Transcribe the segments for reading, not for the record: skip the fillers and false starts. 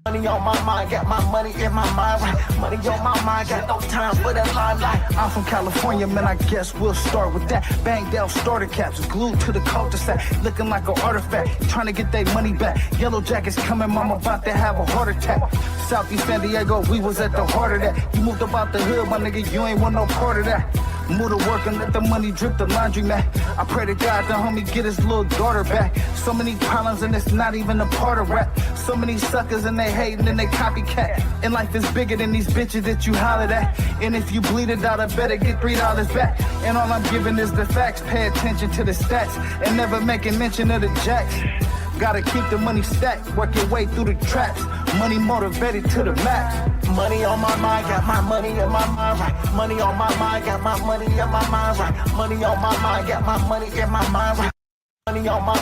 Money on my mind, got my money in my mind, right? Money on my mind, got no time for the limelight. I'm from California, man, I guess we'll start with that. Banged out starter caps, glued to the cul-de-sac, looking like an artifact, trying to get their money back. Yellow jackets coming, mama about to have a heart attack. Southeast San Diego, we was at the heart of that. You moved about the hood, my nigga, you ain't want no part of that. Move to work and let the money drip the laundry mat. I pray to God the homie get his little daughter back. So many problems and it's not even a part of rap. So many suckers and they hating and they copycat. And life is bigger than these bitches that you hollered at. And if you bleed it out, I better get $3 back. And all I'm giving is the facts. Pay attention to the stats and never making mention of the jacks. Gotta keep the money stacked, work your way through the traps. Money motivated to the max. Money on my mind, got my money in my mind, right? Money on my mind, got my money in my mind, right? Money on my mind, got my money in my mind, right? Money on my.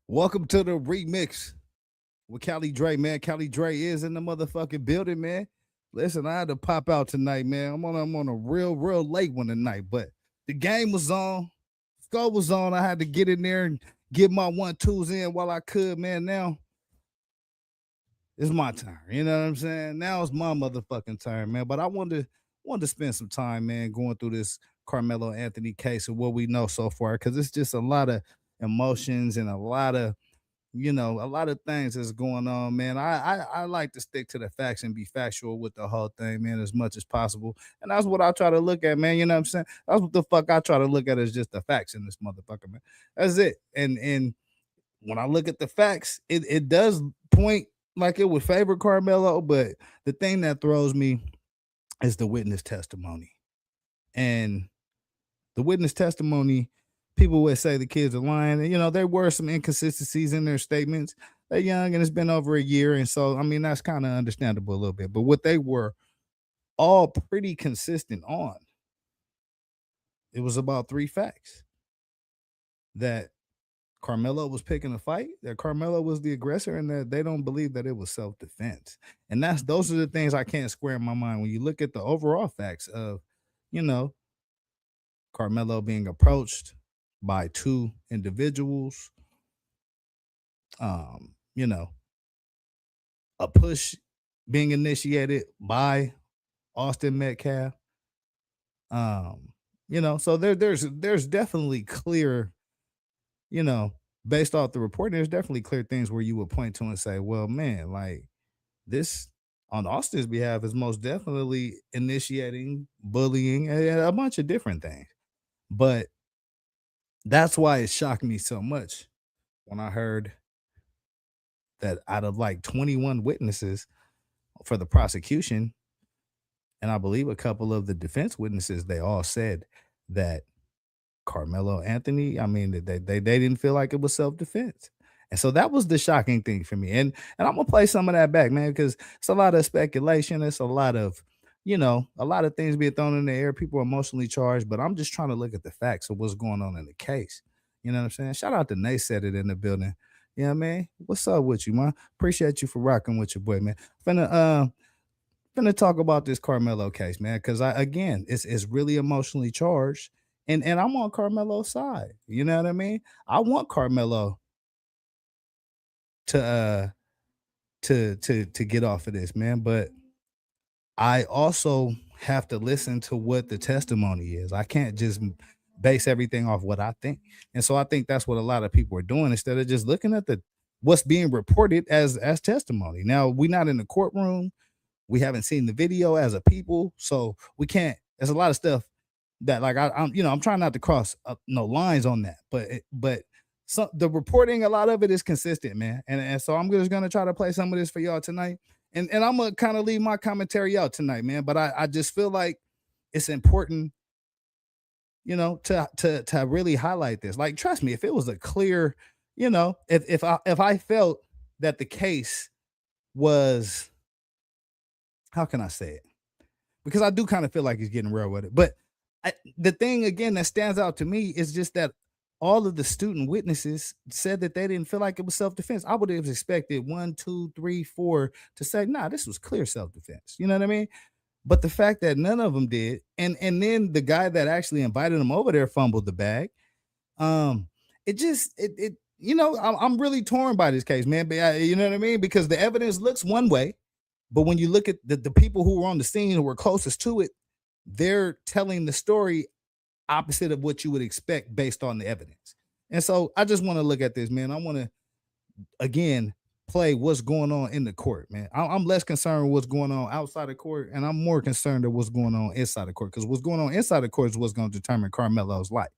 Welcome to the remix with Cali Dre, man. Cali Dre is in the motherfucking building, man. Listen, I had to pop out tonight, man. I'm on a real late one tonight, but the game was on, score was on. I had to get in there and get my 1-2s in while I could, man. Now it's my turn. You know what I'm saying? Now it's my motherfucking turn, man. But I wanted to spend some time, man, going through this Karmelo Anthony case and what we know so far, because it's just a lot of emotions and a lot of things that's going on, man. I like to stick to the facts and be factual with the whole thing, man, as much as possible. And that's what I try to look at, man. You know what I'm saying? That's what the fuck I try to look at, is just the facts in this motherfucker, man. That's it. And when I look at the facts, it does point like it would favor Karmelo, but the thing that throws me is the witness testimony. And the witness testimony, people would say the kids are lying. And, there were some inconsistencies in their statements. They're young and it's been over a year. And so, I mean, that's kind of understandable a little bit. But what they were all pretty consistent on, it was about 3 facts: that Karmelo was picking a fight, that Karmelo was the aggressor, and that they don't believe that it was self-defense. And those are the things I can't square in my mind when you look at the overall facts of, Karmelo being approached by 2 individuals, a push being initiated by Austin Metcalf. So there's definitely clear, based off the report, there's definitely clear things where you would point to and say, well, man, like, this on Austin's behalf is most definitely initiating bullying and a bunch of different things. But that's why it shocked me so much when I heard that out of like 21 witnesses for the prosecution, and I believe a couple of the defense witnesses, they all said that Karmelo Anthony, I mean, they didn't feel like it was self-defense. And so that was the shocking thing for me. And I'm gonna play some of that back, man, because it's a lot of speculation. It's a lot of, a lot of things being thrown in the air. People are emotionally charged, but I'm just trying to look at the facts of what's going on in the case. You know what I'm saying? Shout out to Nate, said it in the building. Yeah, man. What's up with you, man? Appreciate you for rocking with your boy, man. Finna talk about this Karmelo case, man, because again, it's really emotionally charged. And I'm on Karmelo's side. You know what I mean? I want Karmelo to get off of this, man. But I also have to listen to what the testimony is. I can't just base everything off what I think. And so I think that's what a lot of people are doing, instead of just looking at what's being reported as testimony. Now, we're not in the courtroom. We haven't seen the video as a people, so we can't. There's a lot of stuff that, like, I'm trying not to cross no lines on that, but the reporting, a lot of it is consistent, man. And so I'm just gonna try to play some of this for y'all tonight, and I'm gonna kind of leave my commentary out tonight, man. But I just feel like it's important, to really highlight this. Like, trust me, if it was a clear, if I felt that the case was, how can I say it? Because I do kind of feel like he's getting real with it. But the thing, again, that stands out to me is just that all of the student witnesses said that they didn't feel like it was self-defense. I would have expected 1, 2, 3, 4 to say, nah, this was clear self-defense. You know what I mean? But the fact that none of them did, and then the guy that actually invited them over there fumbled the bag. it you know, I'm really torn by this case, man. But you know what I mean? Because the evidence looks one way, but when you look at the people who were on the scene who were closest to it, they're telling the story opposite of what you would expect based on the evidence. And so I just want to look at this, man. I want to again play what's going on in the court, man. I'm less concerned with what's going on outside the court, and I'm more concerned with what's going on inside the court because what's going on inside the court is what's going to determine Carmelo's life.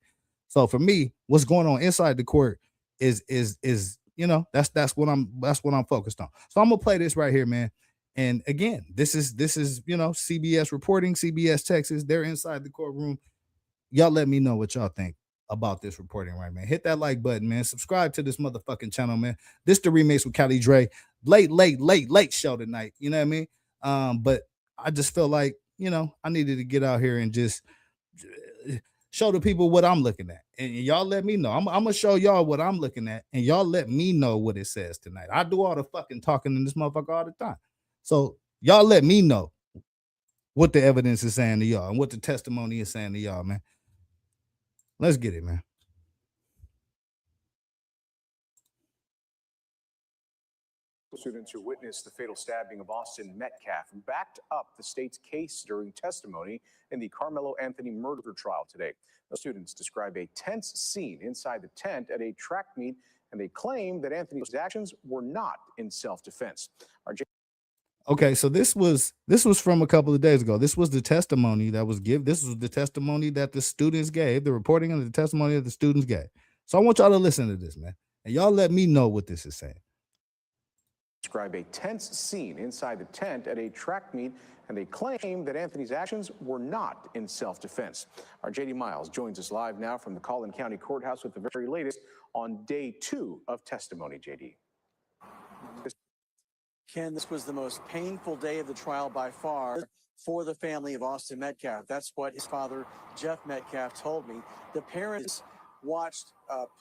So for me, what's going on inside the court is you know that's what I'm focused on. So I'm gonna play this right here, man. And again, this is you know CBS reporting, CBS Texas. They're inside the courtroom. Y'all let me know what y'all think about this reporting, right, man. Hit that like button, man. Subscribe to this motherfucking channel, man. This the remix with Cali Dre. Late show tonight. You know what I mean? But I just feel like, you know, I needed to get out here and just show the people what I'm looking at. And y'all let me know. I'm gonna show y'all what I'm looking at, and y'all let me know what it says tonight. I do all the fucking talking in this motherfucker all the time. So y'all let me know what the evidence is saying to y'all and what the testimony is saying to y'all, man. Let's get it, man. Students who witnessed the fatal stabbing of Austin Metcalf backed up the state's case during testimony in the Carmelo Anthony murder trial today. The students describe a tense scene inside the tent at a track meet, and they claim that Anthony's actions were not in self-defense. Okay, so this was from a couple of days ago. This was the testimony that was given. This was the testimony that the students gave, the reporting of the testimony that the students gave. So I want y'all to listen to this, man. And y'all let me know what this is saying. Describe a tense scene inside the tent at a track meet, and they claim that Anthony's actions were not in self-defense. Our JD Miles joins us live now from the Collin County Courthouse with the very latest on day 2 of testimony, JD. Ken, this was the most painful day of the trial by far for the family of Austin Metcalf. That's what his father, Jeff Metcalf, told me. The parents watched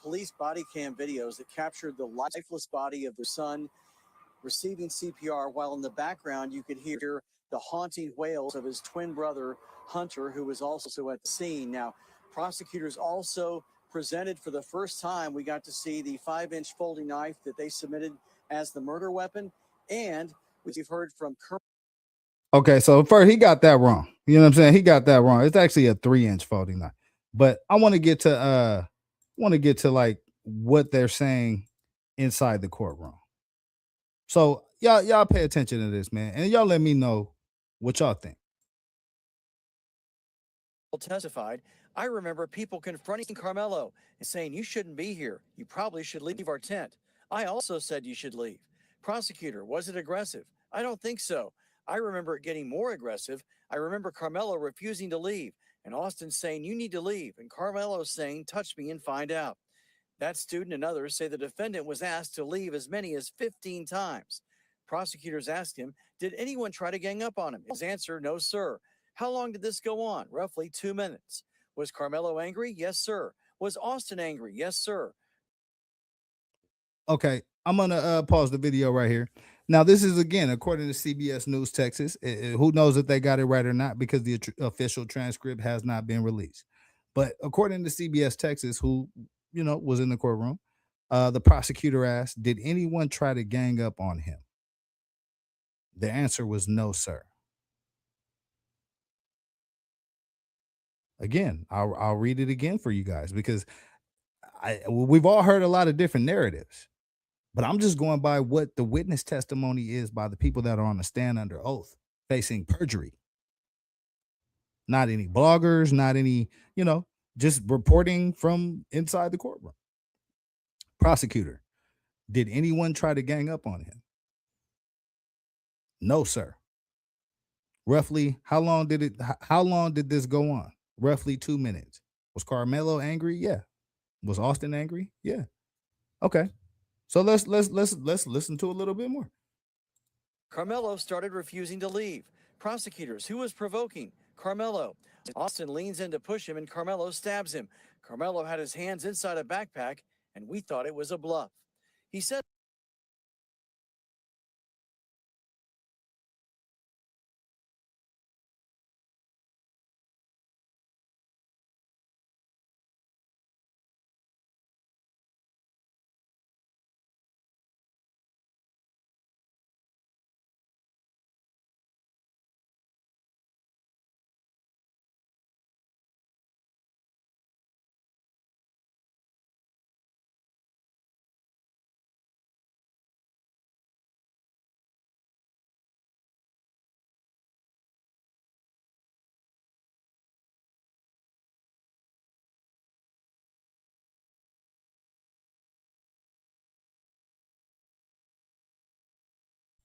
police body cam videos that captured the lifeless body of their son receiving CPR, while in the background you could hear the haunting wails of his twin brother, Hunter, who was also at the scene. Now, prosecutors also presented for the first time, we got to see the 5-inch folding knife that they submitted as the murder weapon. And we've heard from Okay, so first he got that wrong. You know what I'm saying? He got that wrong. It's actually a 3-inch folding knife. But I want to get to like what they're saying inside the courtroom. So y'all pay attention to this, man, and y'all let me know what y'all think. testified, I remember people confronting Karmelo and saying, "You shouldn't be here. You probably should leave our tent." I also said you should leave. Prosecutor, was it aggressive? I don't think so. I remember it getting more aggressive. I remember Karmelo refusing to leave and Austin saying, "You need to leave," and Karmelo saying, "Touch me and find out." That student and others say the defendant was asked to leave as many as 15 times. Prosecutors asked him, "Did anyone try to gang up on him?" His answer, "No, sir." How long did this go on? Roughly 2 minutes. Was Karmelo angry? Yes, sir. Was Austin angry? Yes, sir. Okay, I'm gonna pause the video right here. Now, this is again according to CBS News Texas. Who knows if they got it right or not because the official transcript has not been released. But according to CBS Texas, who you know was in the courtroom, the prosecutor asked, "Did anyone try to gang up on him?" The answer was no, sir. Again, I'll read it again for you guys because we've all heard a lot of different narratives. But I'm just going by what the witness testimony is by the people that are on the stand under oath facing perjury. Not any bloggers, not any, you know, just reporting from inside the courtroom. Prosecutor, did anyone try to gang up on him? No, sir. Roughly, how long did this go on? Roughly 2 minutes. Was Karmelo angry? Yeah. Was Austin angry? Yeah. Okay. So let's listen to a little bit more. Karmelo started refusing to leave. Prosecutors, who was provoking? Karmelo. Austin leans in to push him and Karmelo stabs him. Karmelo had his hands inside a backpack and we thought it was a bluff. He said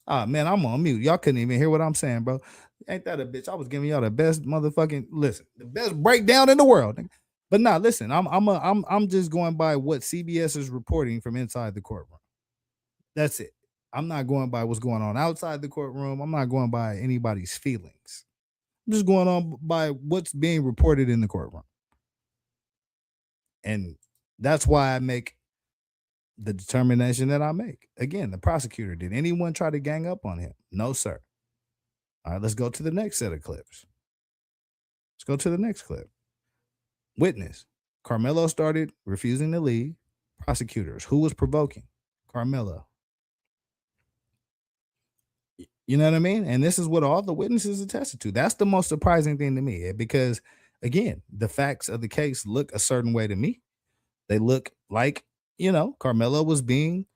Ah, man, I'm on mute. Y'all couldn't even hear what I'm saying, bro. Ain't that a bitch? I was giving y'all the best motherfucking listen, the best breakdown in the world. Nigga. But nah, listen, I'm just going by what CBS is reporting from inside the courtroom. That's it. I'm not going by what's going on outside the courtroom. I'm not going by anybody's feelings. I'm just going on by what's being reported in the courtroom. And that's why I make the determination that I make. Again, the prosecutor, did anyone try to gang up on him? No, sir. All right, let's go to the next set of clips. Let's go to the next clip. Witness. Karmelo started refusing to leave. Prosecutors. Who was provoking? Karmelo. You know what I mean? And this is what all the witnesses attested to. That's the most surprising thing to me because, again, the facts of the case look a certain way to me. They look like, Karmelo was being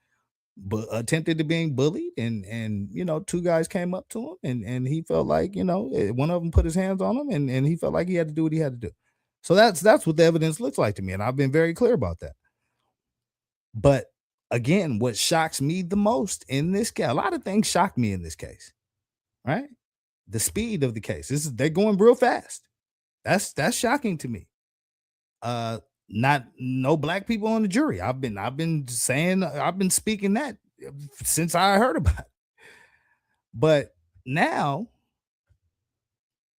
attempted to being bullied and two guys came up to him and he felt like one of them put his hands on him and he felt like he had to do what he had to do. So that's what the evidence looks like to me, and I've been very clear about that. But again, what shocks me the most in this case, a lot of things shock me in this case, right? The speed of the case. They're going real fast. That's shocking to me. Not no black people on the jury. I've been speaking that since I heard about it. But now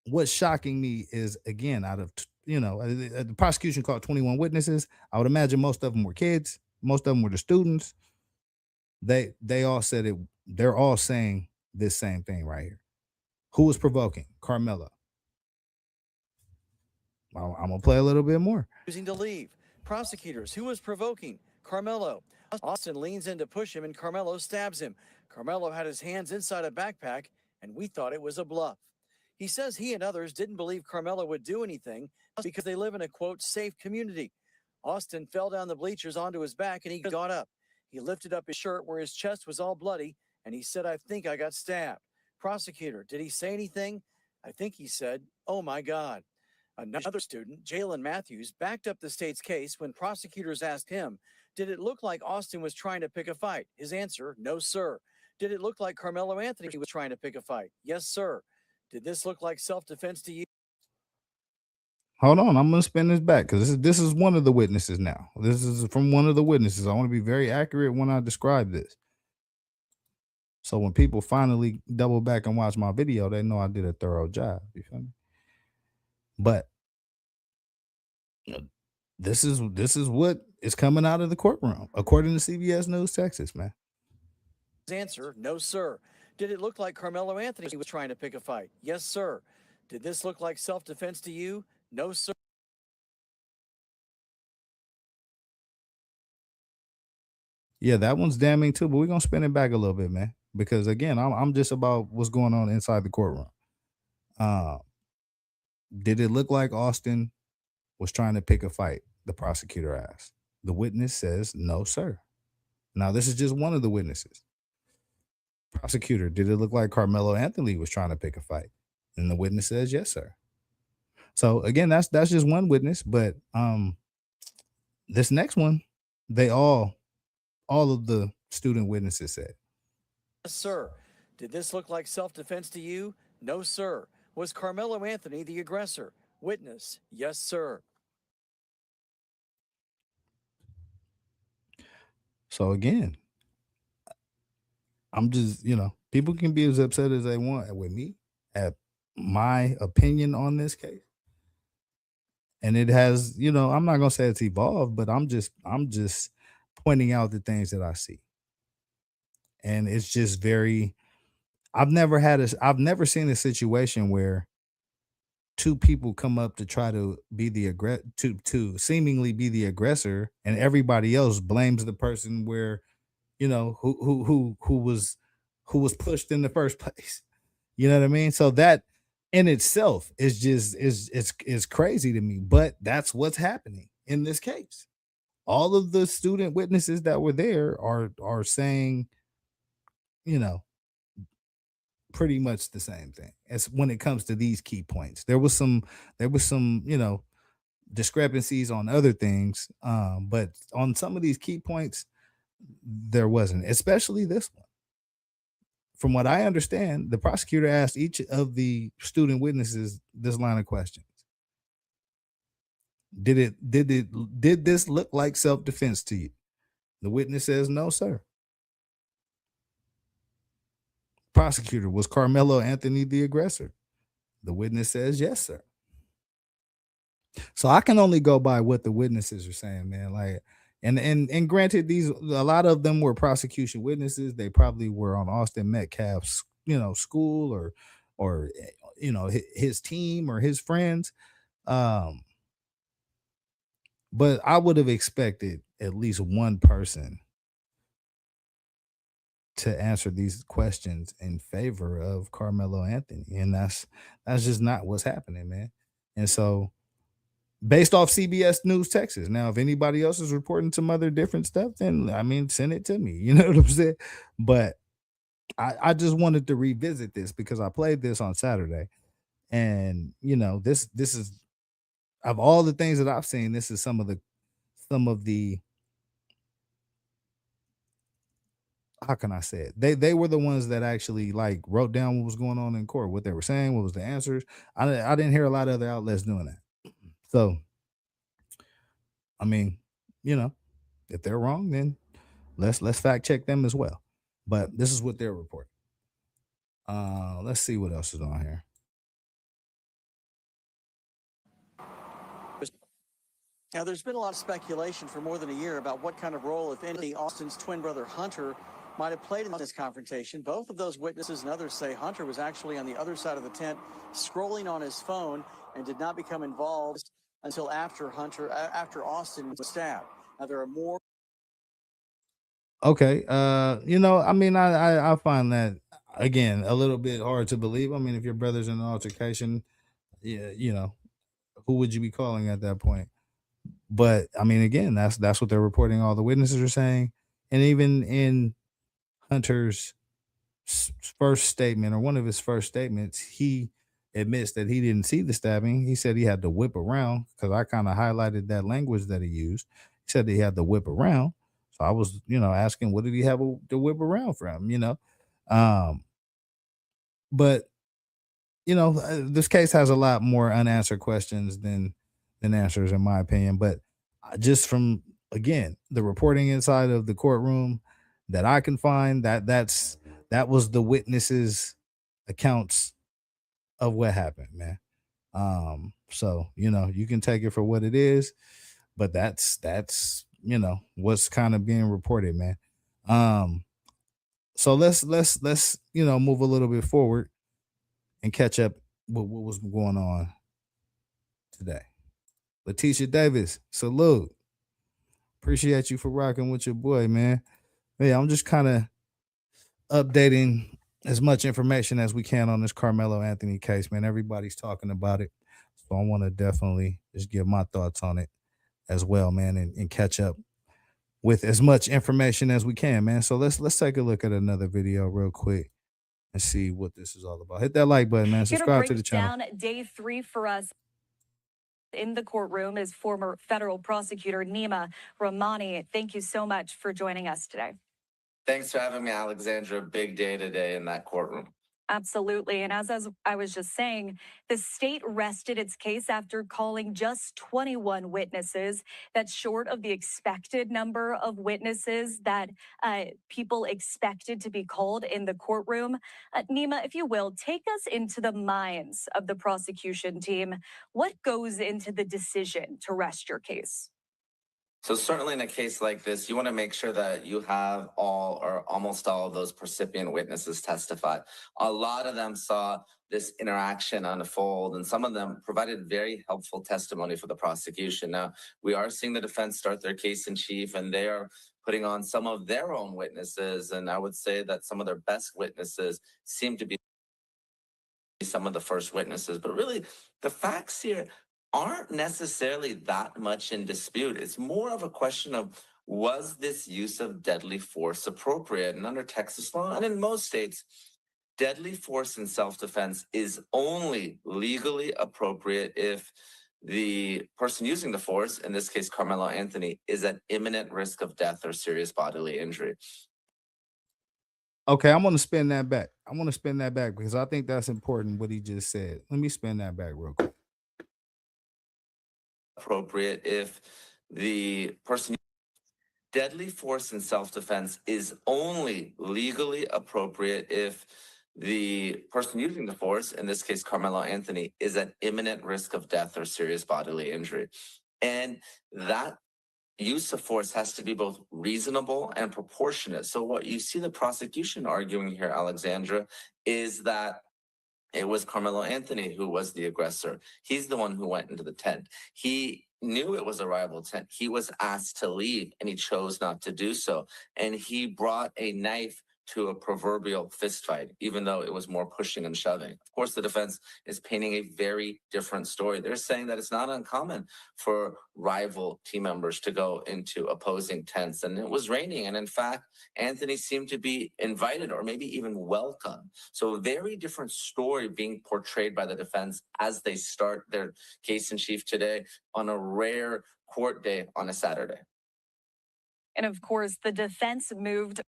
what's shocking me is, again, out of the prosecution called 21 witnesses. I would imagine most of them were kids, most of them were the students. They all said it. They're all saying this same thing right here. Who was provoking? Karmelo. I'm gonna play a little bit more. Choosing to leave. Prosecutors. Who was provoking? Karmelo. Austin leans in to push him and Karmelo stabs him. Karmelo had his hands inside a backpack and we thought it was a bluff. He says he and others didn't believe Karmelo would do anything because they live in a, quote, safe community. Austin fell down the bleachers onto his back and he got up. He lifted up his shirt where his chest was all bloody and he said, "I think I got stabbed." Prosecutor, did he say anything? I think he said, "Oh my God." Another student, Jalen Matthews, backed up the state's case when prosecutors asked him, did it look like Austin was trying to pick a fight? His answer, no, sir. Did it look like Karmelo Anthony was trying to pick a fight? Yes, sir. Did this look like self-defense to you? Hold on, I'm gonna spin this back because this is one of the witnesses now. This is from one of the witnesses. I want to be very accurate when I describe this. So when people finally double back and watch my video, they know I did a thorough job. You feel me? But this is what is coming out of the courtroom, according to CBS News Texas, man. His answer, no, sir. Did it look like Karmelo Anthony was trying to pick a fight? Yes, sir. Did this look like self-defense to you? No, sir. Yeah, that one's damning too, but we're gonna spin it back a little bit, man. Because again, I'm just about what's going on inside the courtroom. Did it look like Austin was trying to pick a fight? The prosecutor asked. The witness says, no, sir. Now, this is just one of the witnesses. Prosecutor, did it look like Karmelo Anthony was trying to pick a fight? And the witness says, yes, sir. So again, that's just one witness, but this next one, they all of the student witnesses said, yes, sir. Did this look like self-defense to you? No, sir. Was Karmelo Anthony the aggressor? Witness, yes, sir. So again, I'm just, people can be as upset as they want with me at my opinion on this case. And it has, I'm not gonna say it's evolved, but I'm just pointing out the things that I see. And it's just very, I've never seen a situation where two people come up to try to be the to seemingly be the aggressor and everybody else blames the person where who was pushed in the first place. You know what I mean? So that in itself is just is crazy to me, but that's what's happening in this case. All of the student witnesses that were there are saying, pretty much the same thing as when it comes to these key points. There was some discrepancies on other things, but on some of these key points there wasn't, especially this one. from what I understand, the prosecutor asked each of the student witnesses this line of questions. Did this look like self-defense to you? The witness says, no, sir. Prosecutor, was Karmelo Anthony the aggressor? The witness says, yes, sir. So I can only go by what the witnesses are saying, man. Like, and granted, a lot of them were prosecution witnesses. They probably were on Austin Metcalf's, school or his team or his friends. But I would have expected at least one person to answer these questions in favor of Karmelo Anthony, and that's just not what's happening, man. And so, based off CBS News Texas, now if anybody else is reporting some other different stuff, then I mean, send it to me. You know what I'm saying? But I just wanted to revisit this because I played this on Saturday, and this is, of all the things that I've seen, this is some of the how can I say it? They were the ones that actually like wrote down what was going on in court, what they were saying, what was the answers. I didn't hear a lot of other outlets doing that. So, I mean, if they're wrong, then let's fact check them as well. But this is what they're reporting. Let's see what else is on here. Now, there's been a lot of speculation for more than a year about what kind of role, if any, Austin's twin brother Hunter might have played in this confrontation. Both of those witnesses and others say Hunter was actually on the other side of the tent, scrolling on his phone, and did not become involved until after Austin was stabbed. Now, there are more. Okay. I mean, I find that again a little bit hard to believe. I mean, if your brother's in an altercation, yeah, who would you be calling at that point? But I mean, again, that's what they're reporting. All the witnesses are saying, and even in Hunter's first statement, or one of his first statements, he admits that he didn't see the stabbing. He said he had to whip around, because I kind of highlighted that language that he used. He said he had to whip around. So I was, asking, what did he have to whip around from? But this case has a lot more unanswered questions than answers, in my opinion. But just from, again, the reporting inside of the courtroom that I can find, that was the witnesses' accounts of what happened, man. So you can take it for what it is, but that's what's kind of being reported, man. So let's move a little bit forward and catch up with what was going on today. Letitia Davis, salute. Appreciate you for rocking with your boy, man. Yeah, I'm just kind of updating as much information as we can on this Karmelo Anthony case, man. Everybody's talking about it. So I want to definitely just give my thoughts on it as well, man, and catch up with as much information as we can, man. So let's take a look at another video real quick and see what this is all about. Hit that like button, man. Subscribe to the channel. Down day 3 for us. In the courtroom is former federal prosecutor Nima Rahmani. Thank you so much for joining us today. Thanks for having me, Alexandra. Big day today in that courtroom. Absolutely. And as I was just saying, the state rested its case after calling just 21 witnesses. That's short of the expected number of witnesses that people expected to be called in the courtroom. Nima, if you will, take us into the minds of the prosecution team. What goes into the decision to rest your case? So certainly in a case like this, you want to make sure that you have all or almost all of those percipient witnesses testify. A lot of them saw this interaction unfold, and some of them provided very helpful testimony for the prosecution. Now, we are seeing the defense start their case in chief, and they are putting on some of their own witnesses, and I would say that some of their best witnesses seem to be some of the first witnesses. But really, the facts here aren't necessarily that much in dispute. It's more of a question of, was this use of deadly force appropriate? And under Texas law, and in most states, deadly force in self-defense is only legally appropriate if the person using the force, in this case Karmelo Anthony, is at imminent risk of death or serious bodily injury. Okay, I'm gonna spin that back. I'm gonna spin that back because I think that's important what he just said. Let me spin that back real quick. Appropriate if the person deadly force in self-defense is only legally appropriate if the person using the force, in this case Carmelo Anthony, is at imminent risk of death or serious bodily injury. And that use of force has to be both reasonable and proportionate. So what you see the prosecution arguing here, Alexandra, is that it was Carmelo Anthony who was the aggressor. He's the one who went into the tent. He knew it was a rival tent. He was asked to leave and he chose not to do so. And he brought a knife to a proverbial fist fight, even though it was more pushing and shoving. Of course, the defense is painting a very different story. They're saying that it's not uncommon for rival team members to go into opposing tents. And it was raining. And in fact, Anthony seemed to be invited or maybe even welcome. So a very different story being portrayed by the defense as they start their case in chief today on a rare court day on a Saturday. And of course, the defense moved.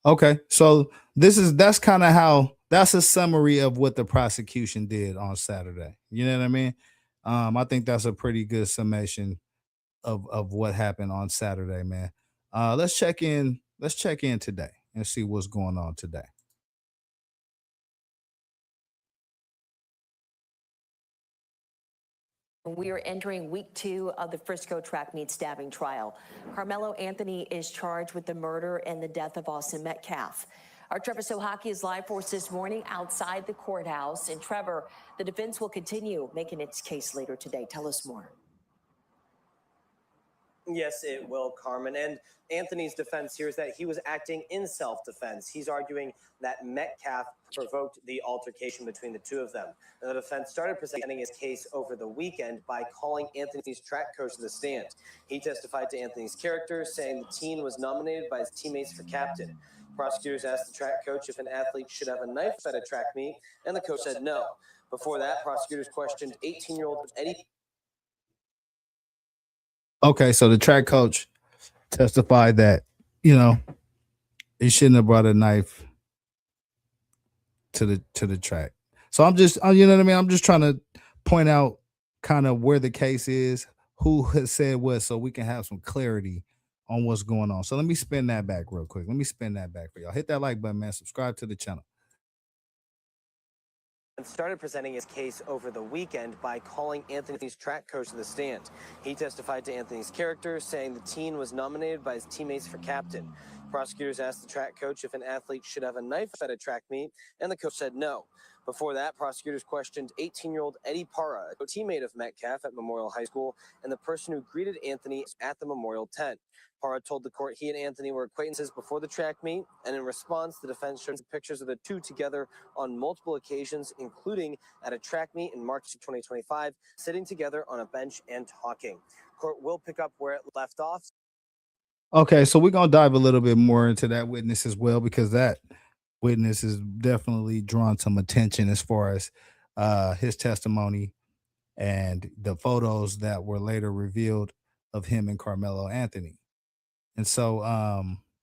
Okay, so that's kind of how that's a summary of what the prosecution did on Saturday. You know what I mean? I think that's a pretty good summation of what happened on Saturday, man. Let's check in. Let's check in today and see what's going on today. We are entering week 2 of the Frisco track meet stabbing trial. Carmelo Anthony is charged with the murder and the death of Austin Metcalf. Our Trevor Sohaki is live for us this morning outside the courthouse. And Trevor, the defense will continue making its case later today. Tell us more. Yes, it will, Carmen. And Anthony's defense here is that he was acting in self-defense. He's arguing that Metcalf provoked the altercation between the two of them. And the defense started presenting his case over the weekend by calling Anthony's track coach to the stand. He testified to Anthony's character, saying the teen was nominated by his teammates for captain. Prosecutors asked the track coach if an athlete should have a knife at a track meet, and the coach said no. Before that, prosecutors questioned 18-year-old Eddie. Okay, so the track coach testified that, he shouldn't have brought a knife to the track. So I'm just, you know what I mean? I'm just trying to point out kind of where the case is, who has said what, so we can have some clarity on what's going on. So let me spin that back real quick. Let me spin that back for y'all. Hit that like button, man. Subscribe to the channel. And started presenting his case over the weekend by calling Anthony's track coach to the stand. He testified to Anthony's character, saying the teen was nominated by his teammates for captain. Prosecutors asked the track coach if an athlete should have a knife at a track meet, and the coach said no. Before that, prosecutors questioned 18-year-old Eddie Parra, a teammate of Metcalf at Memorial High School, and the person who greeted Anthony at the Memorial tent. Parra told the court he and Anthony were acquaintances before the track meet, and in response, the defense showed pictures of the two together on multiple occasions, including at a track meet in March 2025, sitting together on a bench and talking. Court will pick up where it left off. Okay, so we're gonna dive a little bit more into that witness as well, because that witness has definitely drawn some attention as far as his testimony and the photos that were later revealed of him and Carmelo Anthony. And so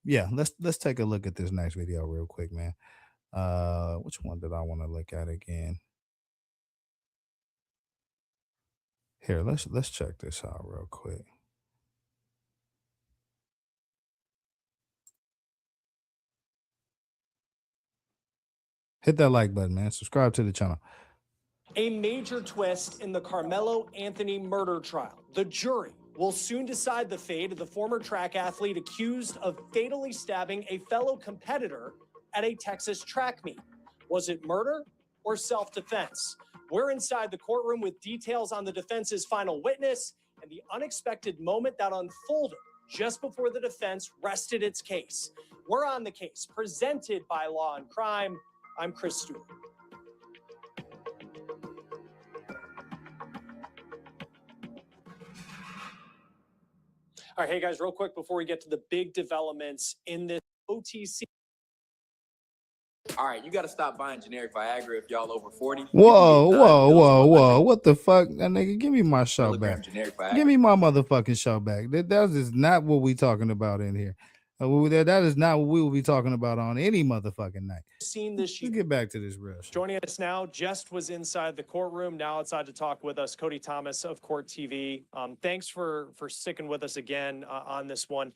yeah, let's take a look at this next video real quick, man. Which one did I want to look at again? Here, let's check this out real quick. Hit that like button, man. Subscribe to the channel. A major twist in the Carmelo Anthony murder trial. The jury will soon decide the fate of the former track athlete accused of fatally stabbing a fellow competitor at a Texas track meet. Was it murder or self-defense? We're inside the courtroom with details on the defense's final witness and the unexpected moment that unfolded just before the defense rested its case. We're on the case, presented by Law and Crime. I'm Chris Stewart. All right, hey guys, real quick before we get to the big developments in this OTC. All right, you got to stop buying generic Viagra if y'all over 40. Whoa. What the fuck? That nigga, give me my show back. Generic Viagra. Give me my motherfucking show back. That is not what we talking about in here. That is not what we will be talking about on any motherfucking night. Seen this year. Let's get back to this real shit. Joining us now, just was inside the courtroom, now outside to talk with us, Cody Thomas of Court TV. Thanks for sticking with us again on this one.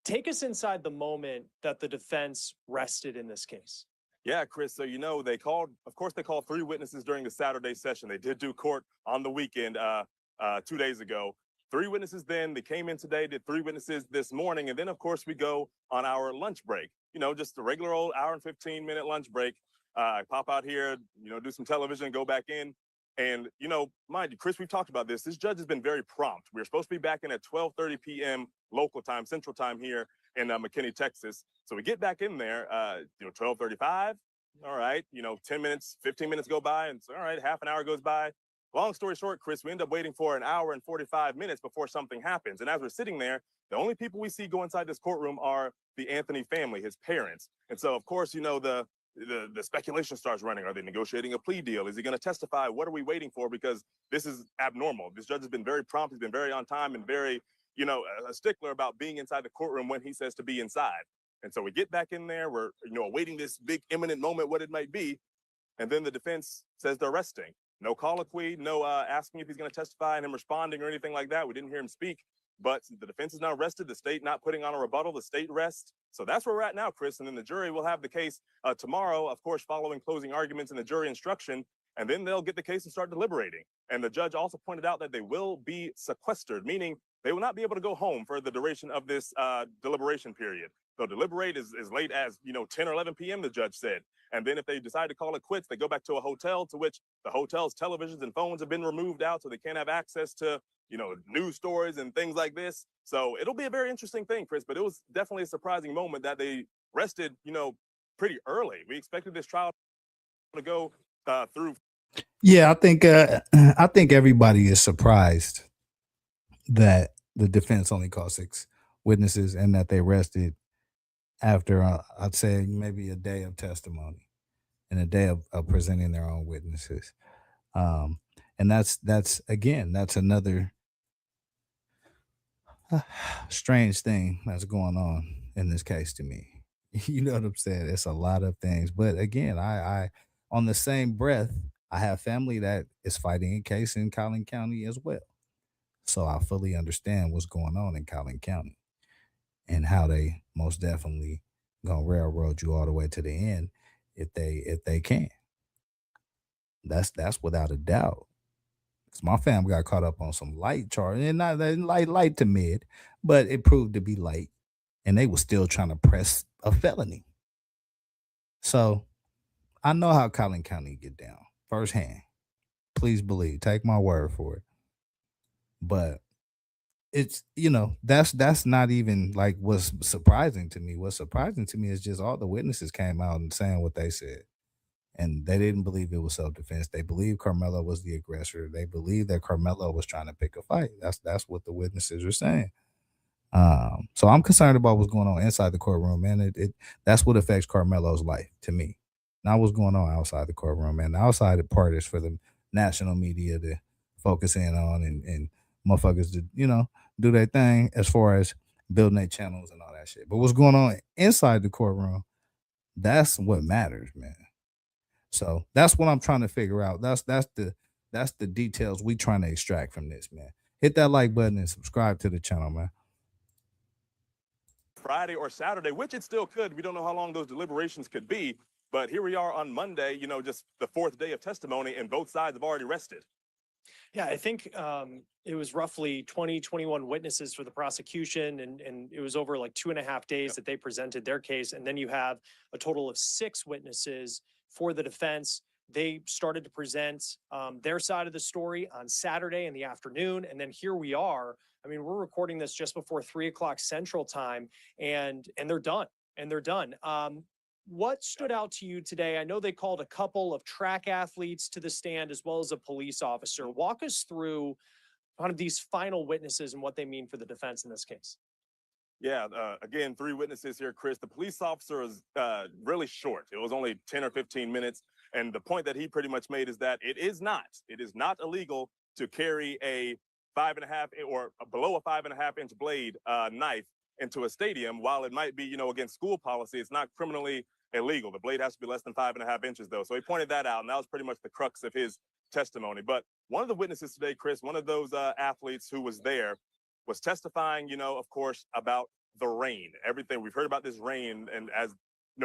Take us inside the moment that the defense rested in this case. Yeah, Chris. So, they called 3 witnesses during the Saturday session. They did do court on the weekend 2 days ago. 3 witnesses then. They came in today, did 3 witnesses this morning. And then, of course, we go on our lunch break. Just a regular old hour and 15-minute lunch break. I pop out here, do some television, go back in. And, mind you, Chris, we've talked about this. This judge has been very prompt. We're supposed to be back in at 12:30 p.m. local time, Central Time here in McKinney, Texas. So we get back in there, 12:35. All right, 10 minutes, 15 minutes go by. And so, all right, half an hour goes by. Long story short, Chris, we end up waiting for an hour and 45 minutes before something happens. And as we're sitting there, the only people we see go inside this courtroom are the Anthony family, his parents. And so, of course, the speculation starts running. Are they negotiating a plea deal? Is he going to testify? What are we waiting for? Because this is abnormal. This judge has been very prompt. He's been very on time and very, a stickler about being inside the courtroom when he says to be inside. And so we get back in there. We're, awaiting this big imminent moment, what it might be. And then the defense says they're arresting. No colloquy, no asking if he's going to testify and him responding or anything like that. We didn't hear him speak. But the defense is now arrested. The state not putting on a rebuttal. The state rests. So that's where we're at now, Chris. And then the jury will have the case tomorrow, of course, following closing arguments and the jury instruction. And then they'll get the case and start deliberating. And the judge also pointed out that they will be sequestered, meaning they will not be able to go home for the duration of this deliberation period. They'll deliberate as late as, 10 or 11 p.m., the judge said. And then if they decide to call it quits, they go back to a hotel to which the hotel's televisions and phones have been removed out so they can't have access to, news stories and things like this. So it'll be a very interesting thing, Chris, but it was definitely a surprising moment that they rested, pretty early. We expected this trial to go through. Yeah, I think everybody is surprised that the defense only called 6 witnesses and that they rested after I'd say maybe a day of testimony and a day of presenting their own witnesses. And that's another strange thing that's going on in this case to me. You know what I'm saying? It's a lot of things. But again, I on the same breath, I have family that is fighting a case in Collin County as well. So I fully understand what's going on in Collin County and how they most definitely gonna railroad you all the way to the end if they can. That's without a doubt. 'Cause my family got caught up on some light charge, and not that light to mid, but it proved to be light, and they were still trying to press a felony. So I know how Collin County get down firsthand. Please believe, take my word for it. But it's that's not even like what's surprising to me. What's surprising to me is just all the witnesses came out and saying what they said. And they didn't believe it was self-defense. They believed Karmelo was the aggressor. They believed that Karmelo was trying to pick a fight. That's what the witnesses are saying. So I'm concerned about what's going on inside the courtroom, man. It that's what affects Carmelo's life to me. Not what's going on outside the courtroom, man. The outside part is for the national media to focus in on and motherfuckers to, do their thing as far as building their channels and all that shit. But what's going on inside the courtroom, that's what matters, man. So that's what I'm trying to figure out. That's the details we trying to extract from this, man. Hit that like button and subscribe to the channel, man. Friday or Saturday, which it still could. We don't know how long those deliberations could be. But here we are on Monday, just the 4th day of testimony, and both sides have already rested. Yeah, I think it was roughly 21 witnesses for the prosecution, and it was over like 2.5 days that they presented their case. And then you have a total of 6 witnesses for the defense. They started to present their side of the story on Saturday in the afternoon. And then here we are. I mean, we're recording this just before 3 o'clock Central Time, and they're done. What stood out to you today? I know they called a couple of track athletes to the stand as well as a police officer. Walk us through one of these final witnesses and what they mean for the defense in this case. Yeah, again, 3 witnesses here, Chris. The police officer is really short. It was only 10 or 15 minutes. And the point that he pretty much made is that it is not illegal to carry a 5.5 or below a 5.5 inch blade knife into a stadium. While it might be, against school policy, it's not criminally illegal. The blade has to be less than 5.5 inches, though. So he pointed that out, and that was pretty much the crux of his testimony. But one of the witnesses today, Chris, one of those athletes who was there, was testifying, of course, about the rain. Everything we've heard about this rain, and as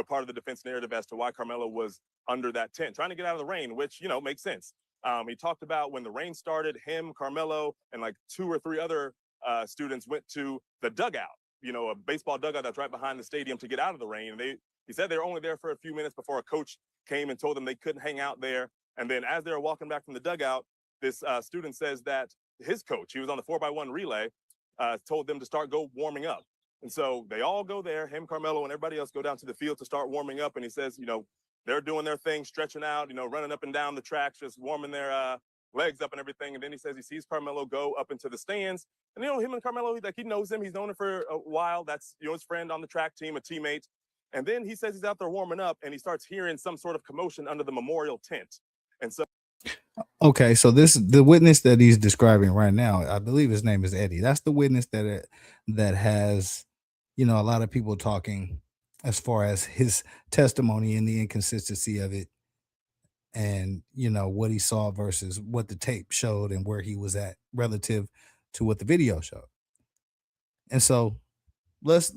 part of the defense narrative as to why Karmelo was under that tent, trying to get out of the rain, which makes sense. He talked about when the rain started, him, Karmelo, and like 2 or 3 other students went to the dugout, a baseball dugout that's right behind the stadium to get out of the rain. And he said they were only there for a few minutes before a coach came and told them they couldn't hang out there. And then as they were walking back from the dugout, this student says that his coach, he was on the 4x1 relay, told them to start warming up. And so they all go there, him, Karmelo, and everybody else go down to the field to start warming up. And he says, they're doing their thing, stretching out, running up and down the tracks, just warming their legs up and everything. And then he says he sees Karmelo go up into the stands. And, him and Karmelo, he knows him. He's known him for a while. That's, his friend on the track team, a teammate. And then he says he's out there warming up, and he starts hearing some sort of commotion under the memorial tent. And so. Okay, so the witness that he's describing right now, I believe his name is Eddie. That's the witness that has, a lot of people talking as far as his testimony and the inconsistency of it, and what he saw versus what the tape showed and where he was at relative to what the video showed. And so let's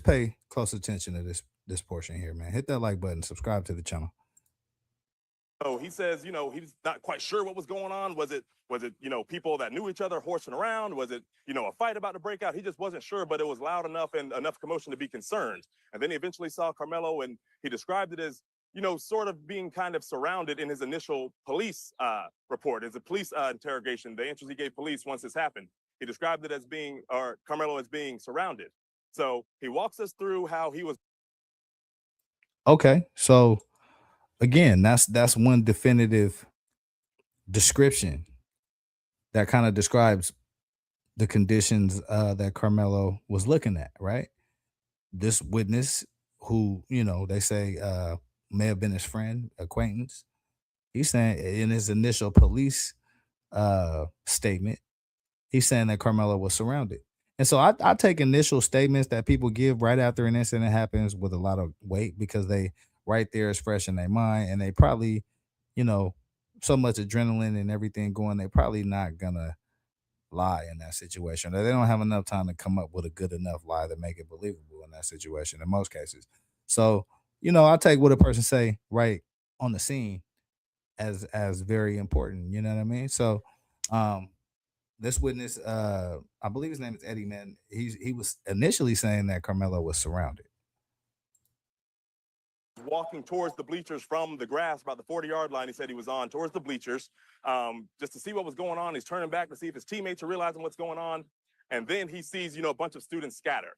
pay close attention to this portion here, man. Hit that like button, subscribe to the channel. So he says, he's not quite sure what was going on. Was it, people that knew each other horsing around? Was it, a fight about to break out? He just wasn't sure, but it was loud enough and enough commotion to be concerned. And then he eventually saw Karmelo, and he described it as, sort of being kind of surrounded in his initial police report, as a police interrogation, the answers he gave police once this happened. He described it as Karmelo as being surrounded. So he walks us through how he was. Okay, so again, that's one definitive description that kind of describes the conditions that Karmelo was looking at, right? This witness, who they say may have been his friend, acquaintance, he's saying in his initial police statement, he's saying that Karmelo was surrounded. And so I take initial statements that people give right after an incident happens with a lot of weight, because they right there is fresh in their mind, and they probably, so much adrenaline and everything going, they probably not gonna lie in that situation. Or they don't have enough time to come up with a good enough lie to make it believable in that situation in most cases. So, I take what a person say right on the scene as very important. You know what I mean? So this witness, I believe his name is Eddie, man. He was initially saying that Karmelo was surrounded. Walking towards the bleachers from the grass, about the 40-yard line, he said he was on towards the bleachers, just to see what was going on. He's turning back to see if his teammates are realizing what's going on. And then he sees, a bunch of students scatter.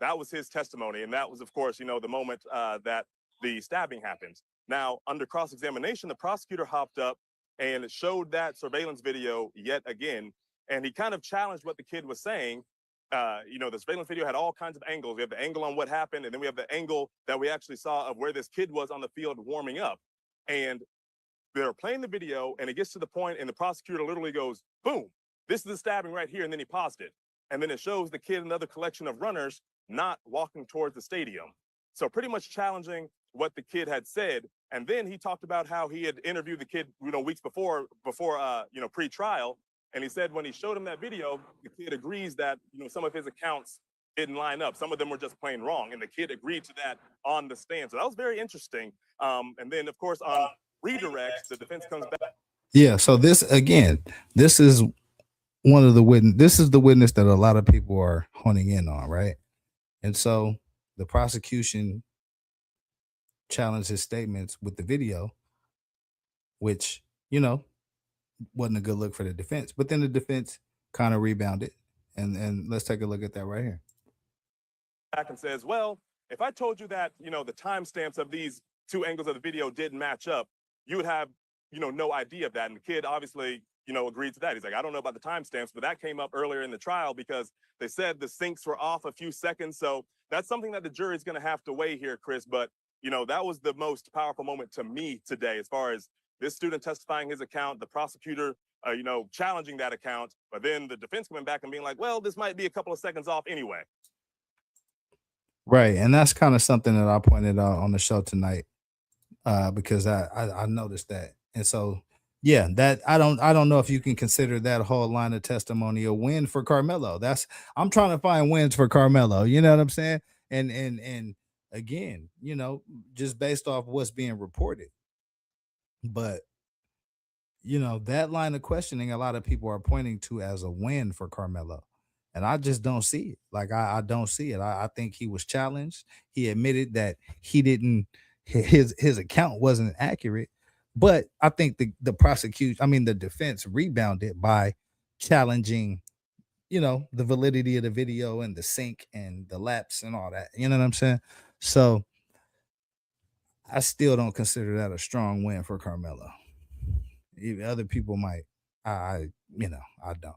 That was his testimony. And that was, of course, the moment that the stabbing happened. Now, under cross-examination, the prosecutor hopped up and showed that surveillance video yet again. And he kind of challenged what the kid was saying. The surveillance video had all kinds of angles. We have the angle on what happened, and then we have the angle that we actually saw of where this kid was on the field warming up. And they're playing the video, and it gets to the point, and the prosecutor literally goes, boom, this is the stabbing right here, and then he paused it. And then it shows the kid and another collection of runners not walking towards the stadium. So pretty much challenging what the kid had said. And then he talked about how he had interviewed the kid, weeks before pre-trial. And he said when he showed him that video, the kid agrees that, some of his accounts didn't line up. Some of them were just plain wrong. And the kid agreed to that on the stand. So that was very interesting. And then, of course, on redirects, the defense comes back. Yeah. So this is one of the witness. This is the witness that a lot of people are honing in on, right? And so the prosecution challenged his statements with the video, which, wasn't a good look for the defense. But then the defense kind of rebounded. And let's take a look at that right here. Back and says, well, if I told you that, the timestamps of these 2 angles of the video didn't match up, you would have, no idea of that. And the kid obviously, agreed to that. He's like, I don't know about the timestamps, but that came up earlier in the trial because they said the syncs were off a few seconds. So that's something that the jury is going to have to weigh here, Chris. But, that was the most powerful moment to me today, as far as this student testifying his account, the prosecutor, challenging that account, but then the defense coming back and being like, well, this might be a couple of seconds off anyway. Right. And that's kind of something that I pointed out on the show tonight, because I noticed that. And so yeah, that I don't know if you can consider that whole line of testimony a win for Carmelo. That's I'm trying to find wins for Carmelo. You know what I'm saying? And again, just based off what's being reported. But that line of questioning, a lot of people are pointing to as a win for Carmelo. And I just don't see it. Like I don't see it. I think he was challenged. He admitted that he didn't his account wasn't accurate. But I think the prosecution, I mean the defense rebounded by challenging, the validity of the video and the sync and the lapse and all that. You know what I'm saying? So I still don't consider that a strong win for Carmelo. Even other people might. I don't.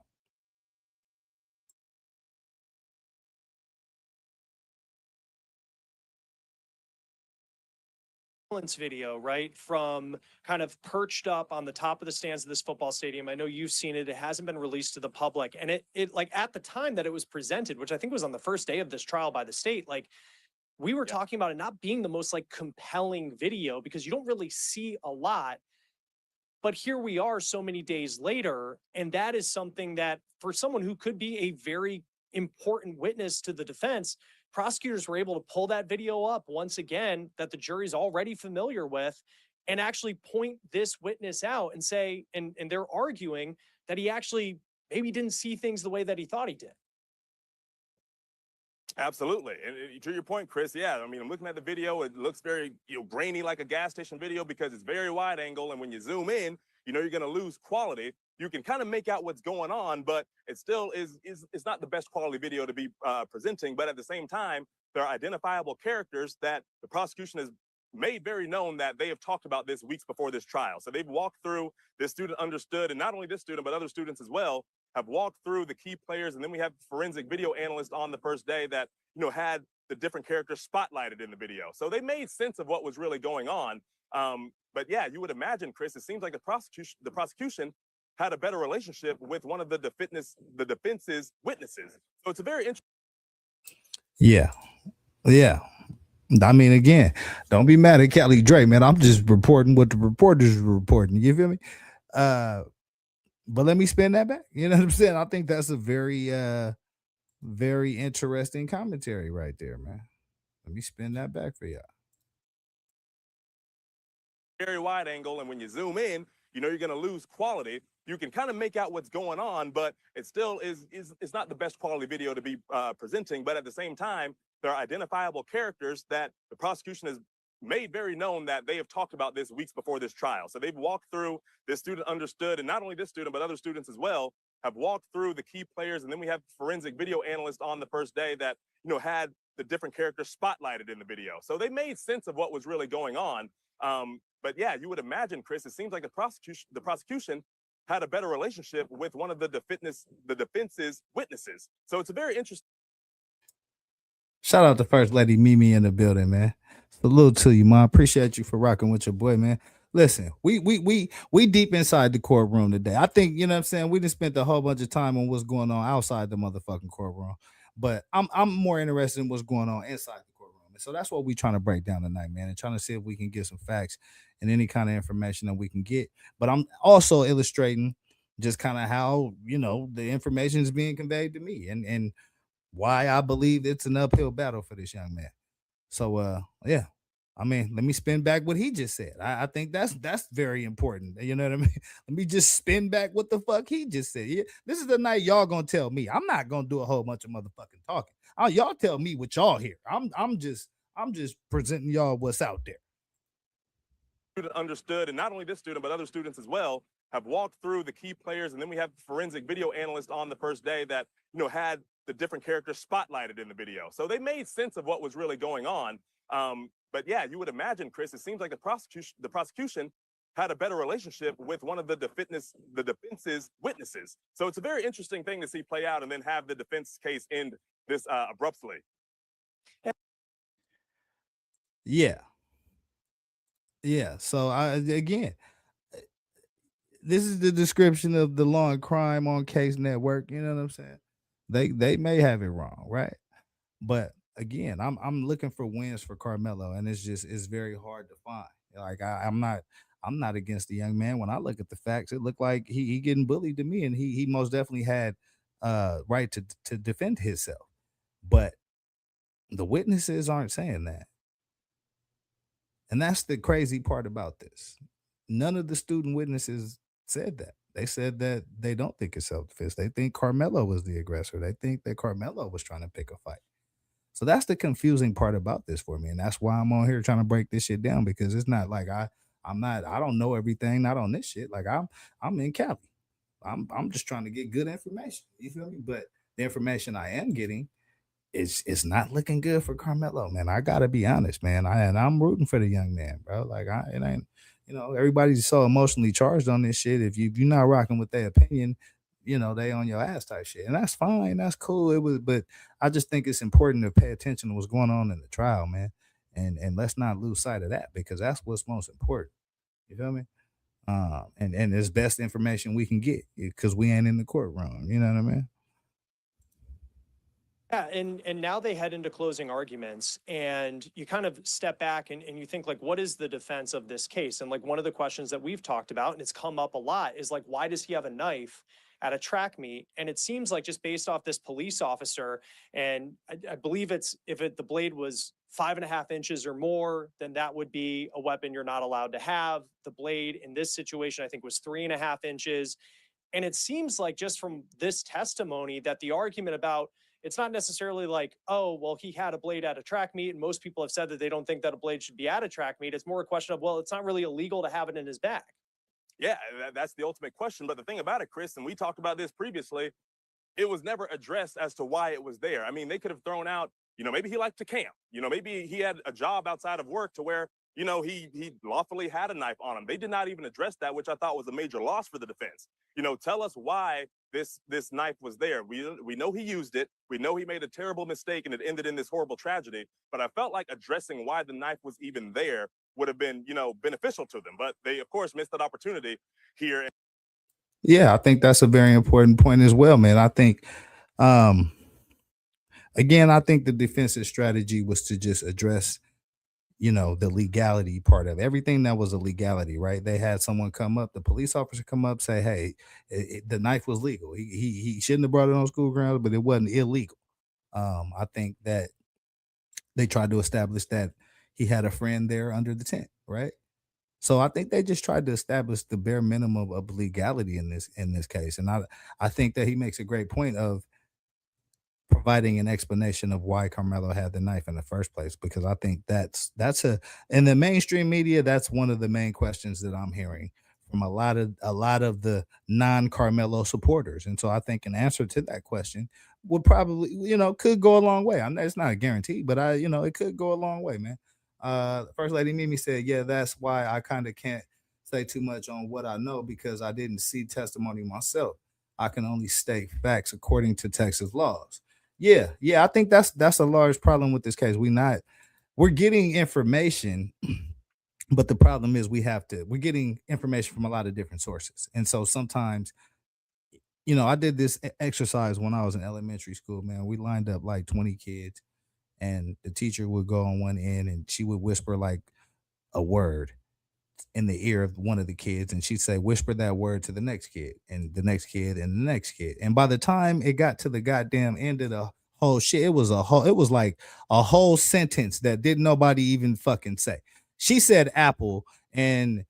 Video, right? From kind of perched up on the top of the stands of this football stadium. I know you've seen it. It hasn't been released to the public. And it like at the time that it was presented, which I think was on the first day of this trial by the state, like we were talking about it not being the most like compelling video because you don't really see a lot. But here we are so many days later. And that is something that for someone who could be a very important witness to the defense, prosecutors were able to pull that video up once again that the jury's already familiar with and actually point this witness out and say, and they're arguing that he actually maybe didn't see things the way that he thought he did. Absolutely. And to your point, Chris, yeah, I mean, I'm looking at the video. It looks very, grainy like a gas station video because it's very wide angle. And when you zoom in, you're going to lose quality. You can kind of make out what's going on, but it still is not the best quality video to be presenting. But at the same time, there are identifiable characters that the prosecution has made very known that they have talked about this weeks before this trial. So they've walked through, this student understood, and not only this student, but other students as well, have walked through the key players. And then we have forensic video analyst on the first day that, had the different characters spotlighted in the video. So they made sense of what was really going on. But yeah, you would imagine, Chris, it seems like the prosecution had a better relationship with one of the defense's witnesses. So it's a very interesting. Yeah. Yeah. I mean, again, don't be mad at Kelly Dre, man. I'm just reporting what the reporters are reporting. You feel me? But let me spin that back. You know what I'm saying? I think that's a very, very interesting commentary right there, man. Let me spin that back for y'all. Very wide angle, and when you zoom in, you're going to lose quality. You can kind of make out what's going on, but it still is not the best quality video to be presenting. But at the same time, there are identifiable characters that the prosecution has made very known that they have talked about this weeks before this trial. So they've walked through, this student understood, and not only this student, but other students as well, have walked through the key players. And then we have forensic video analyst on the first day that, had the different characters spotlighted in the video. So they made sense of what was really going on. But yeah, you would imagine, Chris, it seems like the prosecution had a better relationship with one of the defense's witnesses. So it's a very interesting. Shout out to First Lady Mimi in the building, man. Salute to you, man. Appreciate you for rocking with your boy, man. Listen, we deep inside the courtroom today. I think, you know what I'm saying, we just spent a whole bunch of time on what's going on outside the motherfucking courtroom. But I'm more interested in what's going on inside the courtroom. And so that's what we're trying to break down tonight, man, and trying to see if we can get some facts and any kind of information that we can get. But I'm also illustrating just kind of how, the information is being conveyed to me and why I believe it's an uphill battle for this young man. So yeah. I mean, let me spin back what he just said. I think that's very important. You know what I mean? Let me just spin back what the fuck he just said. Yeah, this is the night y'all gonna tell me. I'm not gonna do a whole bunch of motherfucking talking. Y'all tell me what y'all hear. I'm just presenting y'all what's out there. Student understood, and not only this student, but other students as well, have walked through the key players. And then we have forensic video analyst on the first day that, had the different characters spotlighted in the video. So they made sense of what was really going on. But yeah, you would imagine, Chris, it seems like the prosecution had a better relationship with one of the defense's witnesses. So it's a very interesting thing to see play out and then have the defense case end this abruptly. Yeah. Yeah. So again, this is the description of the law and crime on Case Network. You know what I'm saying? They may have it wrong, right? But again, I'm looking for wins for Carmelo, and it's very hard to find. Like I'm not against the young man. When I look at the facts, it looked like he getting bullied to me, and he most definitely had right to defend himself. But the witnesses aren't saying that. And that's the crazy part about this. None of the student witnesses said that. They said that they don't think it's self defense. They think Carmelo was the aggressor. They think that Carmelo was trying to pick a fight. So that's the confusing part about this for me. And that's why I'm on here trying to break this shit down, because it's not like I don't know everything, not on this shit. Like I'm in Cali. I'm just trying to get good information. You feel me? But the information I am getting, it's not looking good for Carmelo, man. I gotta be honest, man. I'm rooting for the young man, bro. Like it ain't, everybody's so emotionally charged on this shit. If you're not rocking with their opinion, they on your ass type shit, and that's fine, that's cool. But I just think it's important to pay attention to what's going on in the trial, man, and let's not lose sight of that, because that's what's most important. You feel me? And it's best information we can get, because we ain't in the courtroom. You know what I mean? Yeah, and now they head into closing arguments, and you kind of step back and you think, like, what is the defense of this case? And like one of the questions that we've talked about, and it's come up a lot, is like, why does he have a knife at a track meet? And it seems like, just based off this police officer, and I believe the blade was 5.5 inches or more, then that would be a weapon you're not allowed to have. The blade in this situation, I think, was 3.5 inches. And it seems like, just from this testimony, that the argument about, it's not necessarily like, oh, well, he had a blade at a track meet, and most people have said that they don't think that a blade should be at a track meet. It's more a question of, well, it's not really illegal to have it in his bag. Yeah, that's the ultimate question. But the thing about it, Chris, and we talked about this previously, it was never addressed as to why it was there. I mean, they could have thrown out, maybe he liked to camp. Maybe he had a job outside of work to where, he lawfully had a knife on him. They did not even address that, which I thought was a major loss for the defense. Tell us why this knife was there. We know he used it. We know he made a terrible mistake and it ended in this horrible tragedy. But I felt like addressing why the knife was even there would have been, beneficial to them. But they, of course, missed that opportunity here. Yeah, I think that's a very important point as well, man. I think, um, again, I think the defensive strategy was to just address, the legality part of everything that was a legality, right? They had someone come up, the police officer come up, say, "Hey, the knife was legal. He shouldn't have brought it on school grounds, but it wasn't illegal." I think that they tried to establish that he had a friend there under the tent, right? So I think they just tried to establish the bare minimum of legality in this case, and I think that he makes a great point of providing an explanation of why Carmelo had the knife in the first place, because I think that's a in the mainstream media, that's one of the main questions that I'm hearing from a lot of the non-Carmelo supporters. And so I think an answer to that question would probably, could go a long way. I know it's not a guarantee, but it could go a long way, man. First Lady Mimi said, "Yeah, that's why I kind of can't say too much on what I know, because I didn't see testimony myself. I can only state facts according to Texas laws." Yeah, I think that's a large problem with this case. We're getting information, but the problem is we're getting information from a lot of different sources. And so sometimes, I did this exercise when I was in elementary school, man. We lined up like 20 kids, and the teacher would go on one end and she would whisper like a word in the ear of one of the kids, and she'd say, "Whisper that word to the next kid," and the next kid, and the next kid. And by the time it got to the goddamn end of the whole shit, it was like a whole sentence that didn't nobody even fucking say. She said apple, and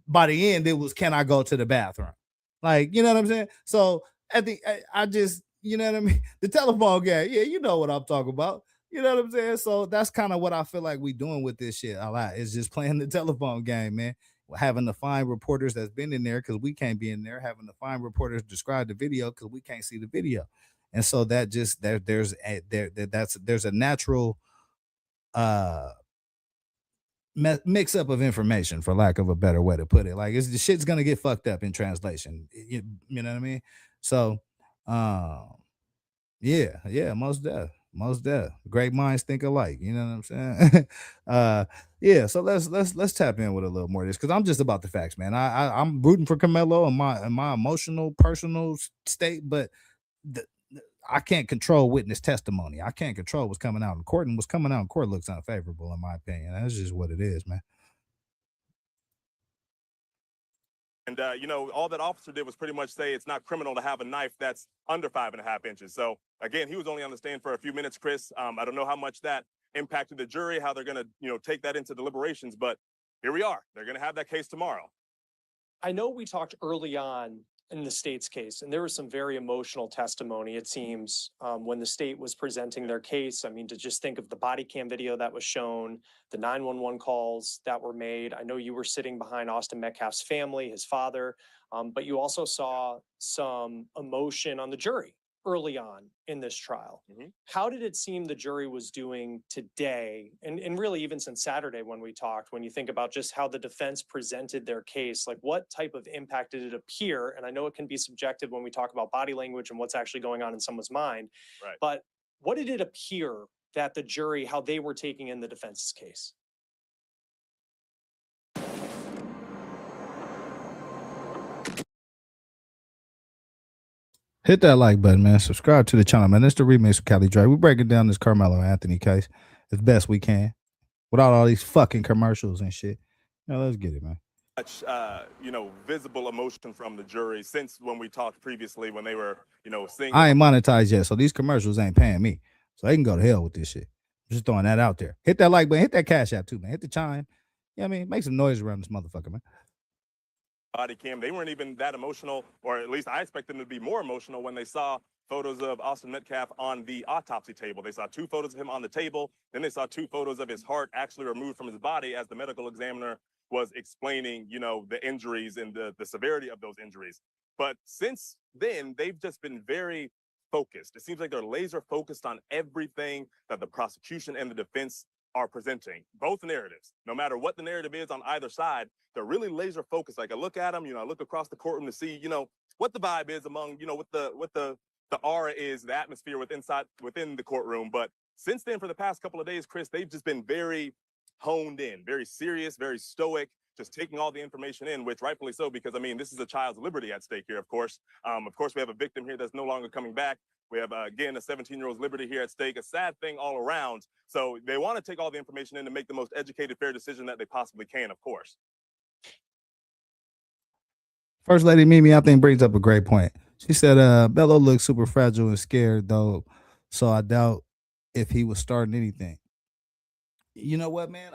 by the end it was, "Can I go to the bathroom?" Like, you know what I'm saying? So at the I just, you know what I mean? The telephone game, yeah, you know what I'm talking about. You know what I'm saying? So that's kind of what I feel like we doing with this shit a lot. It's just playing the telephone game, man. Having to find reporters that's been in there because we can't be in there. Having to find reporters describe the video because we can't see the video. And so that just there's a natural uh mix up of information, for lack of a better way to put it. Like, the shit's gonna get fucked up in translation. You know what I mean? So, um, yeah, most deaf. Great minds think alike. You know what I'm saying? Yeah, so let's tap in with a little more of this because I'm just about the facts, man. I'm rooting for Carmelo in my emotional personal state, but the, I can't control witness testimony. I can't control what's coming out in court, and what's coming out in court looks unfavorable in my opinion. That's just what it is, man. And all that officer did was pretty much say it's not criminal to have a knife that's under 5.5 inches. So again, he was only on the stand for a few minutes, Chris. I don't know how much that impacted the jury, how they're going to take that into deliberations, but here we are. They're going to have that case tomorrow. I know we talked early on in the state's case, and there was some very emotional testimony, it seems, when the state was presenting their case. I mean, to just think of the body cam video that was shown, the 911 calls that were made. I know you were sitting behind Austin Metcalf's family, his father, but you also saw some emotion on the jury early on in this trial. How did it seem the jury was doing today? And really even since Saturday when we talked, when you think about just how the defense presented their case, like what type of impact did it appear? And I know it can be subjective when we talk about body language and what's actually going on in someone's mind, Right. but what did it appear that the jury, how they were taking in the defense's case? Hit that like button, man. Subscribe to the channel, man. It's the remix with Cali Dre. We're breaking down this Carmelo Anthony case as best we can without all these fucking commercials and shit. Let's get it, man. Much, visible emotion from the jury since when we talked previously when they were, seeing. I ain't monetized yet, so these commercials ain't paying me. So they can go to hell with this shit. Just throwing that out there. Hit that like button. Hit that cash app too, man. Hit the chime. You know what I mean? Make some noise around this motherfucker, man. Body cam, they weren't even that emotional, or at least I expect them to be more emotional when they saw photos of Austin Metcalf on the autopsy table. They saw 2 photos of him on the table, then they saw 2 photos of his heart actually removed from his body as the medical examiner was explaining, the injuries and the severity of those injuries. But since then, they've just been very focused. It seems like they're laser focused on everything that the prosecution and the defense are presenting, both narratives. No matter what the narrative is on either side, they're really laser focused. Like I look at them, I look across the courtroom to see, what the vibe is among, what the aura is, the atmosphere within the courtroom. But since then, for the past couple of days, Chris, they've just been very honed in, very serious, very stoic, just taking all the information in, which rightfully so, because this is a child's liberty at stake here, of course. Of course, we have a victim here that's no longer coming back. We have, again, a 17-year-old's liberty here at stake, a sad thing all around. So they want to take all the information in to make the most educated, fair decision that they possibly can, of course. First Lady Mimi, I think, brings up a great point. She said, Bello looks super fragile and scared, though, so I doubt if he was starting anything. You know what, man?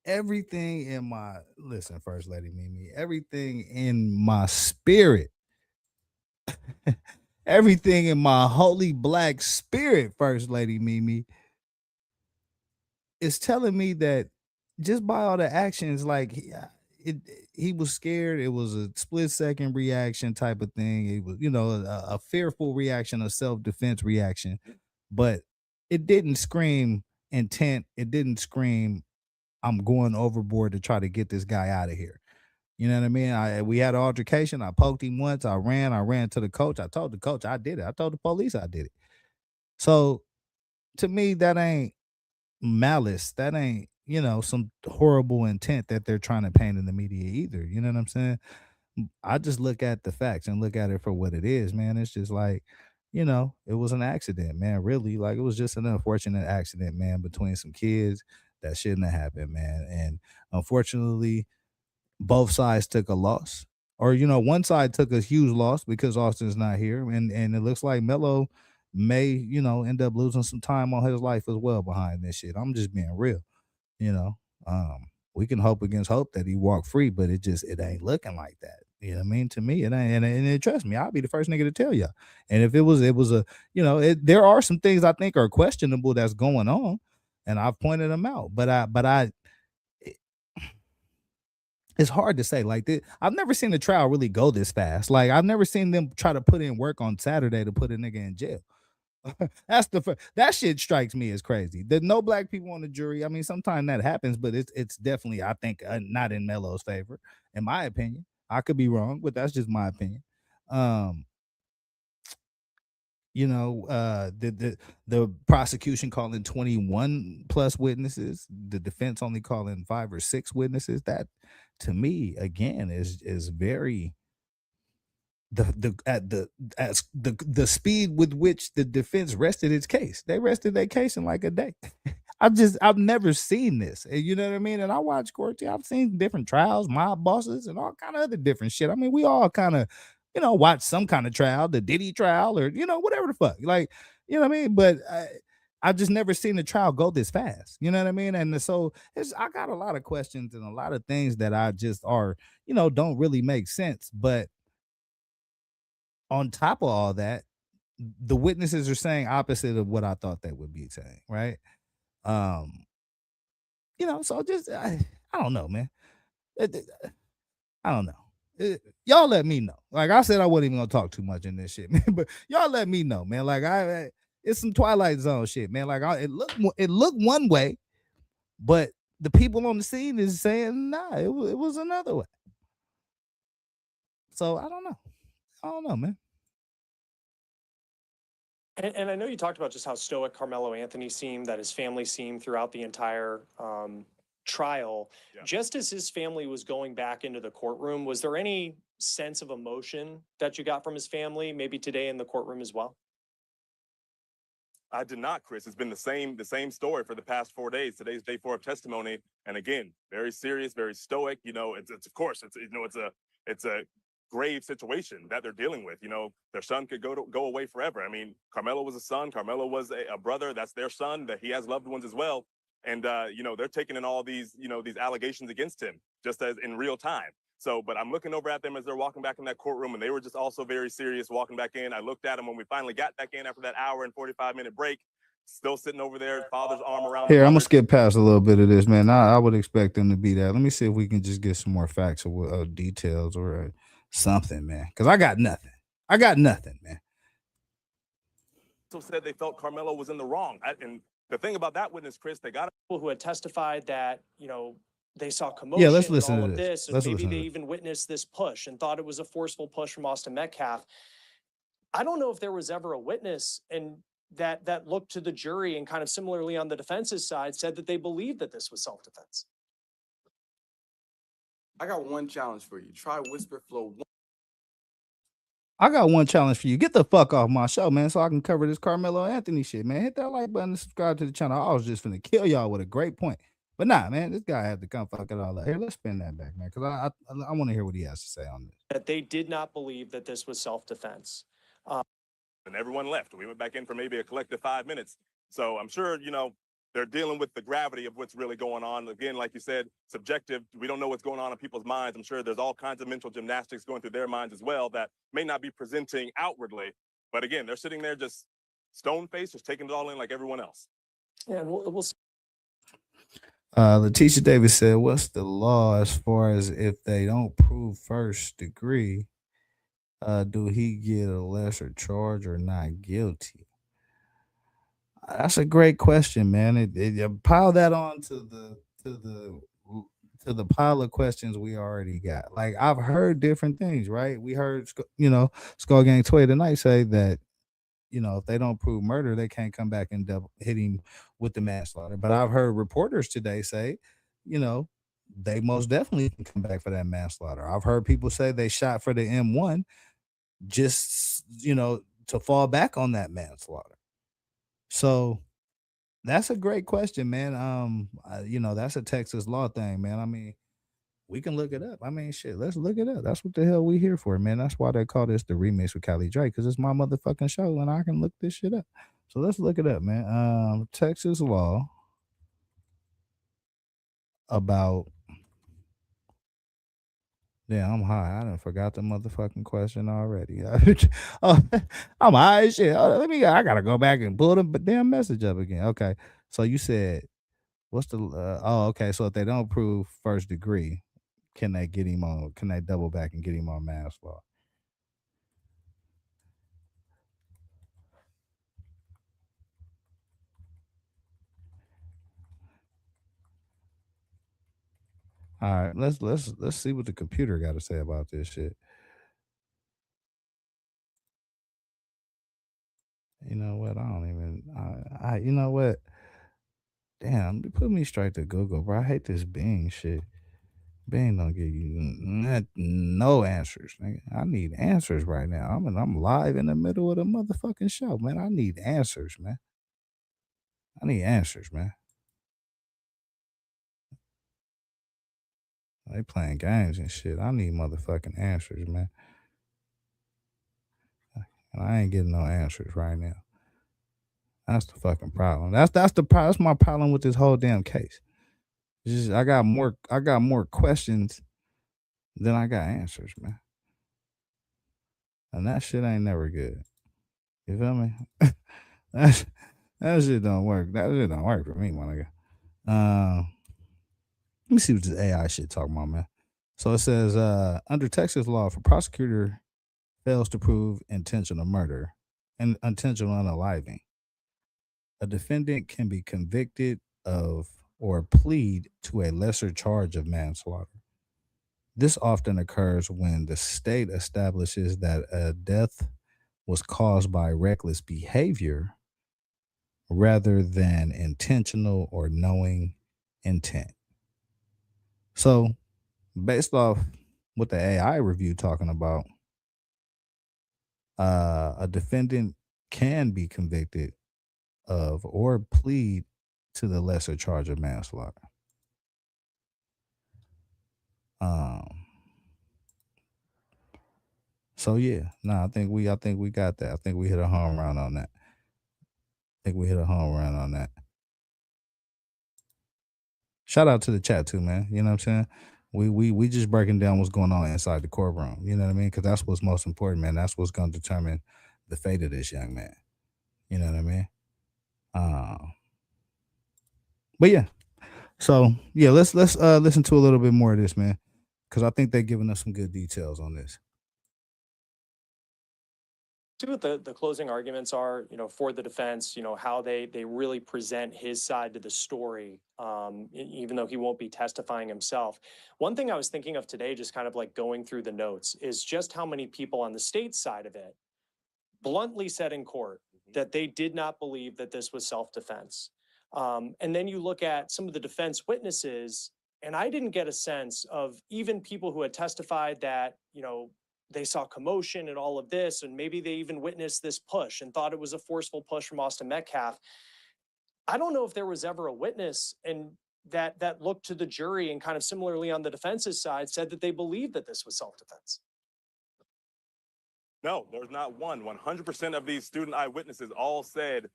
Everything in my, listen, First Lady Mimi, everything in my spirit, everything in my holy black spirit, First Lady Mimi, is telling me that just by all the actions, like he was scared. It was a split second reaction type of thing. It was, a fearful reaction, a self-defense reaction, but it didn't scream intent. It didn't scream, I'm going overboard to try to get this guy out of here. You know what I mean? We had an altercation. I poked him once. I ran to the coach. I told the coach I did it. I told the police I did it. So to me, that ain't malice. That ain't, some horrible intent that they're trying to paint in the media either. You know what I'm saying? I just look at the facts and look at it for what it is, man. It's just like, it was an accident, man. Really, like it was just an unfortunate accident, man, between some kids that shouldn't have happened, man. And unfortunately, both sides took a loss. Or, one side took a huge loss because Austin's not here. And it looks like Melo may, end up losing some time on his life as well behind this shit. I'm just being real, you know. We can hope against hope that he walked free, but it ain't looking like that. You know what I mean? To me, it ain't, and trust me, I'll be the first nigga to tell you. And if it was a, there are some things I think are questionable that's going on, and I've pointed them out. But it's hard to say. Like I've never seen the trial really go this fast. Like I've never seen them try to put in work on Saturday to put a nigga in jail. That shit strikes me as crazy. There's no black people on the jury. I mean, sometimes that happens, but it's definitely, I think, not in Melo's favor, in my opinion. I could be wrong, but that's just my opinion. The prosecution calling 21 plus witnesses, the defense only calling 5 or 6 witnesses. That to me again is very the speed with which the defense rested its case. They rested their case in like a day. I've never seen this. You know what I mean? And I watch court. I've seen different trials, mob bosses, and all kind of other different shit. I mean, we all kind of, watch some kind of trial, the Diddy trial, or whatever the fuck. Like, you know what I mean? But I've just never seen the trial go this fast. You know what I mean? And so I got a lot of questions and a lot of things that I just are, don't really make sense. But on top of all that, the witnesses are saying opposite of what I thought they would be saying, right? Um, so just I don't know, man. I don't know. Y'all let me know. Like I said, I wasn't even gonna talk too much in this shit, man. But y'all let me know, man. Like it's some Twilight Zone shit, man. Like it looked one way, but the people on the scene is saying nah, it was another way. So I don't know, man. And I know you talked about just how stoic Carmelo Anthony seemed, that his family seemed throughout the entire trial. Yeah. Just as his family was going back into the courtroom, was there any sense of emotion that you got from his family, maybe today in the courtroom as well? I did not, Chris. It's been the same story for the past 4 days. Today's day 4 of testimony, and again, very serious, very stoic. It's of course it's a grave situation that they're dealing with. Their son could go away forever. I mean, Carmelo was a son. Carmelo was a brother. That's their son. That he has loved ones as well. And they're taking in all these these allegations against him just as in real time. So, but I'm looking over at them as they're walking back in that courtroom, and they were just also very serious walking back in. I looked at them when we finally got back in after that hour and 45-minute break, still sitting over there, father's arm around. Here, I'm gonna skip past a little bit of this, man. I would expect them to be that. Let me see if we can just get some more facts or details or something, man. Because I got nothing. Man. Also said they felt Carmelo was in the wrong. And the thing about that witness, Chris, they got People who had testified that, they saw commotion let's listen and all to of this. this, and Let's maybe listen to they this. even witnessed this push and thought it was a forceful push from Austin Metcalf. I don't know if there was ever a witness and that looked to the jury and kind of similarly on the defense's side said that they believed that this was self-defense. I got one challenge for you. Try Whisper Flow. I got one challenge for you. Get the fuck off my show, man, so I can cover this Carmelo Anthony shit, man. Hit that like button and subscribe to the channel. I was just finna kill y'all with a great point. But nah, man, this guy had to come fuck it all up. Here, let's spin that back, man, because I want to hear what he has to say on this. That they did not believe that this was self-defense. And everyone left. We went back in for maybe a collective 5 minutes. So I'm sure, they're dealing with the gravity of what's really going on. Again, like you said, subjective. We don't know what's going on in people's minds. I'm sure there's all kinds of mental gymnastics going through their minds as well that may not be presenting outwardly. But again, they're sitting there just stone-faced, just taking it all in like everyone else. Yeah, we'll see. Letitia Davis said, what's the law as far as if they don't prove first degree, do he get a lesser charge or not guilty? That's a great question, man. It pile that on to the pile of questions we already got. Like I've heard different things, right? We heard Skull Gang Toy tonight say that if they don't prove murder, they can't come back and hit him with the manslaughter. But I've heard reporters today say, they most definitely can come back for that manslaughter. I've heard people say they shot for the M1 just, to fall back on that manslaughter. So that's a great question, man. That's a Texas law thing, man. I mean, we can look it up. I mean, shit, let's look it up. That's what the hell we here for, man. That's why they call this the remix with Cali Drake, because it's my motherfucking show and I can look this shit up. So let's look it up, man. Texas law about. Yeah, I'm high. I done forgot the motherfucking question already. I'm high as shit. I gotta go back and pull the damn message up again. Okay, so you said what's the? Okay. So if they don't prove first degree, can they get him on? Can they double back and get him on manslaughter? All right, let's see what the computer got to say about this shit. You know what? I don't even. You know what? Damn, put me straight to Google, bro. I hate this Bing shit. Bing don't give you no answers, nigga. I need answers right now. I'm live in the middle of the motherfucking show, man. I need answers, man. I need answers, man. They playing games and shit. I need motherfucking answers, man. And I ain't getting no answers right now. That's the fucking problem. That's my problem with this whole damn case. It's just I got more questions than I got answers, man. And that shit ain't never good. You feel me? that shit don't work. That shit don't work for me, my nigga. Let me see what this AI shit talking about, man. So it says, under Texas law, if a prosecutor fails to prove intentional murder and intentional unaliving, a defendant can be convicted of or plead to a lesser charge of manslaughter. This often occurs when the state establishes that a death was caused by reckless behavior rather than intentional or knowing intent. So, based off what the AI review talking about, a defendant can be convicted of or plead to the lesser charge of manslaughter. So yeah, I think we got that. I think we hit a home run on that. Shout out to the chat too, man. You know what I'm saying? We just breaking down what's going on inside the courtroom. You know what I mean? Because that's what's most important, man. That's what's going to determine the fate of this young man. You know what I mean? But yeah. So yeah, let's listen to a little bit more of this, man, because I think they're giving us some good details on this. See what the closing arguments are, for the defense, how they really present his side to the story, even though he won't be testifying himself. One thing I was thinking of today, just kind of like going through the notes, is just how many people on the state side of it bluntly said in court that they did not believe that this was self-defense. And then you look at some of the defense witnesses, and I didn't get a sense of even people who had testified that, they saw commotion and all of this, and maybe they even witnessed this push and thought it was a forceful push from Austin Metcalf. I don't know if there was ever a witness and that looked to the jury and kind of similarly on the defense's side said that they believed that this was self-defense. No, there's not one. 100% of these student eyewitnesses all said,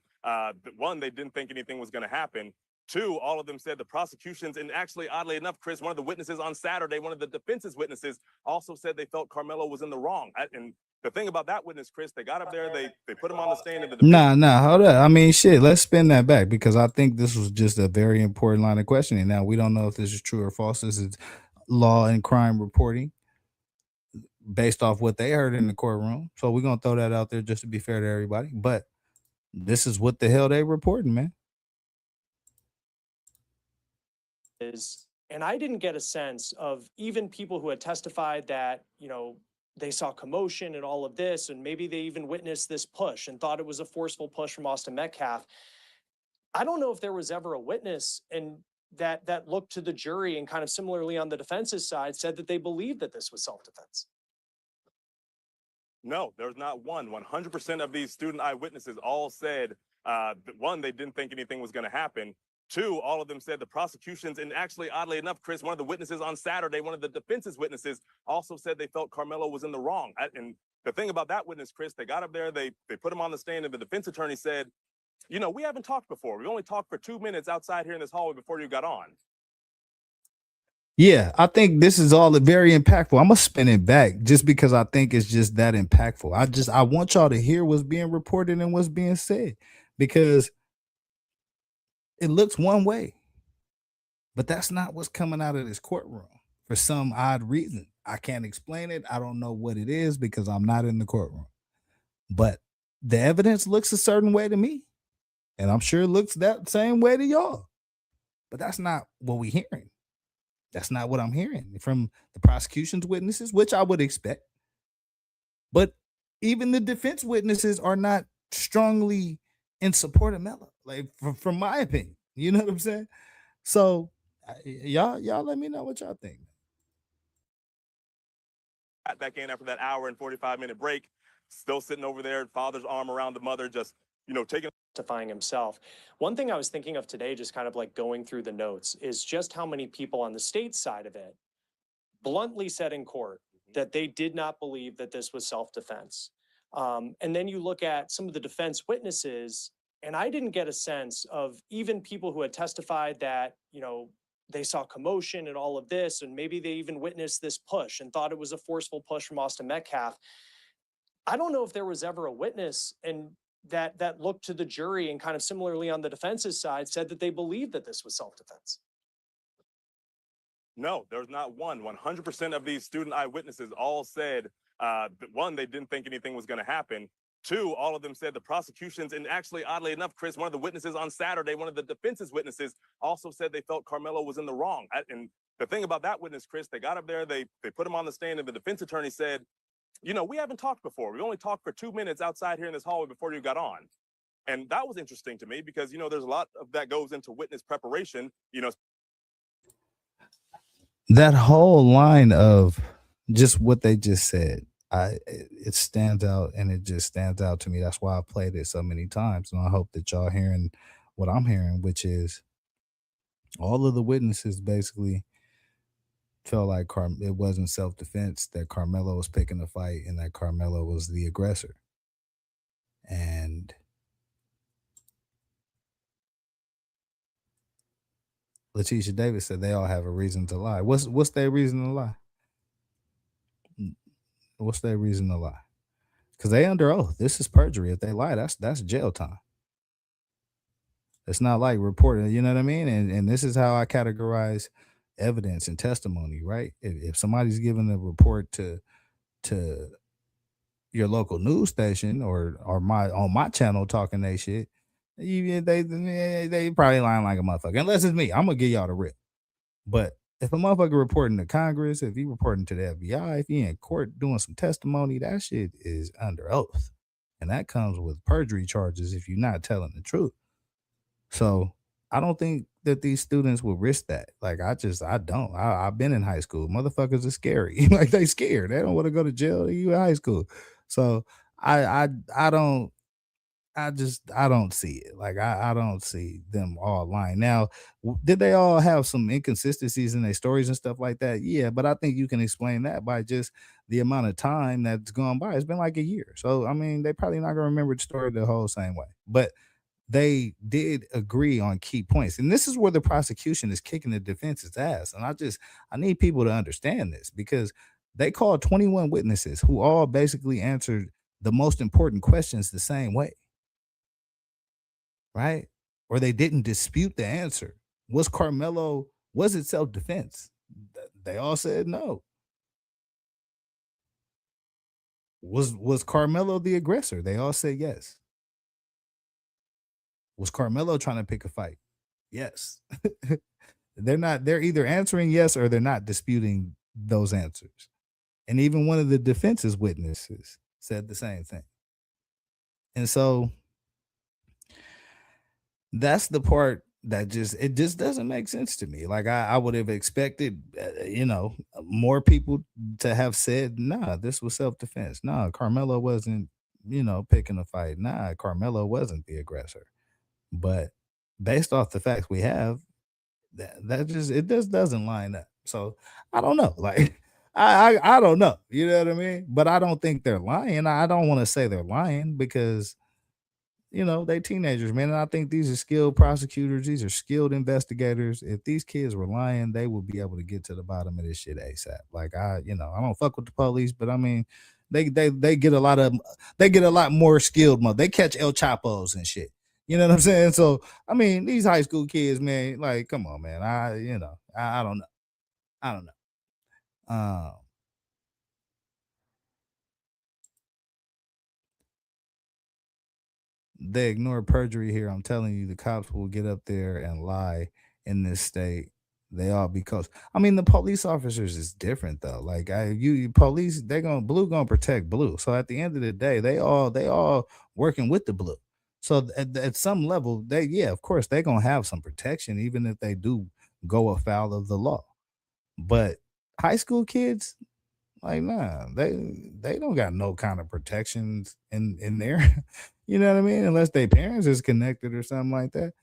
one, they didn't think anything was going to happen. Two, all of them said the prosecutions, and actually, oddly enough, Chris, one of the witnesses on Saturday, one of the defense's witnesses, also said they felt Karmelo was in the wrong. And the thing about that witness, Chris, they got up there, they put him on the stand. And Hold up. I mean, shit, let's spin that back because I think this was just a very important line of questioning. Now, we don't know if this is true or false. This is law and crime reporting based off what they heard in the courtroom. So we're going to throw that out there just to be fair to everybody. But this is what the hell they reporting, man. And I didn't get a sense of even people who had testified that, they saw commotion and all of this, and maybe they even witnessed this push and thought it was a forceful push from Austin Metcalf. I don't know if there was ever a witness and that looked to the jury and kind of similarly on the defense's side said that they believed that this was self-defense. No, there's not one. 100% of these student eyewitnesses all said, one, they didn't think anything was going to happen. Two, all of them said the prosecutions, and actually, oddly enough, Chris, one of the witnesses on Saturday, one of the defense's witnesses, also said they felt Karmelo was in the wrong. And the thing about that witness, Chris, they got up there, they put him on the stand, and the defense attorney said, we haven't talked before. We only talked for 2 minutes outside here in this hallway before you got on. Yeah, I think this is all very impactful. I'm gonna spin it back just because I think it's just that impactful. I want y'all to hear what's being reported and what's being said because it looks one way, but that's not what's coming out of this courtroom for some odd reason. I can't explain it. I don't know what it is because I'm not in the courtroom, but the evidence looks a certain way to me, and I'm sure it looks that same way to y'all, but that's not what we're hearing. That's not what I'm hearing from the prosecution's witnesses, which I would expect. But even the defense witnesses are not strongly in support of Melo, like from my opinion. You know what I'm saying? So y'all let me know what y'all think. Got back in after that hour and 45-minute break, still sitting over there, father's arm around the mother, just, taking. Justifying himself. One thing I was thinking of today, just kind of like going through the notes, is just how many people on the state side of it bluntly said in court that they did not believe that this was self-defense. And then you look at some of the defense witnesses, and I didn't get a sense of even people who had testified that, they saw commotion and all of this, and maybe they even witnessed this push and thought it was a forceful push from Austin Metcalf. I don't know if there was ever a witness and that looked to the jury and kind of similarly on the defense's side said that they believed that this was self-defense. No, there's not one. 100% of these student eyewitnesses all said, one, they didn't think anything was going to happen. Two, all of them said the prosecutions, and actually, oddly enough, Chris, one of the witnesses on Saturday, one of the defense's witnesses, also said they felt Karmelo was in the wrong. And the thing about that witness, Chris, they got up there, they put him on the stand, and the defense attorney said, we haven't talked before. We only talked for 2 minutes outside here in this hallway before you got on. And that was interesting to me because, there's a lot of that goes into witness preparation, That whole line of just what they just said, it stands out, and it just stands out to me. That's why I played it so many times, and I hope that y'all hearing what I'm hearing, which is all of the witnesses basically felt like it wasn't self-defense, that Karmelo was picking a fight, and that Karmelo was the aggressor. And Letitia Davis said they all have a reason to lie. What's their reason to lie? What's their reason to lie? Because they under oath. This is perjury. If they lie, that's jail time. It's not like reporting, you know what I mean? And this is how I categorize evidence and testimony, right? If somebody's giving a report to your local news station or on my channel talking that shit, they probably lying like a motherfucker. Unless it's me, I'm gonna give y'all the rip. But if a motherfucker reporting to Congress, if he reporting to the FBI, if he in court doing some testimony, that shit is under oath, and that comes with perjury charges if you're not telling the truth. So I don't think that these students will risk that. Like I don't. I've been in high school. Motherfuckers are scary. Like they scared. They don't want to go to jail. You in high school. So I don't. I don't see it. Like I don't see them all lying. Now, did they all have some inconsistencies in their stories and stuff like that? Yeah, but I think you can explain that by just the amount of time that's gone by. It's been like a year. So I mean, they probably not gonna remember the story the whole same way. But they did agree on key points. And this is where the prosecution is kicking the defense's ass. And I need people to understand this because they called 21 witnesses who all basically answered the most important questions the same way. Right? Or they didn't dispute the answer. Was it self-defense? They all said no. Was Karmelo the aggressor? They all said yes. Was Karmelo trying to pick a fight? Yes. They're either answering yes or they're not disputing those answers. And even one of the defense's witnesses said the same thing. And so that's the part that just doesn't make sense to me. Like I would have expected, more people to have said, nah, this was self-defense. Nah, Karmelo wasn't, picking a fight. Nah, Karmelo wasn't the aggressor. But based off the facts we have, it just doesn't line up. So I don't know. Like I don't know. You know what I mean? But I don't think they're lying. I don't want to say they're lying because they teenagers, man. And I think these are skilled prosecutors, these are skilled investigators. If these kids were lying, they would be able to get to the bottom of this shit ASAP. Like I don't fuck with the police, but I mean, they get a lot more skilled. They catch El Chapos and shit. You know what I'm saying? So I mean, these high school kids, man, like, come on, man. I don't know. I don't know. They ignore perjury here. I'm telling you, the cops will get up there and lie in this state They all because I mean the police officers is different though. Like police, they gonna blue gonna protect blue. So at the end of the day, they all working with the blue. So at some level, they yeah, of course they gonna have some protection, even if they do go afoul of the law. But high school kids, like nah, they don't got no kind of protections in there. You know what I mean? Unless their parents is connected or something like that.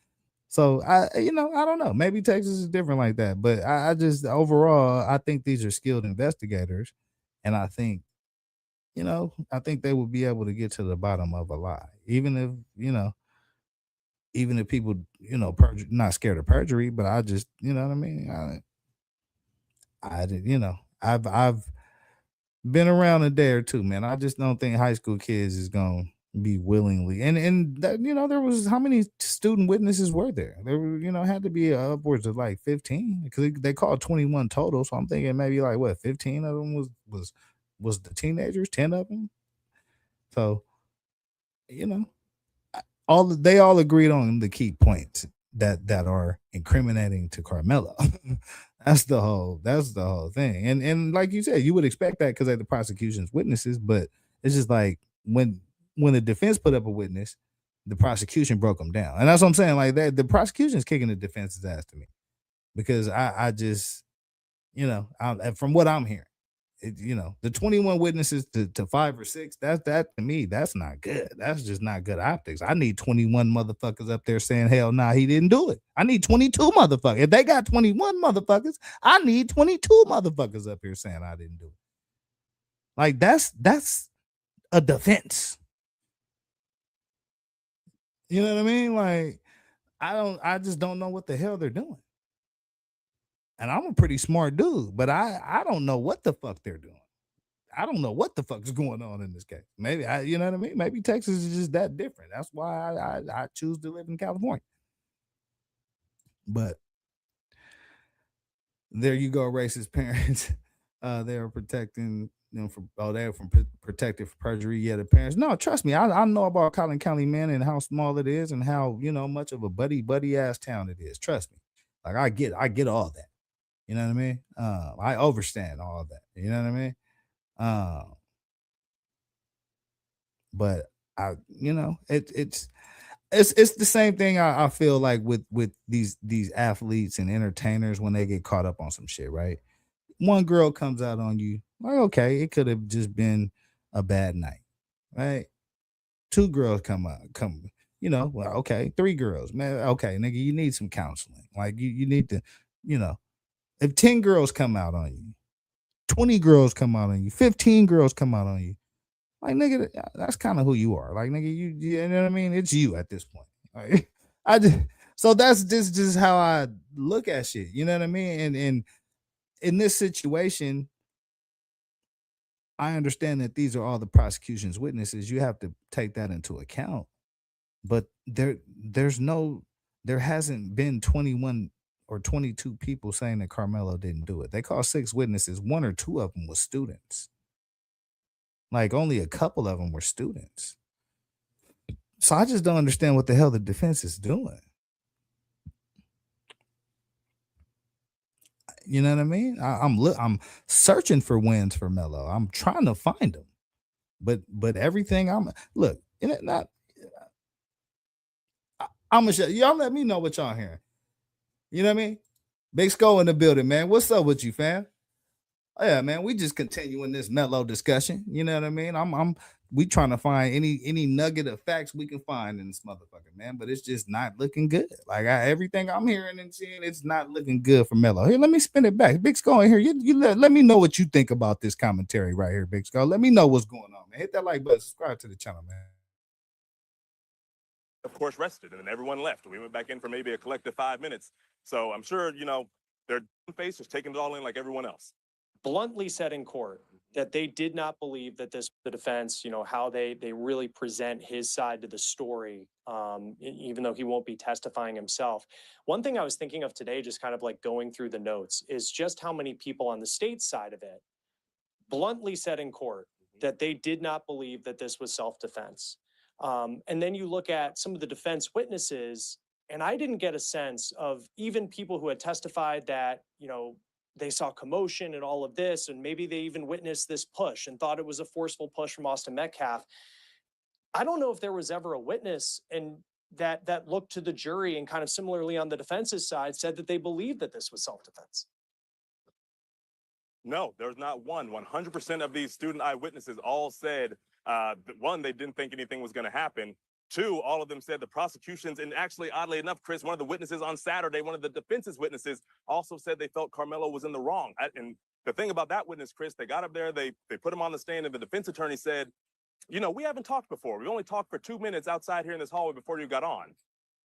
So I don't know. Maybe Texas is different like that, but I just overall, I think these are skilled investigators, and I think they will be able to get to the bottom of a lie, even if people, not scared of perjury, but I just, you know what I mean. I've been around a day or two, man. I just don't think high school kids is gonna be willingly and that, there was how many student witnesses were there? There were, had to be upwards of like 15 because they called 21 total. So I'm thinking maybe like what 15 of them was the teenagers, 10 of them. So, you know, they all agreed on the key points that are incriminating to Carmelo. That's the whole thing. And like you said, you would expect that because they're the prosecution's witnesses, but it's just like when the defense put up a witness, the prosecution broke them down. And that's what I'm saying. Like that the prosecution's kicking the defense's ass to me. Because I just, from what I'm hearing, the 21 witnesses to 5 or 6, that to me, that's not good. That's just not good optics. I need 21 motherfuckers up there saying, hell nah, he didn't do it. I need 22 motherfuckers. If they got 21 motherfuckers, I need 22 motherfuckers up here saying I didn't do it. Like that's a defense. You know what I mean? Like I just don't know what the hell they're doing. And I'm a pretty smart dude, but I don't know what the fuck they're doing. I don't know what the fuck is going on in this case. Maybe you know what I mean? Maybe Texas is just that different. That's why I choose to live in California. But there you go, racist parents. They are protecting them from they're protected for perjury. Yeah, the parents. No, trust me, I know about Collin County, man, and how small it is and how much of a buddy ass town it is. Trust me. Like I get all that. You know what I mean? I understand all of that. You know what I mean? Um, but it's the same thing I feel like with these athletes and entertainers when they get caught up on some shit, right? One girl comes out on you, like okay, it could have just been a bad night, right? Two girls well, okay, three girls, man, okay, nigga, you need some counseling. Like you need to, you know, if 10 girls come out on you, 20 girls come out on you, 15 girls come out on you. Like nigga, that's kind of who you are. Like nigga, you know what I mean? It's you at this point. Like, I just so that's just how I look at shit. You know what I mean? And in this situation, I understand that these are all the prosecution's witnesses. You have to take that into account. But there hasn't been 21 or 22 people saying that Carmelo didn't do it. They call 6 witnesses. One or two of them was students. Like only a couple of them were students. So I just don't understand what the hell the defense is doing. You know what I mean? I'm searching for wins for Melo. I'm trying to find them, but everything look. Not I'm gonna show y'all. Let me know what y'all hearing. You know what I mean? Big Skull in the building, man. What's up with you, fam? Oh, yeah, man. We just continuing this mellow discussion. You know what I mean? We trying to find any nugget of facts we can find in this motherfucker, man. But it's just not looking good. Like everything I'm hearing and seeing, it's not looking good for Mello. Here, let me spin it back. Big Skull in here. You let me know what you think about this commentary right here, Big Skull. Let me know what's going on, man. Hit that like button, subscribe to the channel, man. Of course, rested, and then everyone left. We went back in for maybe a collective 5 minutes. So I'm sure, their face is taking it all in like everyone else. Bluntly said in court that they did not believe that the defense, how they really present his side to the story, even though he won't be testifying himself. One thing I was thinking of today, just kind of like going through the notes, is just how many people on the state side of it bluntly said in court that they did not believe that this was self-defense. And then you look at some of the defense witnesses, And I didn't get a sense of even people who had testified that, they saw commotion and all of this, and maybe they even witnessed this push and thought it was a forceful push from Austin Metcalf. I don't know if there was ever a witness and that looked to the jury and kind of similarly on the defense's side said that they believed that this was self-defense. No, there's not one. 100% of these student eyewitnesses all said, one, they didn't think anything was going to happen. Two, all of them said the prosecutions, and actually, oddly enough, Chris, one of the witnesses on Saturday, one of the defense's witnesses also said they felt Karmelo was in the wrong. And the thing about that witness, Chris, they got up there, they put him on the stand, and the defense attorney said, we haven't talked before. We only talked for 2 minutes outside here in this hallway before you got on.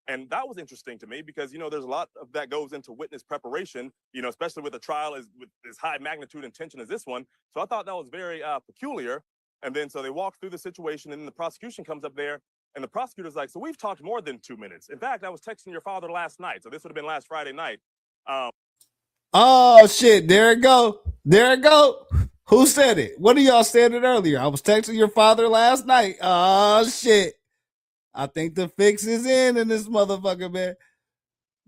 And that was interesting to me because, there's a lot of that goes into witness preparation, especially with a trial with as high magnitude and tension as this one. So I thought that was very peculiar. And then so they walked through the situation and then the prosecution comes up there and the prosecutor's like, so we've talked more than 2 minutes. In fact, I was texting your father last night. So this would have been last Friday night. Oh, shit. There it go. There it go. Who said it? One of y'all said it earlier. I was texting your father last night. Oh, shit. I think the fix is in this motherfucker, man.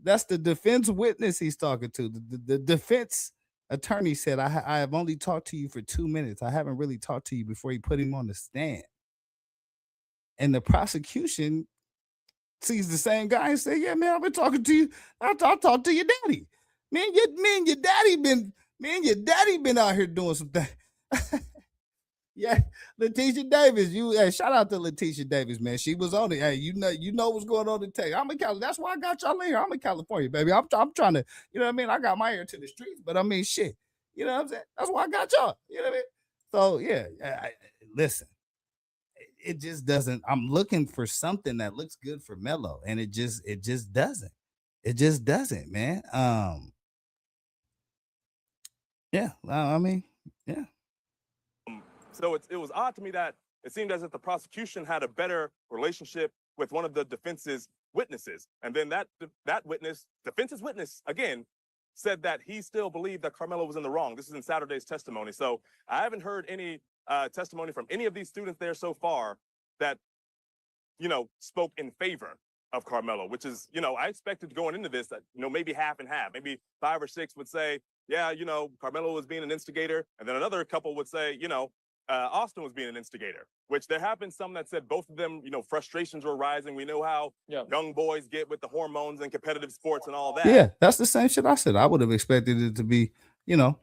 That's the defense witness he's talking to. The defense attorney said, I have only talked to you for 2 minutes. I haven't really talked to you before he put him on the stand. And the prosecution sees the same guy and say, yeah, man, I've been talking to you. I talked to your daddy. Me and your daddy been out here doing some things. Yeah, Letitia Davis. Shout out to Letitia Davis, man. She was on it. Hey, you know what's going on in Texas. I'm in California. That's why I got y'all in here. I'm in California, baby. I'm trying to, you know what I mean? I got my ear to the streets, but I mean, shit. You know what I'm saying? That's why I got y'all. You know what I mean? So yeah, listen. It just doesn't. I'm looking for something that looks good for Melo, and it just doesn't. It just doesn't, man. Yeah. I mean, yeah. So it was odd to me that it seemed as if the prosecution had a better relationship with one of the defense's witnesses. And then that witness, defense's witness, again, said that he still believed that Karmelo was in the wrong. This is in Saturday's testimony. So I haven't heard any testimony from any of these students there so far that, spoke in favor of Karmelo, which is, I expected going into this that, maybe half and half, maybe 5 or 6 would say, yeah, Karmelo was being an instigator. And then another couple would say, Austin was being an instigator, which there have been some that said both of them, frustrations were rising. We know how young boys get with the hormones and competitive sports and all that. Yeah, that's the same shit I said. I would have expected it to be, 50-50,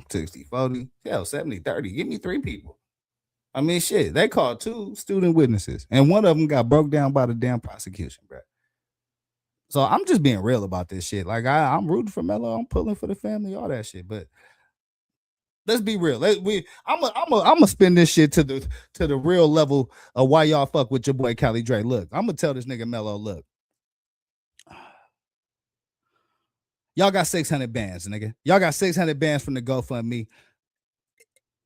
60-40, hell, 70-30. Give me 3 people. I mean, shit, they called 2 student witnesses, and one of them got broke down by the damn prosecution, bro. So I'm just being real about this shit. Like, I'm rooting for Melo. I'm pulling for the family, all that shit. But let's be real. I'm gonna spin this shit to the real level of why y'all fuck with your boy Cali Dre. Look, I'm gonna tell this nigga Melo, look. Y'all got 600 bands, nigga. Y'all got 600 bands from the GoFundMe.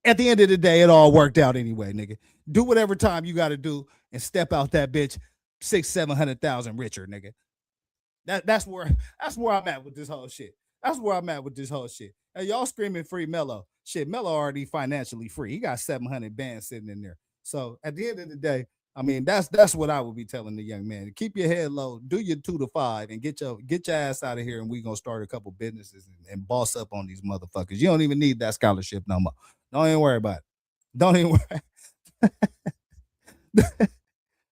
At the end of the day, it all worked out anyway, nigga. Do whatever time you got to do and step out that bitch 600,000-700,000 richer, nigga. That's where I'm at with this whole shit. That's where I'm at with this whole shit. Hey, y'all screaming free Melo. Shit, Melo already financially free. He got 700 bands sitting in there. So at the end of the day, I mean, that's what I would be telling the young man. Keep your head low, do your 2 to 5, and get your ass out of here. And we gonna start a couple businesses and boss up on these motherfuckers. You don't even need that scholarship no more. Don't even worry about it. Don't even worry.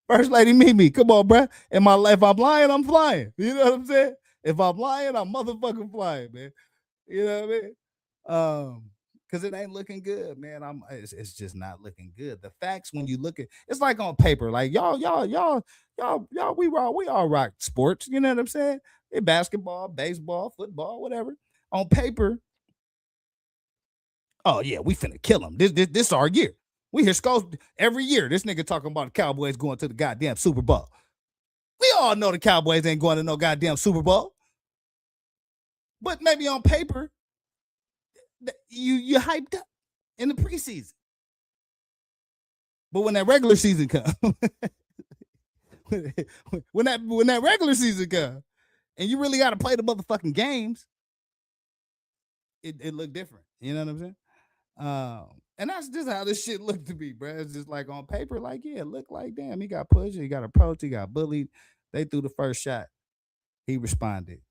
First Lady Mimi, come on, bro. If I'm lying, I'm flying. You know what I'm saying? If I'm lying, I'm motherfucking flying, man. You know what I mean? Because it ain't looking good, man. It's just not looking good. The facts, when you look at, it's like on paper, like y'all, we all rock sports. You know what I'm saying? Basketball, baseball, football, whatever. On paper, oh yeah, we finna kill him. This our year. We hear skulls every year. This nigga talking about the Cowboys going to the goddamn Super Bowl. We all know the Cowboys ain't going to no goddamn Super Bowl. But maybe on paper, you hyped up in the preseason. But when that regular season comes, when that regular season comes, and you really got to play the motherfucking games, it looked different. You know what I'm saying? And that's just how this shit looked to me, bro. It's just like on paper, like, yeah, it looked like, damn, he got pushed, he got approached, he got bullied. They threw the first shot. He responded.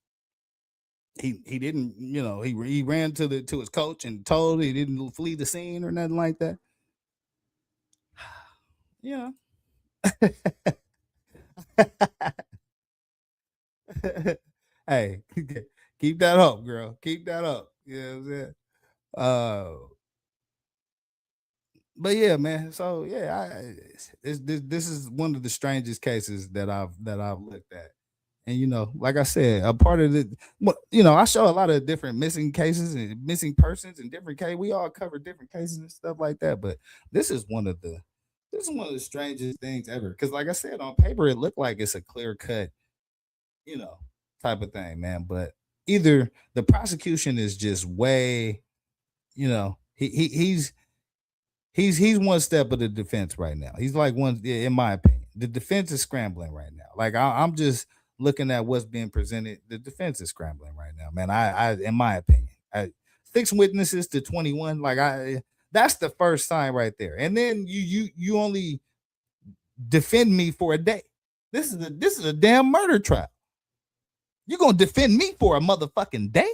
He didn't, he ran to his coach and told he didn't flee the scene or nothing like that. Yeah. Hey, keep that up, girl. Keep that up. You know what I'm saying? But yeah, man. So yeah, this is one of the strangest cases that I've looked at. And like I said, a part of it, I show a lot of different missing cases and missing persons and different cases. We all cover different cases and stuff like that. But this is one of the strangest things ever. Because like I said, on paper, it looked like it's a clear cut, you know, type of thing, man. But either the prosecution is just way, he's one step of the defense right now. He's like one, in my opinion. The defense is scrambling right now. Like I'm just looking at what's being presented. The defense is scrambling right now, man. I in my opinion, 6 witnesses to 21. Like that's the first sign right there. And then you only defend me for a day. This is a damn murder trial. You gonna defend me for a motherfucking day?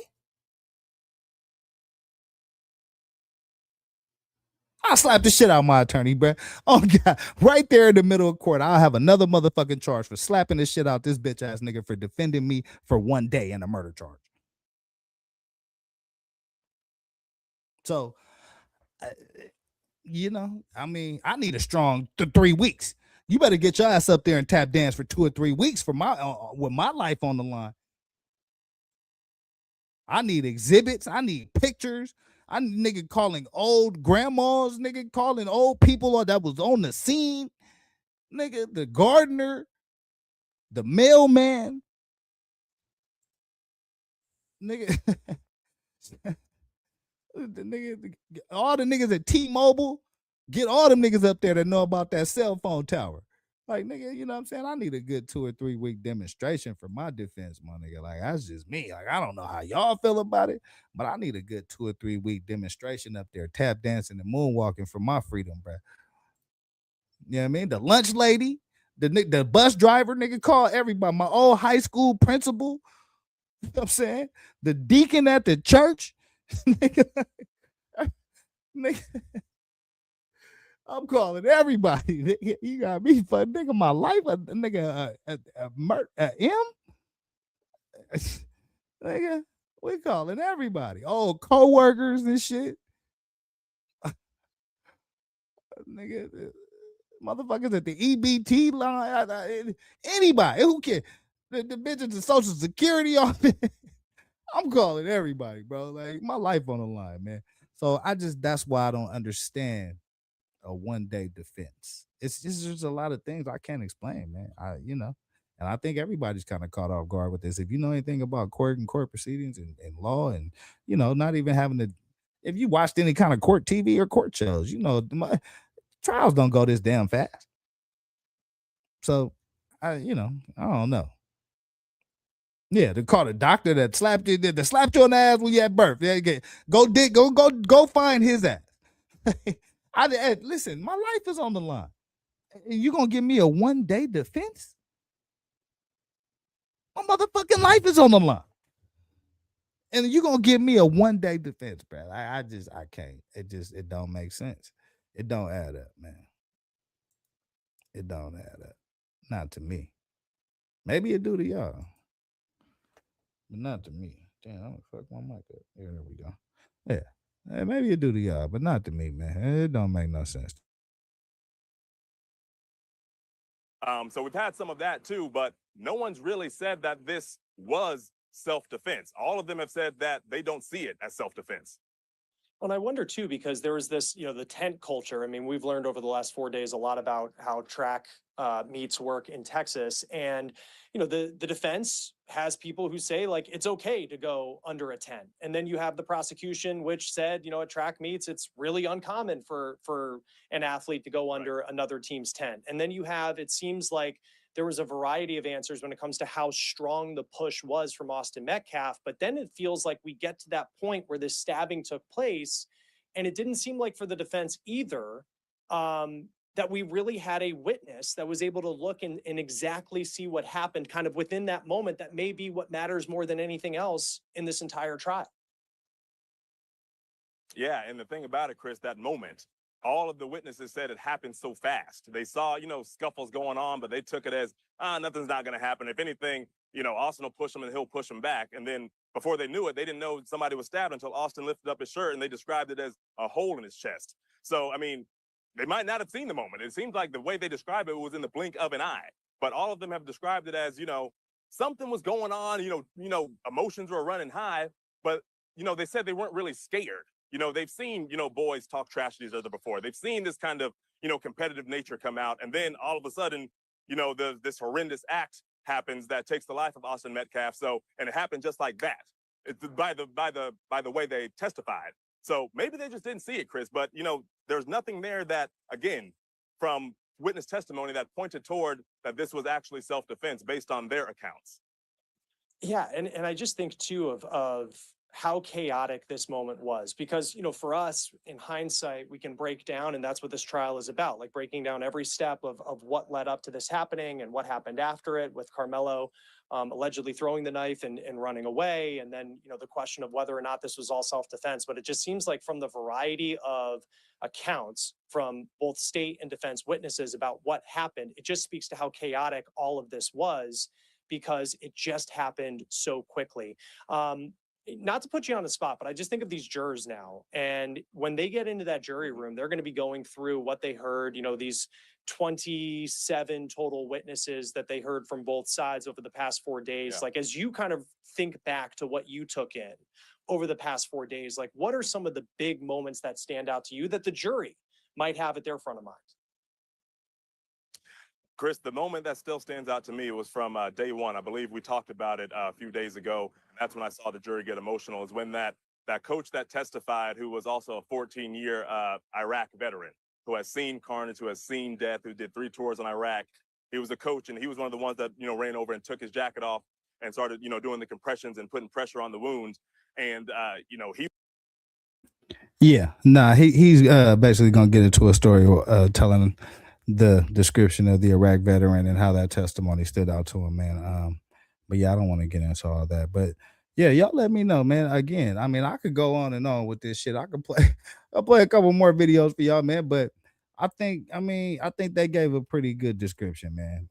I'll slap the shit out of my attorney, bro. Oh God, right there in the middle of court, I'll have another motherfucking charge for slapping the shit out this bitch ass nigga for defending me for one day in a murder charge. So, I mean, I need a strong 3 weeks. You better get your ass up there and tap dance for 2 or 3 weeks for my with my life on the line. I need exhibits. I need pictures. I need nigga calling old grandmas, nigga calling old people that was on the scene, nigga, the gardener, the mailman, nigga, the nigga, all the niggas at T-Mobile, get all them niggas up there that know about that cell phone tower. Like, nigga, you know what I'm saying? I need a good 2 or 3 week demonstration for my defense, my nigga. Like, that's just me. Like, I don't know how y'all feel about it, but I need a good 2 or 3 week demonstration up there, tap dancing and moonwalking for my freedom, bro. You know what I mean? The lunch lady, the bus driver, nigga, call everybody. My old high school principal, you know what I'm saying? The deacon at the church, nigga, nigga. I'm calling everybody. You got me for nigga my life. A nigga M. Nigga, we calling everybody. Oh, co-workers and shit. Nigga, motherfuckers at the EBT line. Anybody who cares. The bitch at the Social Security office. I'm calling everybody, bro. Like my life on the line, man. So that's why I don't understand a 1 day defense. It's just there's a lot of things I can't explain, man. And I think everybody's kind of caught off guard with this. If you know anything about court and court proceedings and law, and not even having to, if you watched any kind of court TV or court shows, trials don't go this damn fast. So I don't know. Yeah, they call the doctor that slapped you, that slapped you on the ass when you had birth. Yeah, go find his ass. Listen, my life is on the line. You gonna give me a 1 day defense? My motherfucking life is on the line. And you gonna give me a 1 day defense, bro. I can't. It don't make sense. It don't add up, man. It don't add up. Not to me. Maybe it do to y'all. But not to me. Damn, I'm gonna fuck my mic up. There we go. Yeah. Maybe it do to y'all, but not to me, man. It don't make no sense. So we've had some of that too, but no one's really said that this was self-defense. All of them have said that they don't see it as self-defense. And I wonder too, because there was this, the tent culture. I mean, we've learned over the last 4 days a lot about how track meets work in Texas. And, the defense has people who say, like, it's okay to go under a tent. And then you have the prosecution, which said, at track meets, it's really uncommon for an athlete to go under another team's tent. And then you have, it seems like there was a variety of answers when it comes to how strong the push was from Austin Metcalf. But then it feels like we get to that point where this stabbing took place, and it didn't seem like for the defense either. that we really had a witness that was able to look and exactly see what happened kind of within that moment. That may be what matters more than anything else in this entire trial. Yeah, and the thing about it, Chris, that moment, all of the witnesses said it happened so fast. They saw, scuffles going on, but they took it as, nothing's not going to happen. If anything, Austin will push him and he'll push him back. And then before they knew it, they didn't know somebody was stabbed until Austin lifted up his shirt and they described it as a hole in his chest. So, I mean, they might not have seen the moment. It seems like the way they describe it was in the blink of an eye. But all of them have described it as, something was going on, emotions were running high, but, they said they weren't really scared. They've seen, boys talk trash to each other before. They've seen this kind of, competitive nature come out. And then all of a sudden, this horrendous act happens that takes the life of Austin Metcalf. So, and it happened just like that. It's by the way they testified. So maybe they just didn't see it, Chris. But, there's nothing there that, again, from witness testimony that pointed toward that this was actually self-defense based on their accounts. Yeah, and I just think too of how chaotic this moment was, because for us in hindsight we can break down, and that's what this trial is about, like breaking down every step of what led up to this happening and what happened after it, with Karmelo allegedly throwing the knife and running away, and then the question of whether or not this was all self-defense. But it just seems like from the variety of accounts from both state and defense witnesses about what happened, it just speaks to how chaotic all of this was, because it just happened so quickly. Not to put you on the spot, but I just think of these jurors now. And when they get into that jury room, they're going to be going through what they heard, these 27 total witnesses that they heard from both sides over the past 4 days. Yeah. Like, as you kind of think back to what you took in over the past 4 days, like, what are some of the big moments that stand out to you that the jury might have at their front of mind? Chris, the moment that still stands out to me was from day one. I believe we talked about it a few days ago. And that's when I saw the jury get emotional, is when that coach that testified, who was also a 14-year Iraq veteran, who has seen carnage, who has seen death, who did 3 tours in Iraq. He was a coach, and he was one of the ones that, ran over and took his jacket off and started, doing the compressions and putting pressure on the wounds. And, he. Yeah, nah, he's basically gonna get into a story telling the description of the Iraq veteran and how that testimony stood out to him, man. But yeah, I don't want to get into all that. But yeah, y'all let me know, man. Again, I mean, I could go on and on with this shit. I'll play a couple more videos for y'all, man. But I think they gave a pretty good description, man.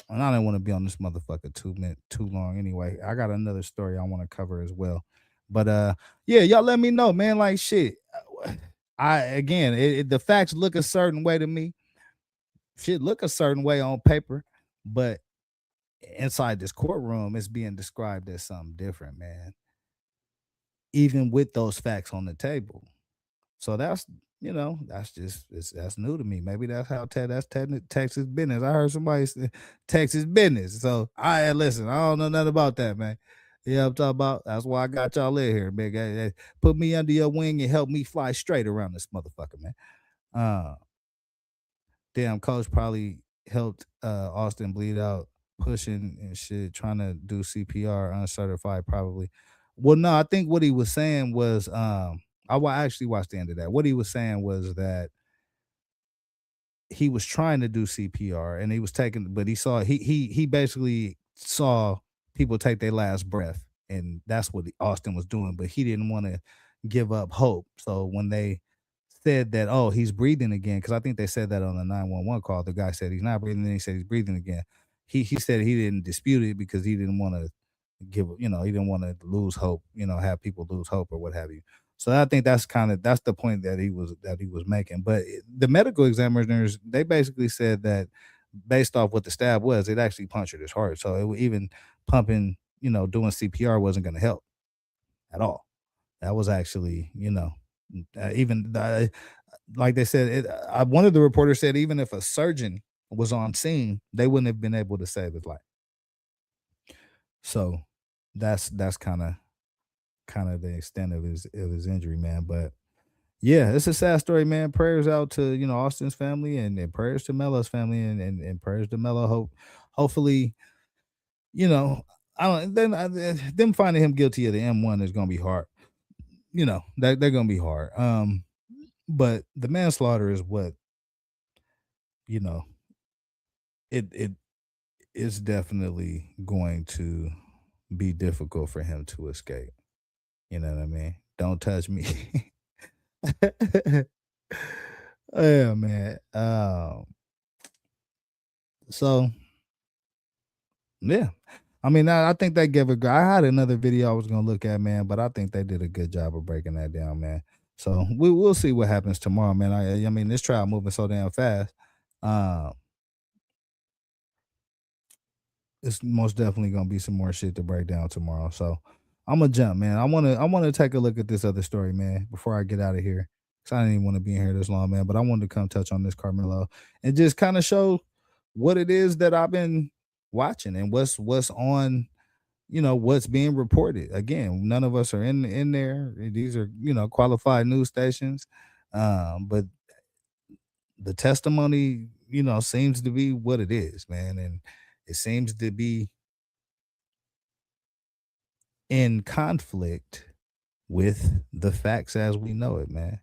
And I don't want to be on this motherfucker too long anyway. I got another story I want to cover as well. But yeah, y'all let me know, man. Like shit. The facts look a certain way to me. Shit look a certain way on paper, but inside this courtroom, it's being described as something different, man. Even with those facts on the table. So that's that's new to me. Maybe that's how that's Texas business. I heard somebody say Texas business. So listen, I don't know nothing about that, man. Yeah, I'm talking about. That's why I got y'all in here, man. Put me under your wing and help me fly straight around this motherfucker, man. Damn, coach probably helped Austin bleed out, pushing and shit, trying to do CPR, uncertified, probably. Well, no, I think what he was saying was, actually watched the end of that. What he was saying was that he was trying to do CPR and he was taking, but he basically saw people take their last breath, and that's what Austin was doing, but he didn't want to give up hope. So when they said that, oh, he's breathing again, because I think they said that on the 911 call. The guy said he's not breathing, then he said he's breathing again. He said he didn't dispute it because he didn't want to he didn't want to lose hope, have people lose hope or what have you. So I think that's the point that he was making. But the medical examiners, they basically said that based off what the stab was, it actually punctured his heart. So even pumping, doing CPR wasn't going to help at all. That was actually, even like they said, one of the reporters said even if a surgeon was on scene, they wouldn't have been able to save his life. So that's kind of the extent of his injury, man. But yeah, it's a sad story, man. Prayers out to Austin's family, and prayers to Melo's family, and prayers to Melo. Hopefully, them finding him guilty of the M1 is gonna be hard. They're gonna be hard. But the manslaughter is what you know, it is definitely going to be difficult for him to escape. You know what I mean? Don't touch me. Yeah, man. So yeah. I mean, I think they gave a I had another video I was gonna look at, man, but I think they did a good job of breaking that down, man. So we'll see what happens tomorrow, man. I mean, this trial moving so damn fast. Uh, it's most definitely gonna be some more shit to break down tomorrow. So I'm gonna jump, man. I wanna take a look at this other story, man, before I get out of here. Cause I didn't even want to be in here this long, man. But I wanted to come touch on this Carmelo and just kind of show what it is that I've been watching and what's on, what's being reported. Again, none of us are in there. These are, qualified news stations. But the testimony, seems to be what it is, man. And it seems to be in conflict with the facts as we know it, man.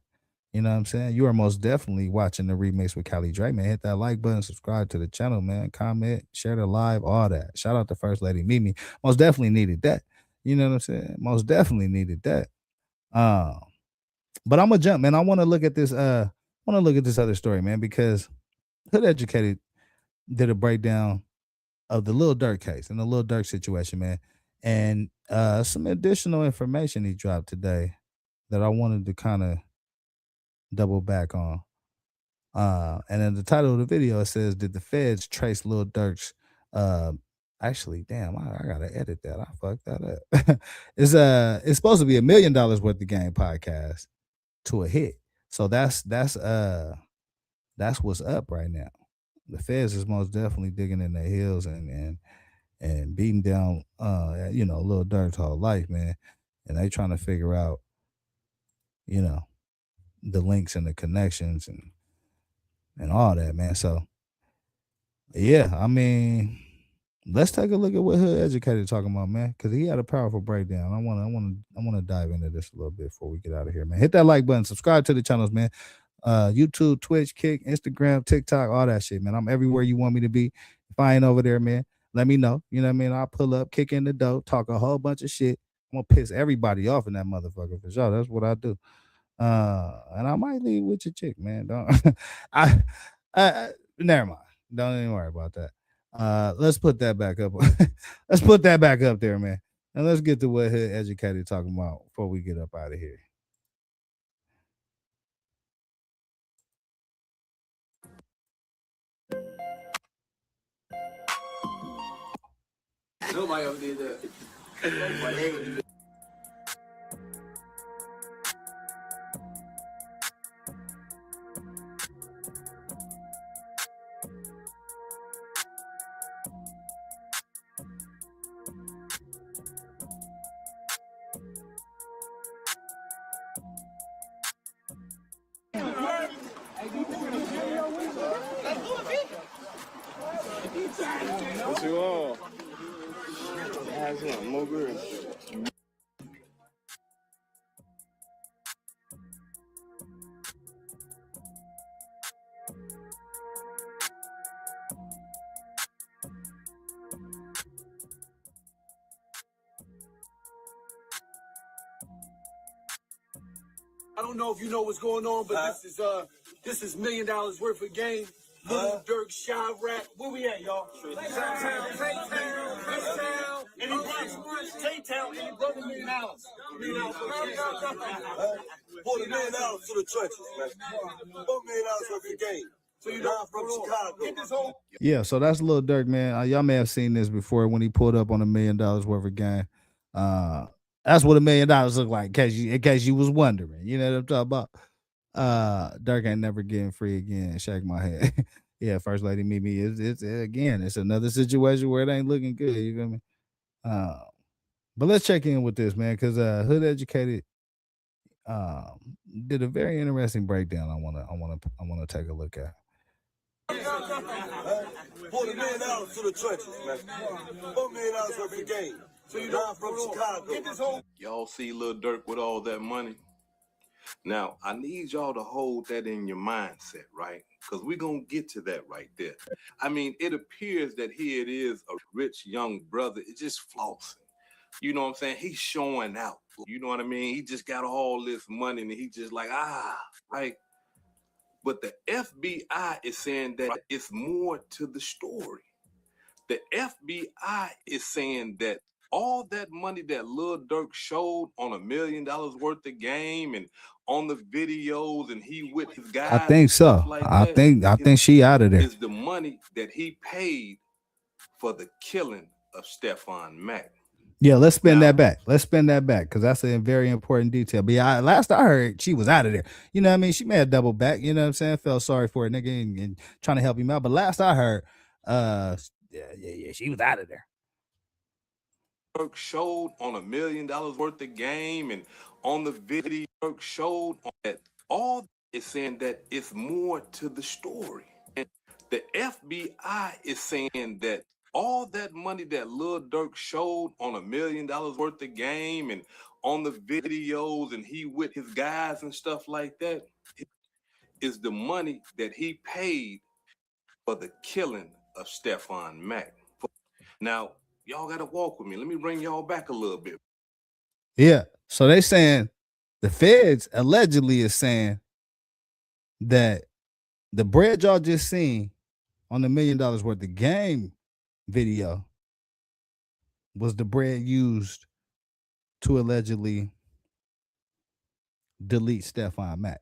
You know what I'm saying? You are most definitely watching the remix with Callie Drake, man. Hit that like button, subscribe to the channel, man. Comment, share the live, all that. Shout out to First Lady Mimi. Most definitely needed that. You know what I'm saying? Most definitely needed that. But I'm gonna jump, man. I want to look at this. Want to look at this other story, man, because Hood Educated did a breakdown of the Lil Durk case and the Lil Durk situation, man, and some additional information he dropped today that I wanted to kind of double back on. And in the title of the video, it says, "Did the feds trace Lil Durk's?" Uh, actually, damn, I gotta edit that. I fucked that up. It's supposed to be $1 million worth of game podcast to a hit. So that's what's up right now. The feds is most definitely digging in their heels and beating down Lil Durk's whole life, man. And they trying to figure out, you know, the links and the connections and all that, man. So yeah, I mean, let's take a look at what Hood Educated talking about, man, because he had a powerful breakdown. I wanna dive into this a little bit before we get out of here, man. Hit that like button, subscribe to the channels, man. YouTube, Twitch, Kick, Instagram, TikTok, all that shit, man. I'm everywhere you want me to be. If I ain't over there, man, let me know. You know what I mean? I'll pull up, kick in the dough, talk a whole bunch of shit. I'm gonna piss everybody off in that motherfucker for sure. That's what I do. And I might leave with your chick, man. Don't I, never mind. Don't even worry about that. Let's put that back up. Let's put that back up there, man. And let's get to what Hood Educated talking about before we get up out of here. Nobody ever did that. Nobody ever did that. What you want? Have some more good. I don't know if you know what's going on, but this is $1 million worth of game. Lil Durks, Shy Rap. Where we at, y'all? Tay-Town, and he brought Tay-Town, and he brought $1 million. Brought $1 million to the trenches, man. $1 million worth of game. So you know I'm from Chicago. Yeah, so that's Lil Durk, man. Y'all may have seen this before when he pulled up on $1 million worth of game. That's what $1 million look like, in case you was wondering. You know what I'm talking about? Durk ain't never getting free again. Shake my head. Yeah, First Lady Mimi it's again, it's another situation where it ain't looking good. You feel me? But let's check in with this, man, because Hood Educated did a very interesting breakdown. I wanna take a look at. Brought $1 million to the trenches, man. $1 million worth of game. So you know I'm from Chicago. Y'all see Lil Durk with all that money? Now, I need y'all to hold that in your mindset, right? Because we're going to get to that right there. I mean, it appears that here it is, a rich young brother. It's just flossing. You know what I'm saying? He's showing out. You know what I mean? He just got all this money and he just like, right? But the FBI is saying that it's more to the story. The FBI is saying that all that money that Lil Durks showed on $1 million worth of game and on the videos and he with his guys I think and stuff so. like I that think she out of there. is the money that he paid for the killing of Stephon Mack. Yeah, let's spin Now- that back. Let's spin that back because that's a very important detail. But yeah, last I heard, she was out of there. You know what I mean? She may have doubled back. You know what I'm saying? Felt sorry for a nigga and trying to help him out. But last I heard, yeah, she was out of there. Showed on $1 million worth of game and on the video showed that all is saying that it's more to the story. And the FBI is saying that all that money that Lil Durks showed on $1 million worth of game and on the videos and he with his guys and stuff like that is the money that he paid for the killing of Stephon Mack. Now, y'all got to walk with me. Let me bring y'all back a little bit. Yeah. So they saying the feds allegedly is saying that the bread y'all just seen on the $1 million worth of game video was the bread used to allegedly delete Stephon Mack.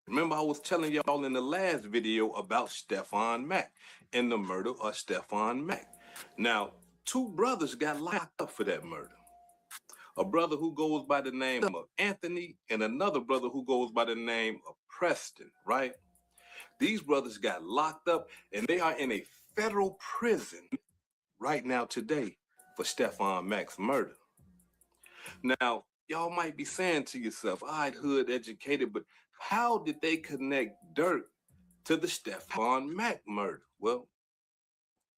Remember, I was telling y'all in the last video about Stephon Mack and the murder of Stephon Mack. Now, two brothers got locked up for that murder. A brother who goes by the name of Anthony and another brother who goes by the name of Preston, right? These brothers got locked up and they are in a federal prison right now today for Stephon Mack's murder. Now, y'all might be saying to yourself, all right, hood educated, but how did they connect Dirk to the Stephon Mack murder? Well,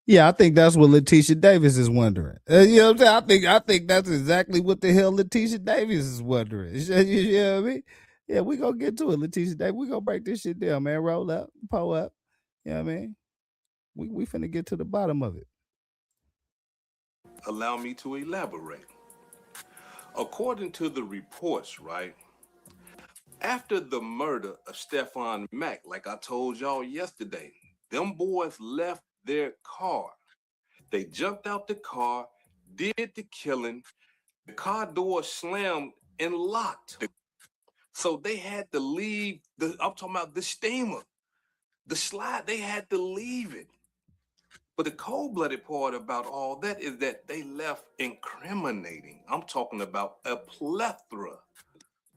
Yeah, I think that's what Letitia Davis is wondering. You know what I'm saying? I think that's exactly what the hell Letitia Davis is wondering. You know what I mean? Yeah, we gonna get to it, Letitia Davis. We gonna break this shit down, man. Roll up, pull up. You know what I mean? We finna get to the bottom of it. allow me to elaborate. According to the reports, right, after the murder of Stephon Mack, like I told y'all yesterday, them boys left their car. They jumped out the car, did the killing. The car door slammed and locked. So they had to leave I'm talking about the steamer. The slide, they had to leave it. But the cold-blooded part about all that is that they left incriminating. I'm talking about a plethora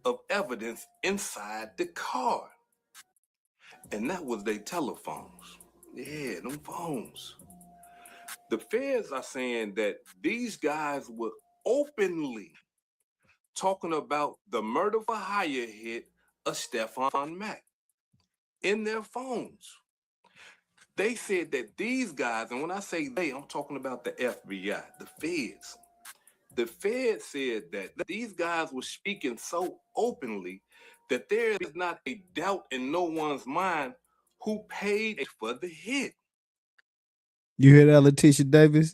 of evidence inside the car. And that was their telephones. Yeah, them phones. The feds are saying that these guys were openly talking about the murder for hire hit of Stephon Mack in their phones. They said that these guys, and when I say they, I'm talking about the FBI, the feds. The feds said that these guys were speaking so openly that there is not a doubt in no one's mind who paid for the hit. You hear that, Letitia Davis?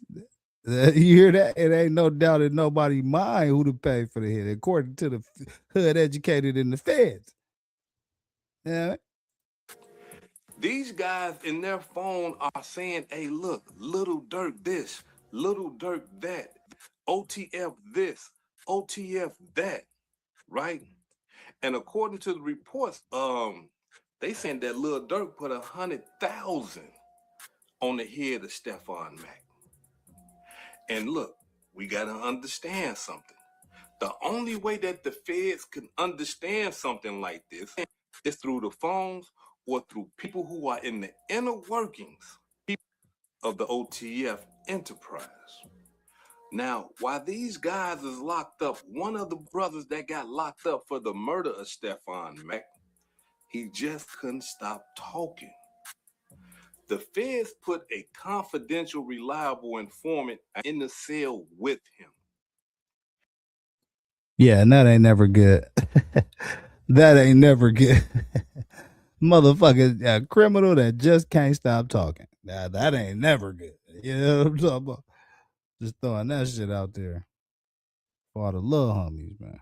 You hear that? It ain't no doubt in nobody's mind who to pay for the hit, according to the hood educated in the feds. Yeah. These guys in their phone are saying, hey, look, Lil Durk this, Lil Durk that, OTF this, OTF that, right? And according to the reports, they saying that Lil Durk put 100,000 on the head of Stephon Mack. And look, we gotta understand something. The only way that the feds can understand something like this is through the phones or through people who are in the inner workings of the OTF enterprise. Now, while these guys is locked up, one of the brothers that got locked up for the murder of Stephon Mack, he just couldn't stop talking. The feds put a confidential, reliable informant in the cell with him. Yeah, and that ain't never good. That ain't never good. Motherfucker, a criminal that just can't stop talking. Now, that ain't never good. You know what I'm talking about? Just throwing that shit out there for all the little homies, man.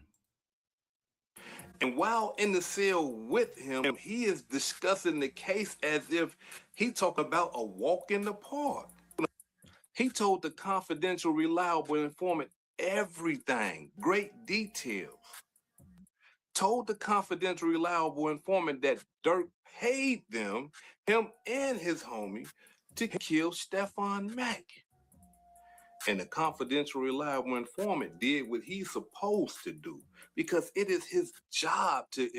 And while in the cell with him, he is discussing the case as if he talking about a walk in the park. He told the confidential, reliable informant everything, great details. Told the confidential, reliable informant that Dirk paid him and his homie, to kill Stefan Mack. And the confidential, reliable informant did what he's supposed to do, because it is his job to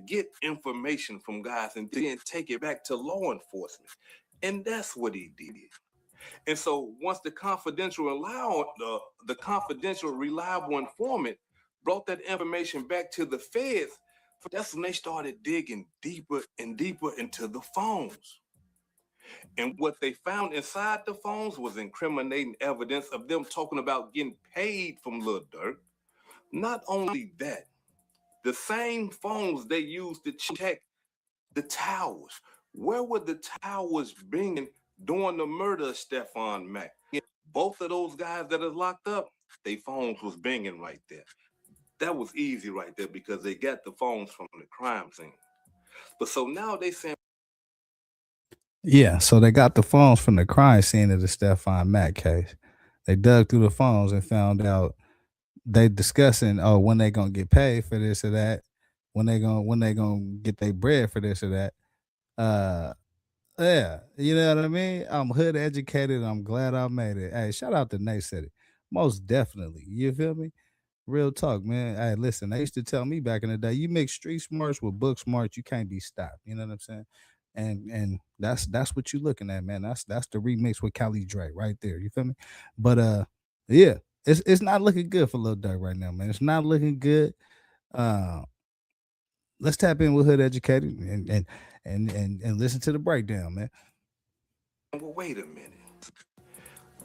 get information from guys and then take it back to law enforcement. And that's what he did. And so once the confidential, reliable informant brought that information back to the feds, that's when they started digging deeper and deeper into the phones. And what they found inside the phones was incriminating evidence of them talking about getting paid from Lil Durk. Not only that, the same phones they used to check the towers. Where were the towers being during the murder of Stefan Mack? Both of those guys that are locked up, their phones was binging right there. That was easy right there because they got the phones from the crime scene. But so now they saying, Yeah, so they got the phones from the crime scene of the Stefan Mack case. They dug through the phones and found out they discussing, oh, when they gonna get paid for this or that, when they gonna get their bread for this or that. Uh yeah, you know what I mean? I'm hood educated. I'm glad I made it. Hey, shout out to Nate City. Most definitely. You feel me? Real talk, man. Hey, listen, they used to tell me back in the day, you mix street smarts with book smarts, you can't be stopped. You know what I'm saying? And that's what you looking at, man. That's the remix with Cali Dre right there. You feel me? But yeah, it's not looking good for Lil Durk right now, man. It's not looking good. Uh let's tap in with Hood Educated and listen to the breakdown, man. well, wait a minute.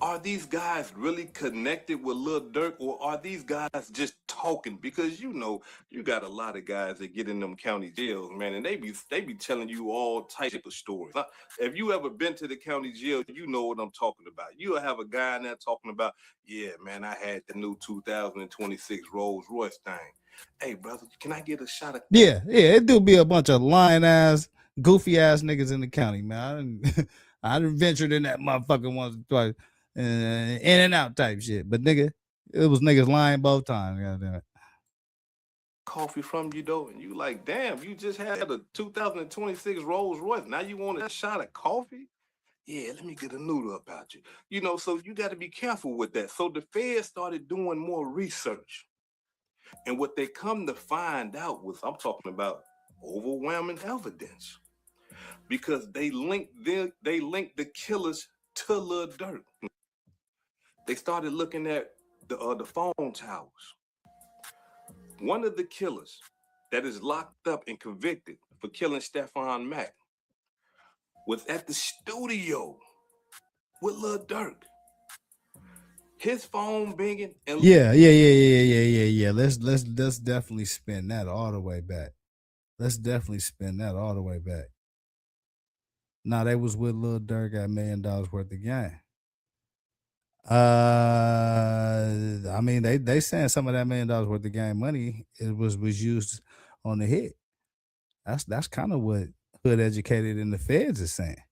Are these guys really connected with Lil Durk, or are these guys just talking? Because you got a lot of guys that get in them county jails, man, and they be telling you all types of stories. If you ever been to the county jail, you know what I'm talking about. You'll have a guy in there talking about, yeah, man, I had the new 2026 Rolls Royce thing. Hey, brother, can I get a shot of? Yeah, it do be a bunch of lying ass, goofy ass niggas in the county, man. I done ventured in that motherfucker once or twice, in and out type shit. But nigga, it was niggas lying both times. Goddamn it. Coffee from you though, and you like, damn, you just had a 2026 Rolls Royce. Now you want a shot of coffee? Yeah, let me get a noodle about you. So you got to be careful with that. So the Fed started doing more research. And what they come to find out was, I'm talking about overwhelming evidence. Because they linked the killers to Lil Durk. They started looking at the phone towers. One of the killers that is locked up and convicted for killing Stefan Mack was at the studio with Lil Durk. His phone binging and Yeah. Let's definitely spin that all the way back. Let's definitely spin that all the way back. Nah, they was with Lil Durk at $1 million worth of game. I mean, they saying some of that $1 million worth of game money was used on the hit. That's kind of what Hood Educated in the Feds is saying.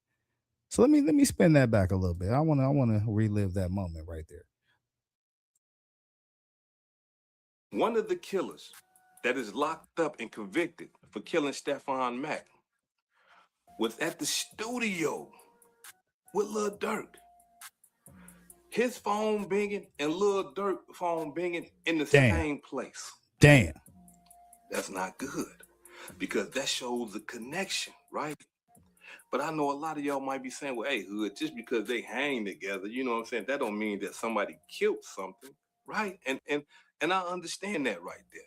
So let me spin that back a little bit. I wanna relive that moment right there. one of the killers that is locked up and convicted for killing Stefan Mack was at the studio with Lil Durk. His phone binging and Lil Durk phone binging in the same place. Damn. That's not good, because that shows the connection, right? But I know a lot of y'all might be saying, well, hey, Hood, just because they hang together, you know what I'm saying, that don't mean that somebody killed something, right? And I understand that right there.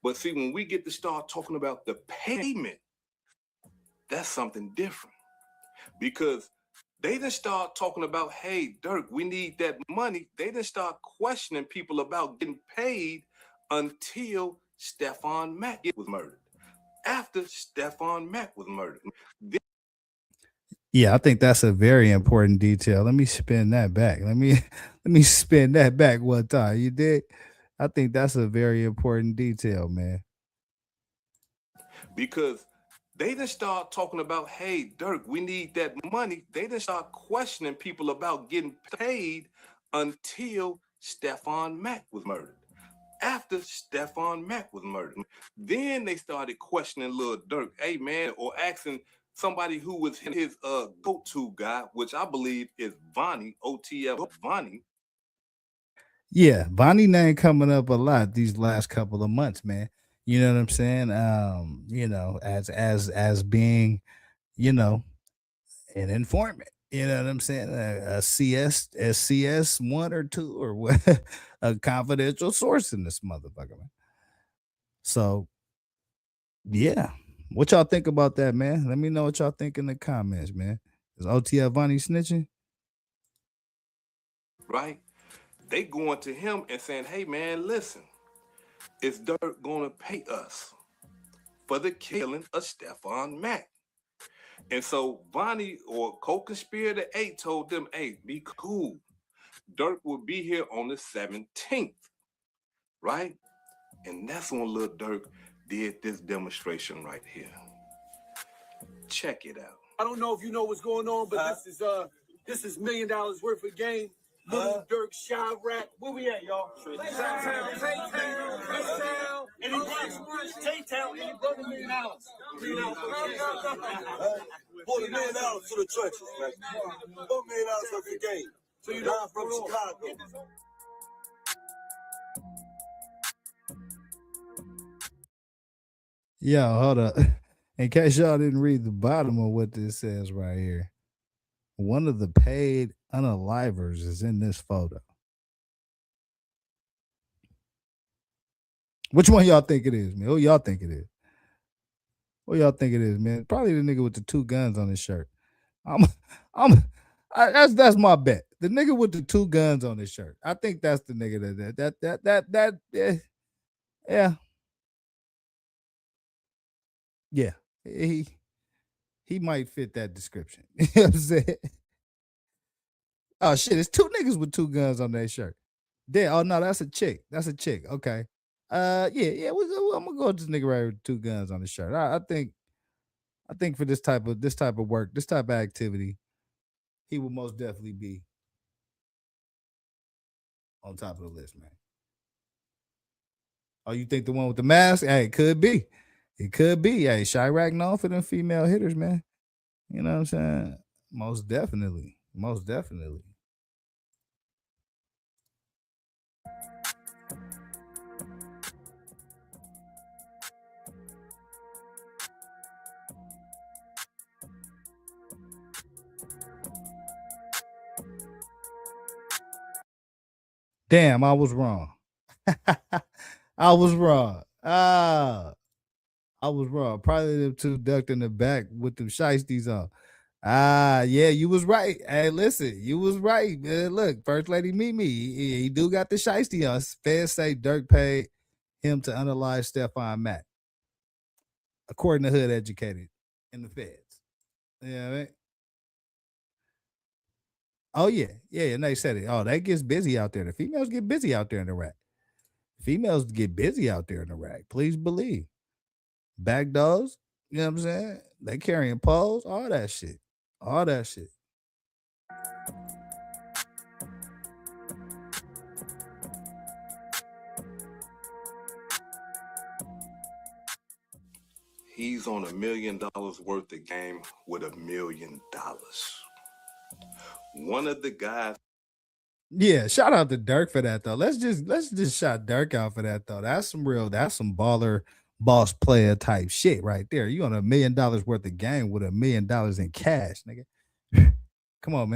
But see, when we get to start talking about the payment, that's something different. Because they didn't start talking about, hey, Durk, we need that money. They didn't start questioning people about getting paid until Stephon Mack was murdered. After Stephon Mack was murdered. Yeah, I think that's a very important detail. Let me spin that back. Let me let me spin that back one time. You did? I think that's a very important detail, man. Because they didn't start talking about, hey, Dirk, we need that money. They didn't start questioning people about getting paid until Stephon Mack was murdered. After Stephon Mack was murdered, then they started questioning Lil Durk, hey man, or asking somebody who was his go-to guy, which I believe is Vonnie, OTF Vonnie. Yeah, Bonnie name coming up a lot these last couple of months, man. You know what I'm saying? As being, you know, an informant. You know what I'm saying? A CS one or two or what? A confidential source in this motherfucker, man. So yeah, what y'all think about that, man? Let me know what y'all think in the comments, man. Is OTF Vonnie snitching? Right? They going to him and saying, hey man, listen, is Dirk gonna pay us for the killing of Stephon Mack? And so Vonnie or co-conspirator 8 told them, hey, be cool. Dirk will be here on the 17th, right? And that's when Lil Durk did this demonstration right here. Check it out. I don't know if you know what's going on, but this is $1 million worth of game. Lil Durks, Shy Rap. Where we at, y'all? Tay-Town. And he brought Tay-Town, and he brought $1 million. Brought $1 million to the trenches, man. $1 million worth of game. So you know I'm from Chicago. Yo, hold up. In case y'all didn't read the bottom of what this says right here, one of the paid unalivers is in this photo. Which one y'all think it is, man? Who y'all think it is? Who y'all think it is, man? Probably the nigga with the 2 guns on his shirt. That's my bet. The nigga with the 2 guns on his shirt. I think that's the nigga yeah. He might fit that description. You know what I'm saying? Oh shit, it's 2 niggas with 2 guns on their shirt. There. Oh no, that's a chick. That's a chick. Okay. Yeah. I'm gonna go with this nigga right with 2 guns on his shirt. I think for this type of work, this type of activity, he will most definitely be on top of the list, man. Oh, you think the one with the mask? Hey, it could be. It could be. Hey, Chirac known for them female hitters, man. You know what I'm saying? Most definitely. Most definitely. Damn, I was wrong. I was wrong. I was wrong. Probably them 2 ducked in the back with them shiesties on. Yeah, you was right. Hey, listen, you was right, man. Look, First Lady Mimi, he do got the shiesty on. Feds say Dirk paid him to unalive Stephon Mack, according to Hood Educated in the feds. You know what I mean? Oh, yeah. And they said it. Oh, that gets busy out there. The females get busy out there in the rack. Females get busy out there in the rack. Please believe. Back doors, you know what I'm saying? They carrying poles, all that shit. All that shit. He's on $1 million worth of game with $1 million. One of the guys. Yeah, shout out to Dirk for that though. Let's just shout Dirk out for that though. That's some baller boss player type shit right there. You on $1 million worth of game with $1 million in cash, nigga. Come on,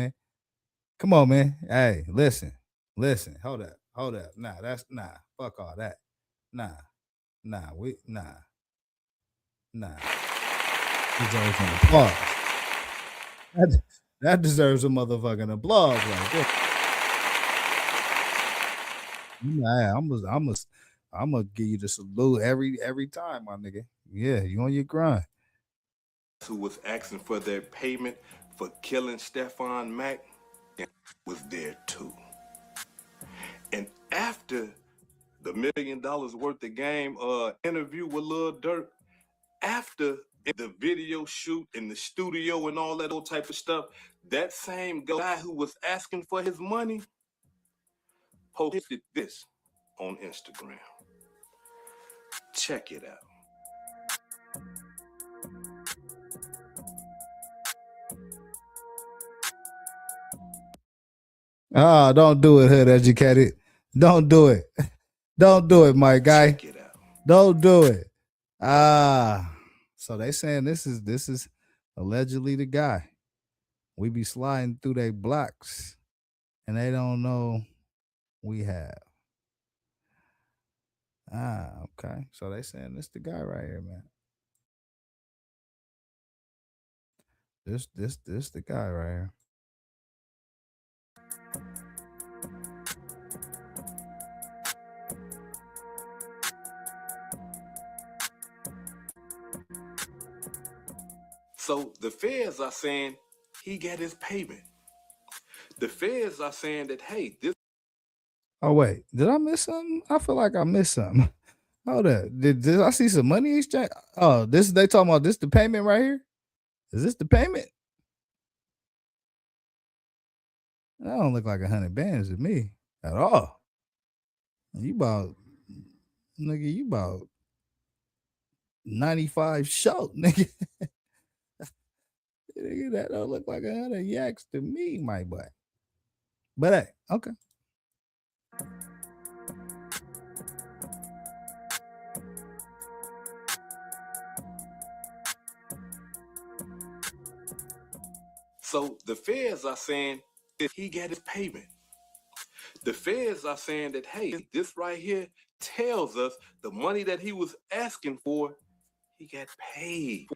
man. Hey, listen. Hold up. Nah. Fuck all that. Nah. Deserves an applause. That deserves a motherfucking applause right there. Nah, I'm gonna give you the salute every time, my nigga. Yeah, you on your grind. Who was asking for their payment for killing Stephon Mack was there too. And after the $1 million worth of game interview with Lil Durk, after the video shoot in the studio and all that old type of stuff, that same guy who was asking for his money posted this on Instagram. Check it out. Ah, don't do it, hood educated. Don't do it. Don't do it, my guy. Check it out. Don't do it. So they saying this is allegedly the guy. We be sliding through their blocks and they don't know we have. Okay. So they saying this the guy right here, man. This the guy right here. So the feds are saying he got his payment. The feds are saying that, hey, this. Oh, wait. Did I miss something? I feel like I missed something. Hold up. Did I see some money exchange? Oh, they talking about this the payment right here? Is this the payment? That don't look like 100 bands to me at all. You about 95 short, nigga. Nigga, that don't look like 100 yaks to me, my boy. But hey, okay. So the feds are saying that he got his payment. The feds are saying that, hey, this right here tells us the money that he was asking for, he got paid.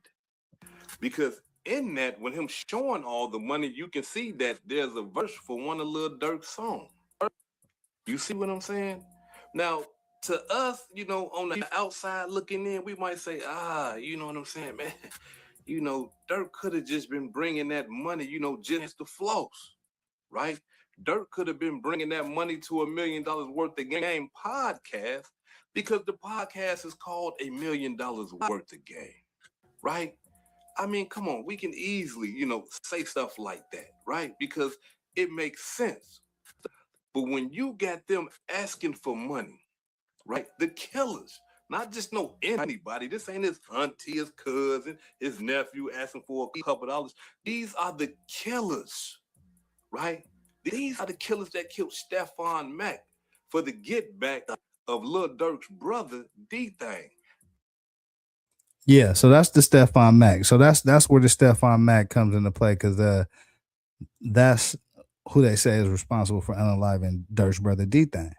Because in that, when him showing all the money, you can see that there's a verse for one of Lil Durk's songs. You see what I'm saying? Now, to us, on the outside looking in, we might say, you know what I'm saying, man? Durk could have just been bringing that money, just to floss, right? Durk could have been bringing that money to $1 million worth of game podcast because the podcast is called $1 million worth of game, right? I mean, come on, we can easily, say stuff like that, right? Because it makes sense. But when you got them asking for money, right? The killers, not just anybody. This ain't his auntie, his cousin, his nephew asking for a couple dollars. These are the killers, right? These are the killers that killed Stephon Mack for the get back of Lil Durk's brother, D-Thing. Yeah, so that's the Stephon Mack. So that's where the Stephon Mack comes into play because that's who they say is responsible for unaliving Durk's brother D-Thing.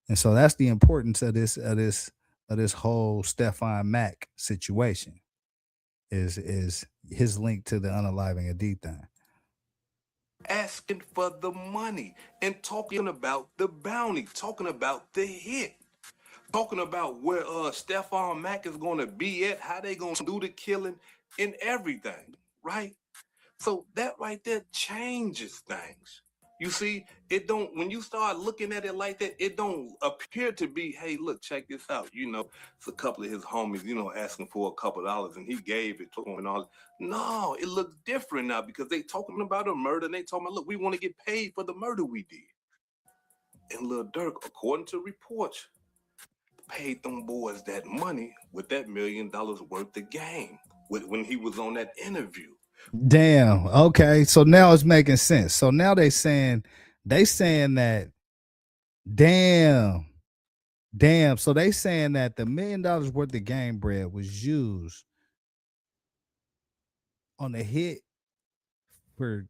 And so that's the importance of this whole Stephon Mack situation is his link to the unaliving of D-Thing. Asking for the money and talking about the bounty, talking about the hit, talking about where Stephon Mack is going to be at, how they going to do the killing and everything, right? So that right there changes things. You see, when you start looking at it like that, it don't appear to be, hey, look, check this out. It's a couple of his homies, asking for a couple of dollars and he gave it to him and all. No, it looks different now because they talking about a murder and they talking about, look, we want to get paid for the murder we did. And Lil Durk, according to reports, paid them boys that money with that $1 million worth of game when he was on that interview. Damn. Okay. So now it's making sense. So now they saying that damn. So they saying that the $1 million worth of game bread was used on the hit for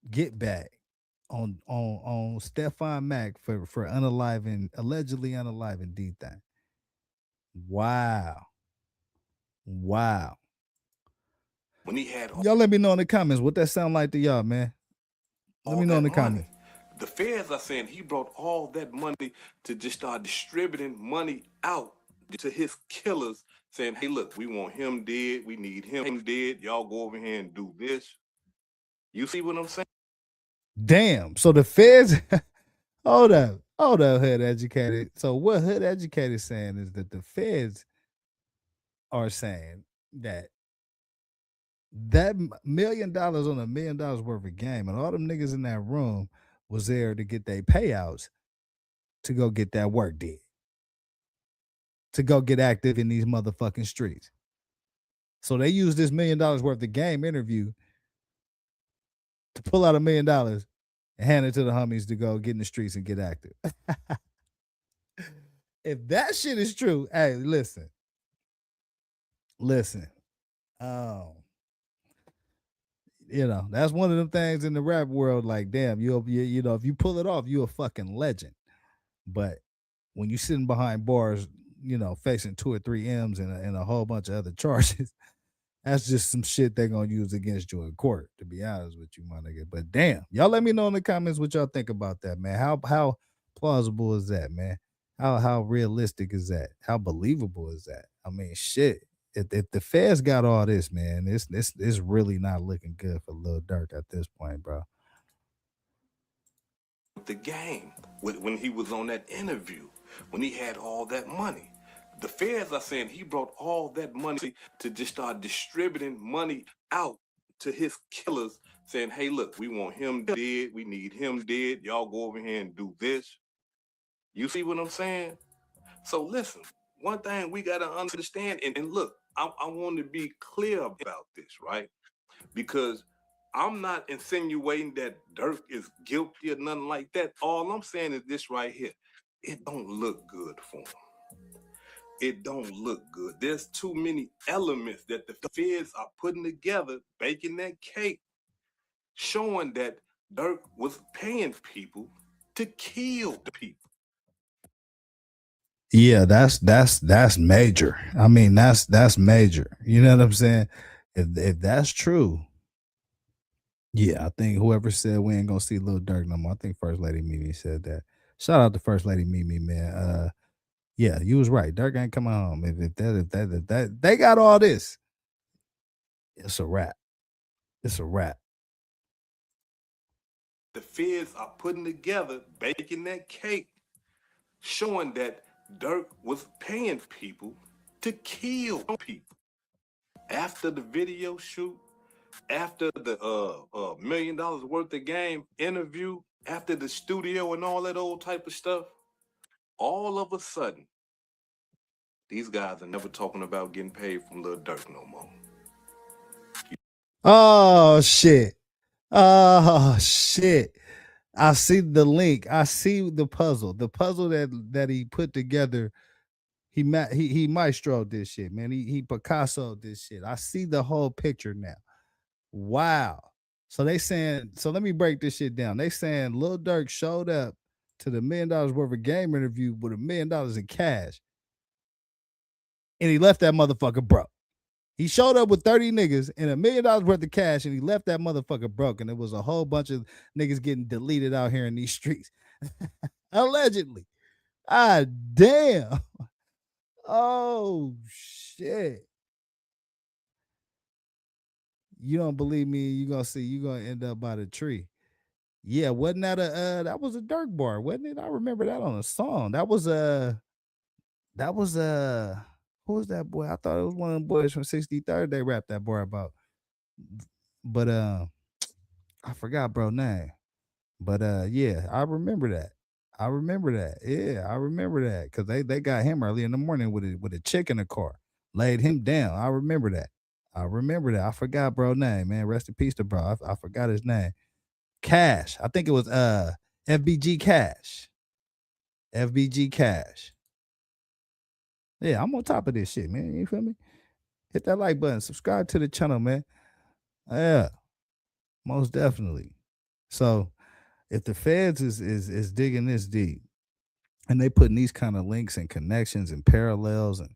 get back on Stephon Mack for allegedly unaliving D-Thing. Wow. When he had y'all let me know in the comments what that sound like to y'all, man. Let me know in the comments. The feds are saying he brought all that money to just start distributing money out to his killers, saying, hey, look, we want him dead. We need him dead. Y'all go over here and do this. You see what I'm saying? Damn. So the feds, hold up, hood educated. So what hood educated saying is that the feds are saying that $1 million on $1 million worth of game, and all them niggas in that room was there to get their payouts to go get that work did, to go get active in these motherfucking streets. So they used this $1 million worth of game interview to pull out $1 million and hand it to the homies to go get in the streets and get active. If that shit is true, hey, listen. That's one of them things in the rap world. Like, damn, if you pull it off, you a fucking legend. But when you sitting behind bars, facing 2 or 3 M's and a whole bunch of other charges, that's just some shit they're gonna use against you in court, to be honest with you, my nigga. But damn, y'all let me know in the comments what y'all think about that, man. How plausible is that, man? How realistic is that? How believable is that? I mean, shit. If the feds got all this, man, it's really not looking good for Lil Durk at this point, bro. The game when he was on that interview, when he had all that money. The feds are saying he brought all that money to just start distributing money out to his killers, saying, hey, look, we want him dead. We need him dead. Y'all go over here and do this. You see what I'm saying? So listen, one thing we got to understand, and look, I want to be clear about this, right? Because I'm not insinuating that Durk is guilty or nothing like that. All I'm saying is this right here. It don't look good for him. It don't look good. There's too many elements that the feds are putting together, baking that cake, showing that Durk was paying people to kill people. Yeah, that's major. I mean, that's major. You know what I'm saying? If that's true, yeah, I think whoever said we ain't gonna see Lil Durk no more, I think First Lady Mimi said that. Shout out to First Lady Mimi, man. Yeah, you was right. Dirk ain't coming home. If that they got all this, it's a wrap. It's a wrap. The feds are putting together, baking that cake, showing that Durk was paying people to kill people. After the video shoot, after the $1 million worth of game interview, after the studio and all that old type of stuff, all of a sudden, these guys are never talking about getting paid from Lil Durk no more. Oh shit. Oh shit. I see the link. I see the puzzle. The puzzle that he put together. He maestroed this shit, man. He Picasso this shit. I see the whole picture now. Wow. So they saying, so let me break this shit down. They saying Lil Durk showed up to the $1 million worth of game interview with $1 million in cash. And he left that motherfucker broke. He showed up with 30 niggas and $1 million worth of cash, and he left that motherfucker broke. And there was a whole bunch of niggas getting deleted out here in these streets. Allegedly. Ah, damn. Oh, shit. You don't believe me, you're gonna end up by the tree. Yeah, wasn't that was a Durk bar, wasn't it? I remember that on a song. That was who was that boy? I thought it was one of them boys from 63rd they rapped that bar about. But I forgot bro name. But yeah, I remember that. I remember that. Yeah, I remember that. Cause they got him early in the morning with a chick in the car, laid him down. I remember that. I remember that. I forgot bro name, man. Rest in peace to bro. I forgot his name. Cash. I think it was FBG Cash. FBG Cash. Yeah, I'm on top of this shit, man. You feel me? Hit that like button. Subscribe to the channel, man. Yeah, most definitely. So if the feds is digging this deep and they putting these kind of links and connections and parallels and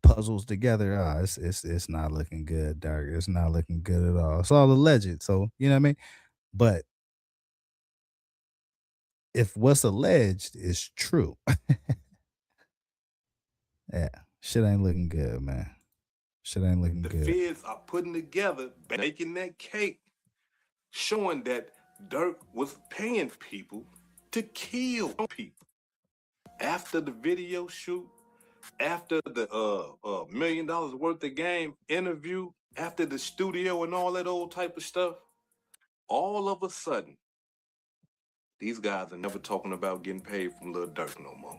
puzzles together, it's not looking good, Dark. It's not looking good at all. It's all alleged. So you know what I mean? But if what's alleged is true. Yeah, shit ain't looking good, man. Shit ain't looking The good. feds are putting together, making that cake, showing that Durk was paying people to kill people. After the video shoot, after the $1 million worth of game interview, after the studio and all that old type of stuff, all of a sudden, these guys are never talking about getting paid from Lil Durk no more.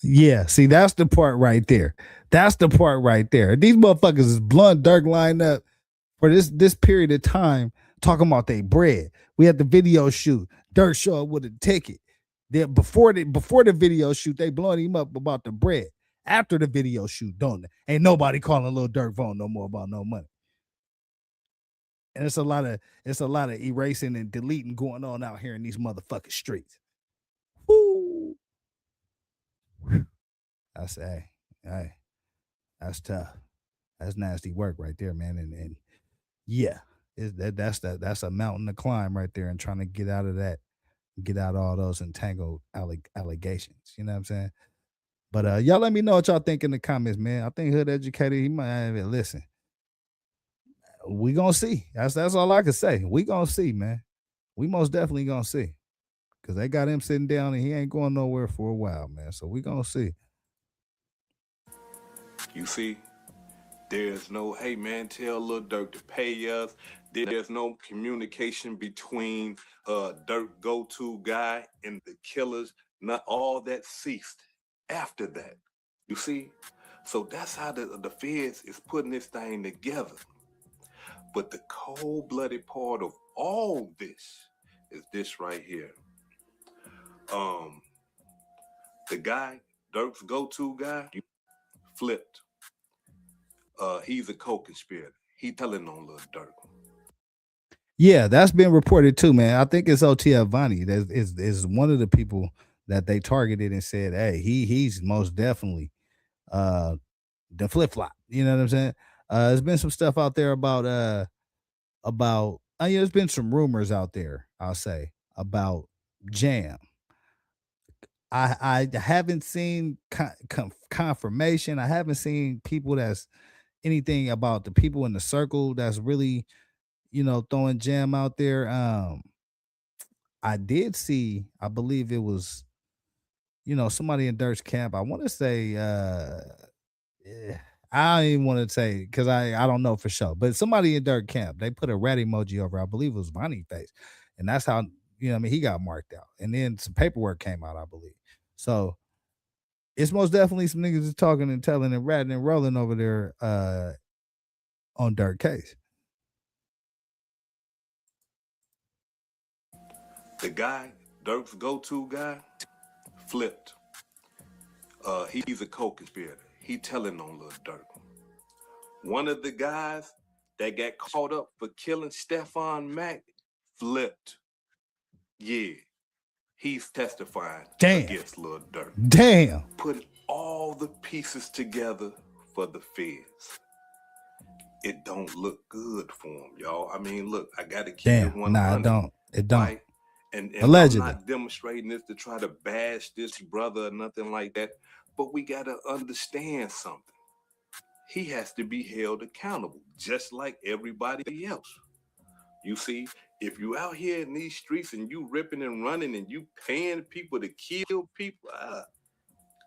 Yeah, see, that's the part right there. That's the part right there. These motherfuckers is blunt Durk lined up for this period of time talking about they bread. We had the video shoot. Durk show up with a ticket. Then before the video shoot, they blowing him up about the bread. After the video shoot, don't they? Ain't nobody calling Lil Durk phone no more about no money. And it's a lot of erasing and deleting going on out here in these motherfucking streets. Woo. I say, hey, that's tough. That's nasty work right there, man. And yeah, that's a mountain to climb right there, and trying to get out of that, get out all those entangled allegations. You know what I'm saying? But y'all let me know what y'all think in the comments, man. I think Hood Educated, he might have it. Listen. We gonna see. That's all I can say. We gonna see, man. We most definitely gonna see. Cause they got him sitting down and he ain't going nowhere for a while, man. So we gonna see. You see, there's no, hey man, tell Lil Durk to pay us. There's no communication between Durk go-to guy and the killers. Not all that ceased after that. You see? So that's how the feds is putting this thing together. But the cold-blooded part of all this is this right here. The guy, Durk's go-to guy, flipped. He's a co-conspirator. He telling on Lil Durk. Yeah, that's been reported too, man. I think it's OTF Vonnie that is one of the people that they targeted and said, hey, he's most definitely the flip-flop. You know what I'm saying? There's been some stuff out there about there's been some rumors out there, I'll say, about Jam. I haven't seen confirmation. I haven't seen people that's anything about the people in the circle that's really, throwing Jam out there. I did see, I believe it was, somebody in Durk's camp. I want to say, I don't even want to say because I don't know for sure, but somebody in Durk camp, they put a rat emoji over, I believe it was Vonnie face. And that's how, he got marked out. And then some paperwork came out, I believe. So it's most definitely some niggas is talking and telling and ratting and rolling over there on Durk case. The guy, Durk's go-to guy, flipped. He's a co-conspirator. He telling on Lil Durk. One of the guys that got caught up for killing Stephon Mack flipped. Yeah, he's testifying against Lil Durk. Damn. Putting all the pieces together for the feds. It don't look good for him, y'all. I mean, look, I got to keep it 100. Nah, it don't. It don't. Right? And Allegedly. I'm not demonstrating this to try to bash this brother or nothing like that, but we got to understand something. He has to be held accountable, just like everybody else. You see, if you out here in these streets and you ripping and running and you paying people to kill people,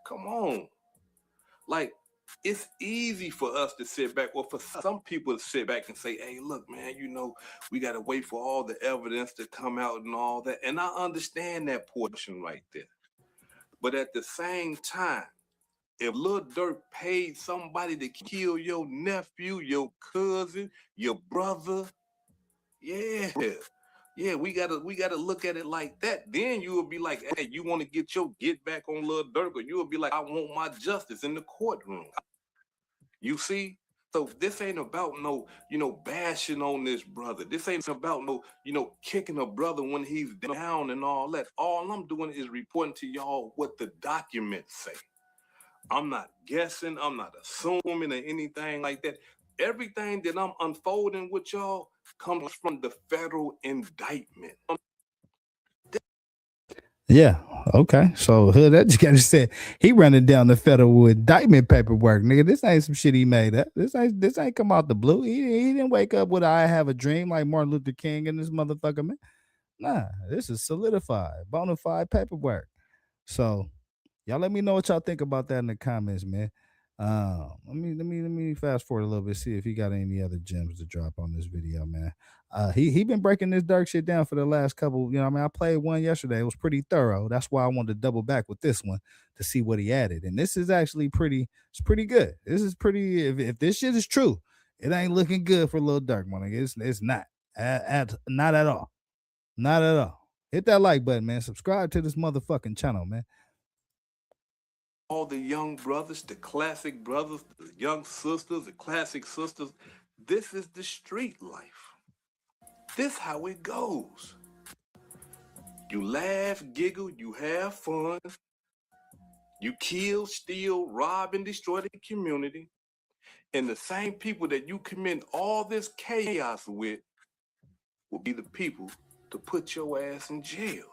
come on. Like, it's easy for us to sit back, or for some people to sit back and say, hey, look, man, we got to wait for all the evidence to come out and all that. And I understand that portion right there. But at the same time, if Lil Durk paid somebody to kill your nephew, your cousin, your brother, yeah, we gotta look at it like that. Then you will be like, hey, you want to get back on Lil Durk, or you will be like, I want my justice in the courtroom. You see? So this ain't about no, bashing on this brother. This ain't about no, kicking a brother when he's down and all that. All I'm doing is reporting to y'all what the documents say. I'm not guessing. I'm not assuming or anything like that. Everything that I'm unfolding with y'all comes from the federal indictment. Yeah. Okay. So Hood Educator said he running down the federal indictment paperwork. Nigga, this ain't some shit he made up. This ain't come out the blue. He didn't wake up with I have a dream like Martin Luther King and this motherfucker, man. Nah, this is solidified, bona fide paperwork. So y'all let me know what y'all think about that in the comments, man. Let me fast forward a little bit, see if he got any other gems to drop on this video, man. He been breaking this dark shit down for the last couple. You know, what I mean, I played one yesterday. It was pretty thorough. That's why I wanted to double back with this one to see what he added. And this is actually pretty. It's pretty good. This is pretty. If this shit is true, it ain't looking good for Lil Durk, man. It's not. Not at all. Not at all. Hit that like button, man. Subscribe to this motherfucking channel, man. All the young brothers, the classic brothers, the young sisters, the classic sisters. This is the street life. This how it goes. You laugh, giggle, you have fun. You kill, steal, rob, and destroy the community. And the same people that you commit all this chaos with will be the people to put your ass in jail.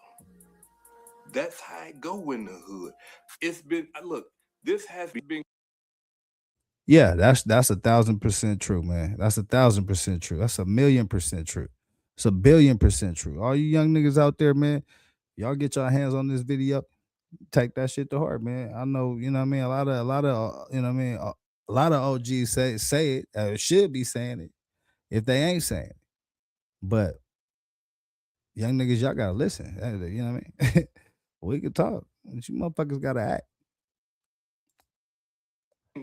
That's how it go in the hood. It's been, look, this has been. Yeah, that's 1,000% true, man. That's 1,000% true. That's 1,000,000% true. It's 1,000,000,000% true. All you young niggas out there, man, y'all get your hands on this video. Take that shit to heart, man. I know, you know what I mean. You know what I mean. A lot of OGs say it, should be saying it if they ain't saying it. But young niggas, y'all gotta listen. You know what I mean. We can talk. But you motherfuckers gotta act.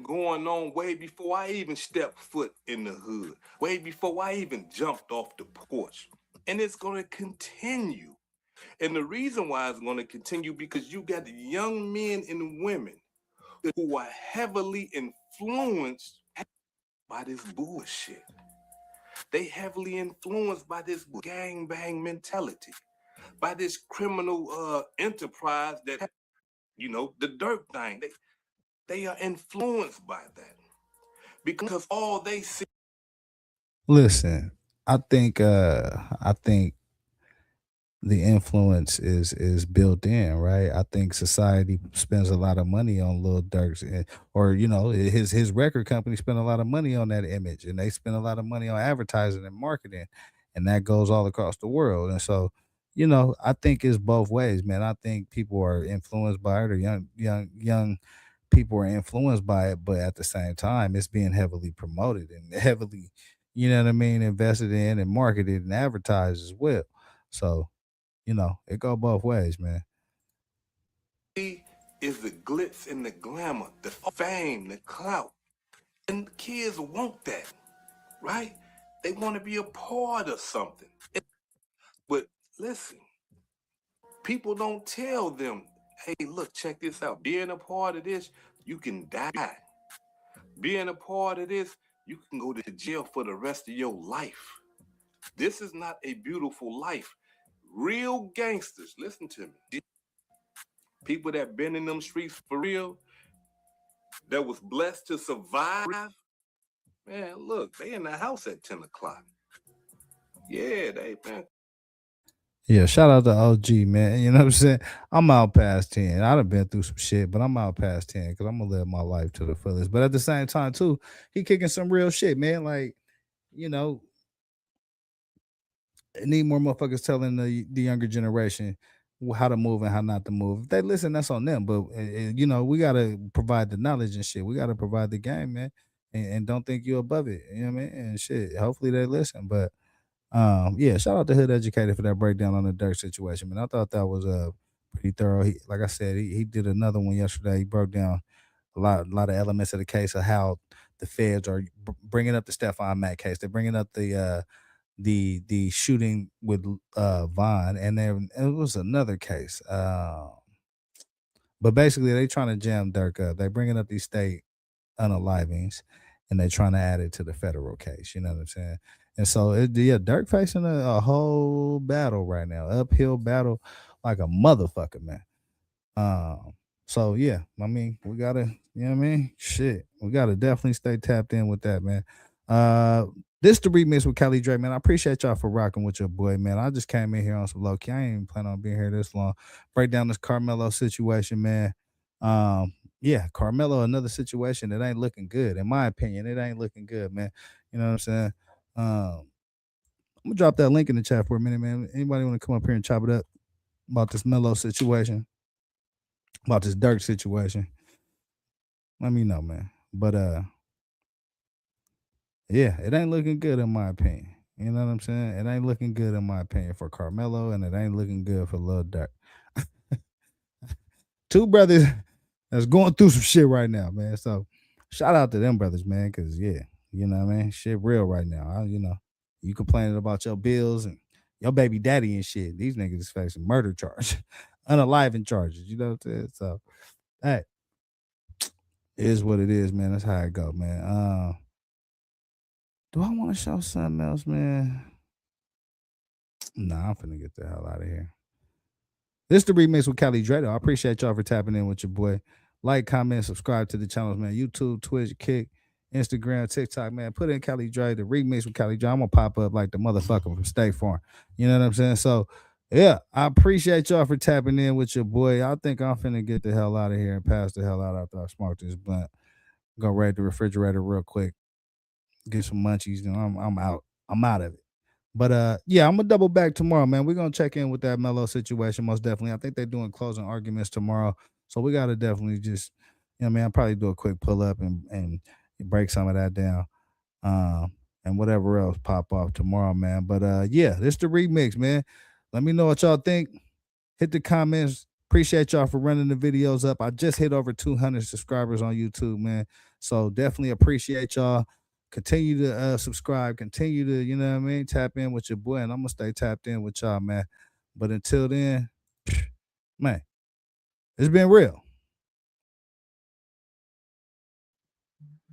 Going on way before I even stepped foot in the hood, way before I even jumped off the porch. And it's going to continue. And the reason why it's going to continue because you got young men and women who are heavily influenced by this bullshit. They heavily influenced by this gangbang mentality, by this criminal enterprise that, you know, the dirt thing. They are influenced by that because all they see. Listen, I think the influence is built in, right? I think society spends a lot of money on Lil Durk's, or you know, his record company spend a lot of money on that image, and they spend a lot of money on advertising and marketing, and that goes all across the world. And so, you know, I think it's both ways, man. I think people are influenced by it, or young people are influenced by it, but at the same time, it's being heavily promoted and heavily, you know what I mean, invested in and marketed and advertised as well. So you know, it go both ways, man. Is the glitz and the glamour, the fame, the clout. And the kids want that, right? They want to be a part of something. But listen, people don't tell them, hey, look, check this out. Being a part of this, you can die. Being a part of this, you can go to jail for the rest of your life. This is not a beautiful life. Real gangsters, listen to me. People that been in them streets for real, that was blessed to survive, man, look, they in the house at 10 o'clock. Yeah, they, man. Yeah, shout out to OG, man. You know what I'm saying? I'm out past 10. I'd have been through some shit, but I'm out past 10 because I'm gonna live my life to the fullest. But at the same time, too, he kicking some real shit, man. Like, you know, need more motherfuckers telling the younger generation how to move and how not to move. If they listen, that's on them. But you know, we gotta provide the knowledge and shit. We gotta provide the game, man. And don't think you're above it. You know what I mean? And shit. Hopefully they listen. But yeah, shout out to Hood Educated for that breakdown on the Dirk situation, man. I thought that was pretty thorough. Like I said, he did another one yesterday. He broke down a lot of elements of the case of how the feds are bringing up the Stephon Mack case. They're bringing up the shooting with Vaughn, and then it was another case. But basically, they trying to jam Dirk up. They bringing up these state unalivings, and they trying to add it to the federal case. You know what I'm saying? And so, yeah, Dirk facing a whole battle right now, uphill battle, like a motherfucker, man. So yeah, I mean, we gotta, you know what I mean? Shit, we gotta definitely stay tapped in with that, man. Uh, This the remix with Kelly Drake, man. I appreciate y'all for rocking with your boy, man. I just came in here on some low key. I ain't even planning on being here this long. Break down this Karmelo situation, man. Yeah, Karmelo, another situation that ain't looking good. In my opinion, it ain't looking good, man. You know what I'm saying? I'm gonna drop that link in the chat for a minute, man. Anybody want to come up here and chop it up about this Melo situation, about this Durk situation? Let me know, man. But yeah, it ain't looking good in my opinion. You know what I'm saying? It ain't looking good in my opinion for Karmelo, and it ain't looking good for Lil Durk. Two brothers that's going through some shit right now, man. So shout out to them brothers, man, because yeah, you know what I mean? Shit real right now. You complaining about your bills and your baby daddy and shit. These niggas is facing murder charge, unaliving charges. You know what I'm saying? So hey, it is what it is, man. That's how it go, man. Do I want to show something else, man? Nah, I'm finna get the hell out of here. This is the remix with Kelly Drake. I appreciate y'all for tapping in with your boy. Like, comment, subscribe to the channels, man. YouTube, Twitch, Kick, Instagram, TikTok, man. Put in Kelly Drake, the remix with Kelly Drake. I'm gonna pop up like the motherfucker from State Farm. You know what I'm saying? So, yeah, I appreciate y'all for tapping in with your boy. I think I'm finna get the hell out of here and pass the hell out after I smoke this blunt. Go raid the refrigerator real quick. Get some munchies, and I'm out. I'm out of it. But yeah, I'm gonna double back tomorrow, man. We're gonna check in with that Melo situation, most definitely. I think they're doing closing arguments tomorrow. So we gotta definitely just, you know, man, probably do a quick pull up and break some of that down. And whatever else pop off tomorrow, man. But yeah, this the remix, man. Let me know what y'all think. Hit the comments. Appreciate y'all for running the videos up. I just hit over 200 subscribers on YouTube, man. So definitely appreciate y'all. Continue to subscribe. Continue to, you know what I mean, tap in with your boy. And I'm going to stay tapped in with y'all, man. But until then, man, it's been real.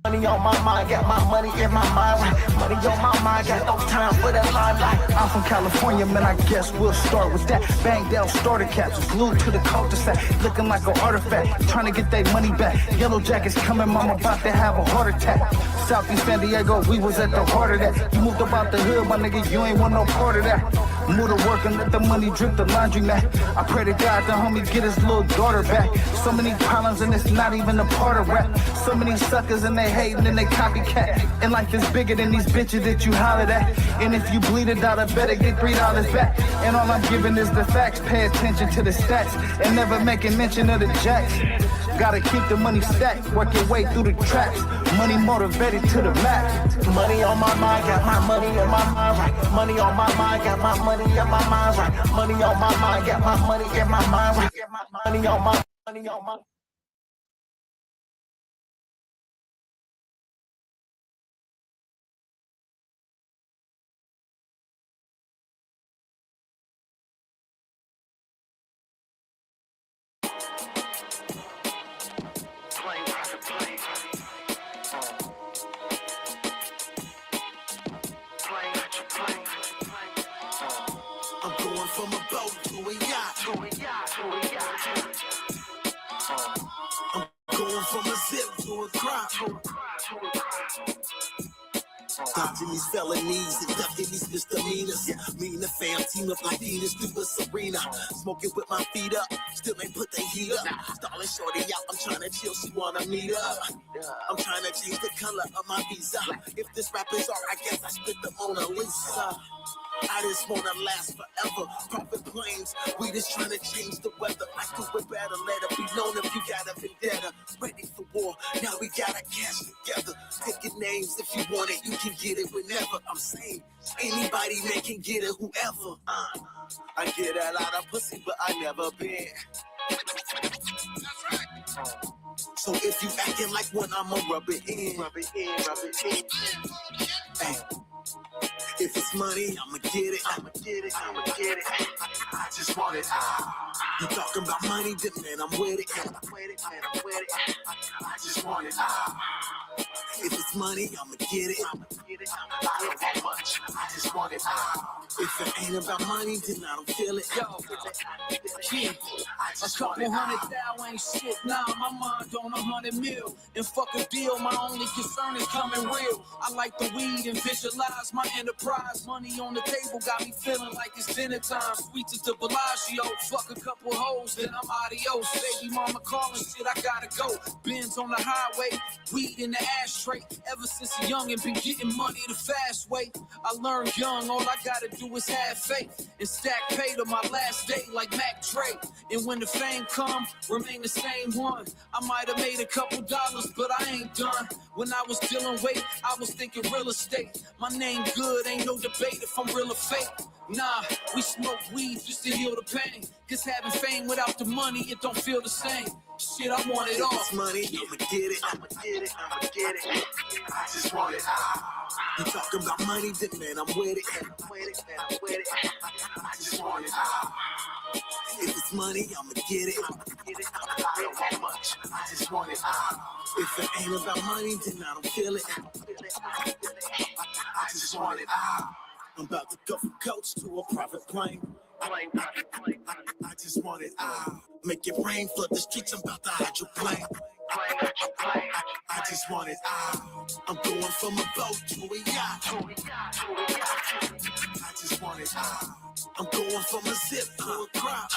Money on my mind, got my money in my mind. Money on my mind, got no time for that limelight. I'm from California, man, I guess we'll start with that. Banged out starter caps, glued to the cul-de-sac, looking like an artifact, trying to get their money back. Yellow jackets coming, I'm about to have a heart attack. Southeast San Diego, we was at the heart of that. You moved about the hood, my nigga, you ain't want no part of that. Move to work and let the money drip the laundry mat. I pray to God the homie get his little daughter back. So many problems and it's not even a part of rap. So many suckers and they hating and they copycat. And life is bigger than these bitches that you hollered at. And if you bleed a dollar, better get $3 back. And all I'm giving is the facts. Pay attention to the stats and never making mention of the jacks. Gotta keep the money stacked, work your way through the tracks. Money motivated to the max. Money on my mind, got my money in my mind right. Money on my mind, got my money in my mind right. Money on my mind, got my money in my mind right. Money on my money on my. From a boat to a yacht. I'm going from a zip to a crop. Dodging these felonies and ducking these misdemeanors. Me and the fam team up like Venus through the Serena. Smoking with my feet up, still ain't put the heat up. Stalling shorty out, I'm trying to chill, she wanna meet up. I'm trying to change the color of my visa. If this rap is art, I guess I spit the Mona Lisa. I just wanna last forever. Profit planes, we just trying to change the weather. I do it better, let it be known if you got a vendetta. Ready for war, now we gotta cash together. Take your names if you want it, you can get it whenever. I'm saying, anybody man can get it, whoever. I get a lot of pussy, but I never been. So if you acting like one, I'ma rub it in. Rub it in, rub it in. Hey. If it's money, I'ma get it. I'ma get it. I'ma get it. I just want it. You talking about money, then man, I'm with it. I'm with it, man, I'm with it. I just want it. If it's money, I'ma get it. I'ma get it. I don't want much. I just want it. If it ain't about money, then I don't feel it. Yo, yeah, I A couple $100,000 ain't shit, nah, my mind on 100 mil. And fuck a deal, my only concern is coming real. I like the weed and visualize my enterprise. Money on the table got me feeling like it's dinner time. Sweet as the Bellagio, fuck a couple hoes, then I'm adios. Baby mama calling shit, I gotta go. Benz on the highway, weed in the ashtray. Ever since a youngin' been getting money the fast way. I learned young, all I gotta do is have faith and stack pay to my last day like Mac Dre. And when the fame come, remain the same one. I might have made a couple dollars, but I ain't done. When I was dealing weight, I was thinking real estate. My name good, ain't no debate if I'm real or fake. Nah, we smoke weed just to heal the pain. Cause having fame without the money, it don't feel the same. Shit, I want it all. Money, I'ma get it, I'ma get it, I'ma get it. I just want it all. You talking about money, then man, I'm with it. I'm with it, man, I'm with it. I just want it all. If it's money, I'ma get it. I'ma get it. I don't want much. I just want it all. If it ain't about money, then I don't feel it. I just want it all. I'm about to go from coach to a private plane. I just want it all. Make it rain, flood the streets, I'm about to hydroplane. I just want it all. I'm going from a boat to a yacht. I just want it all. I'm going from a zip to a crop. I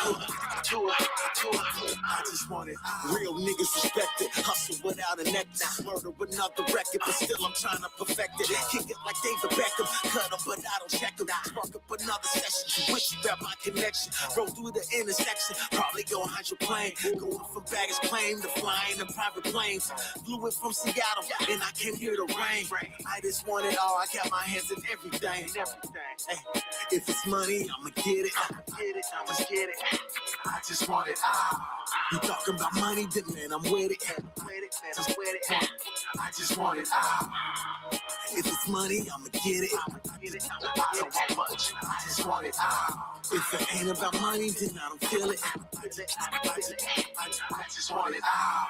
just want it all. Real niggas respect it. Hustle without a neck. Murder another record, but still I'm trying to perfect it. Kick it like David Beckham. Cut him, but I don't check him. Spark up another session. You wish you got my connection. Roll through the intersection. Probably go hydroplane. Going from baggage claim to flying in private planes. Flew in from Seattle, and I came here to rain. I just want it all. I got my hands in everything. Hey, if it's money, I'ma get it. I'ma get it. I'ma get it. I just want it all. You talking about money, then man, I'm with it. Just with it. I just want it all. If it's money, I'ma get it. I'ma get it. I don't want much. I just want it all. If it ain't about money, then I don't feel it. I just want it all.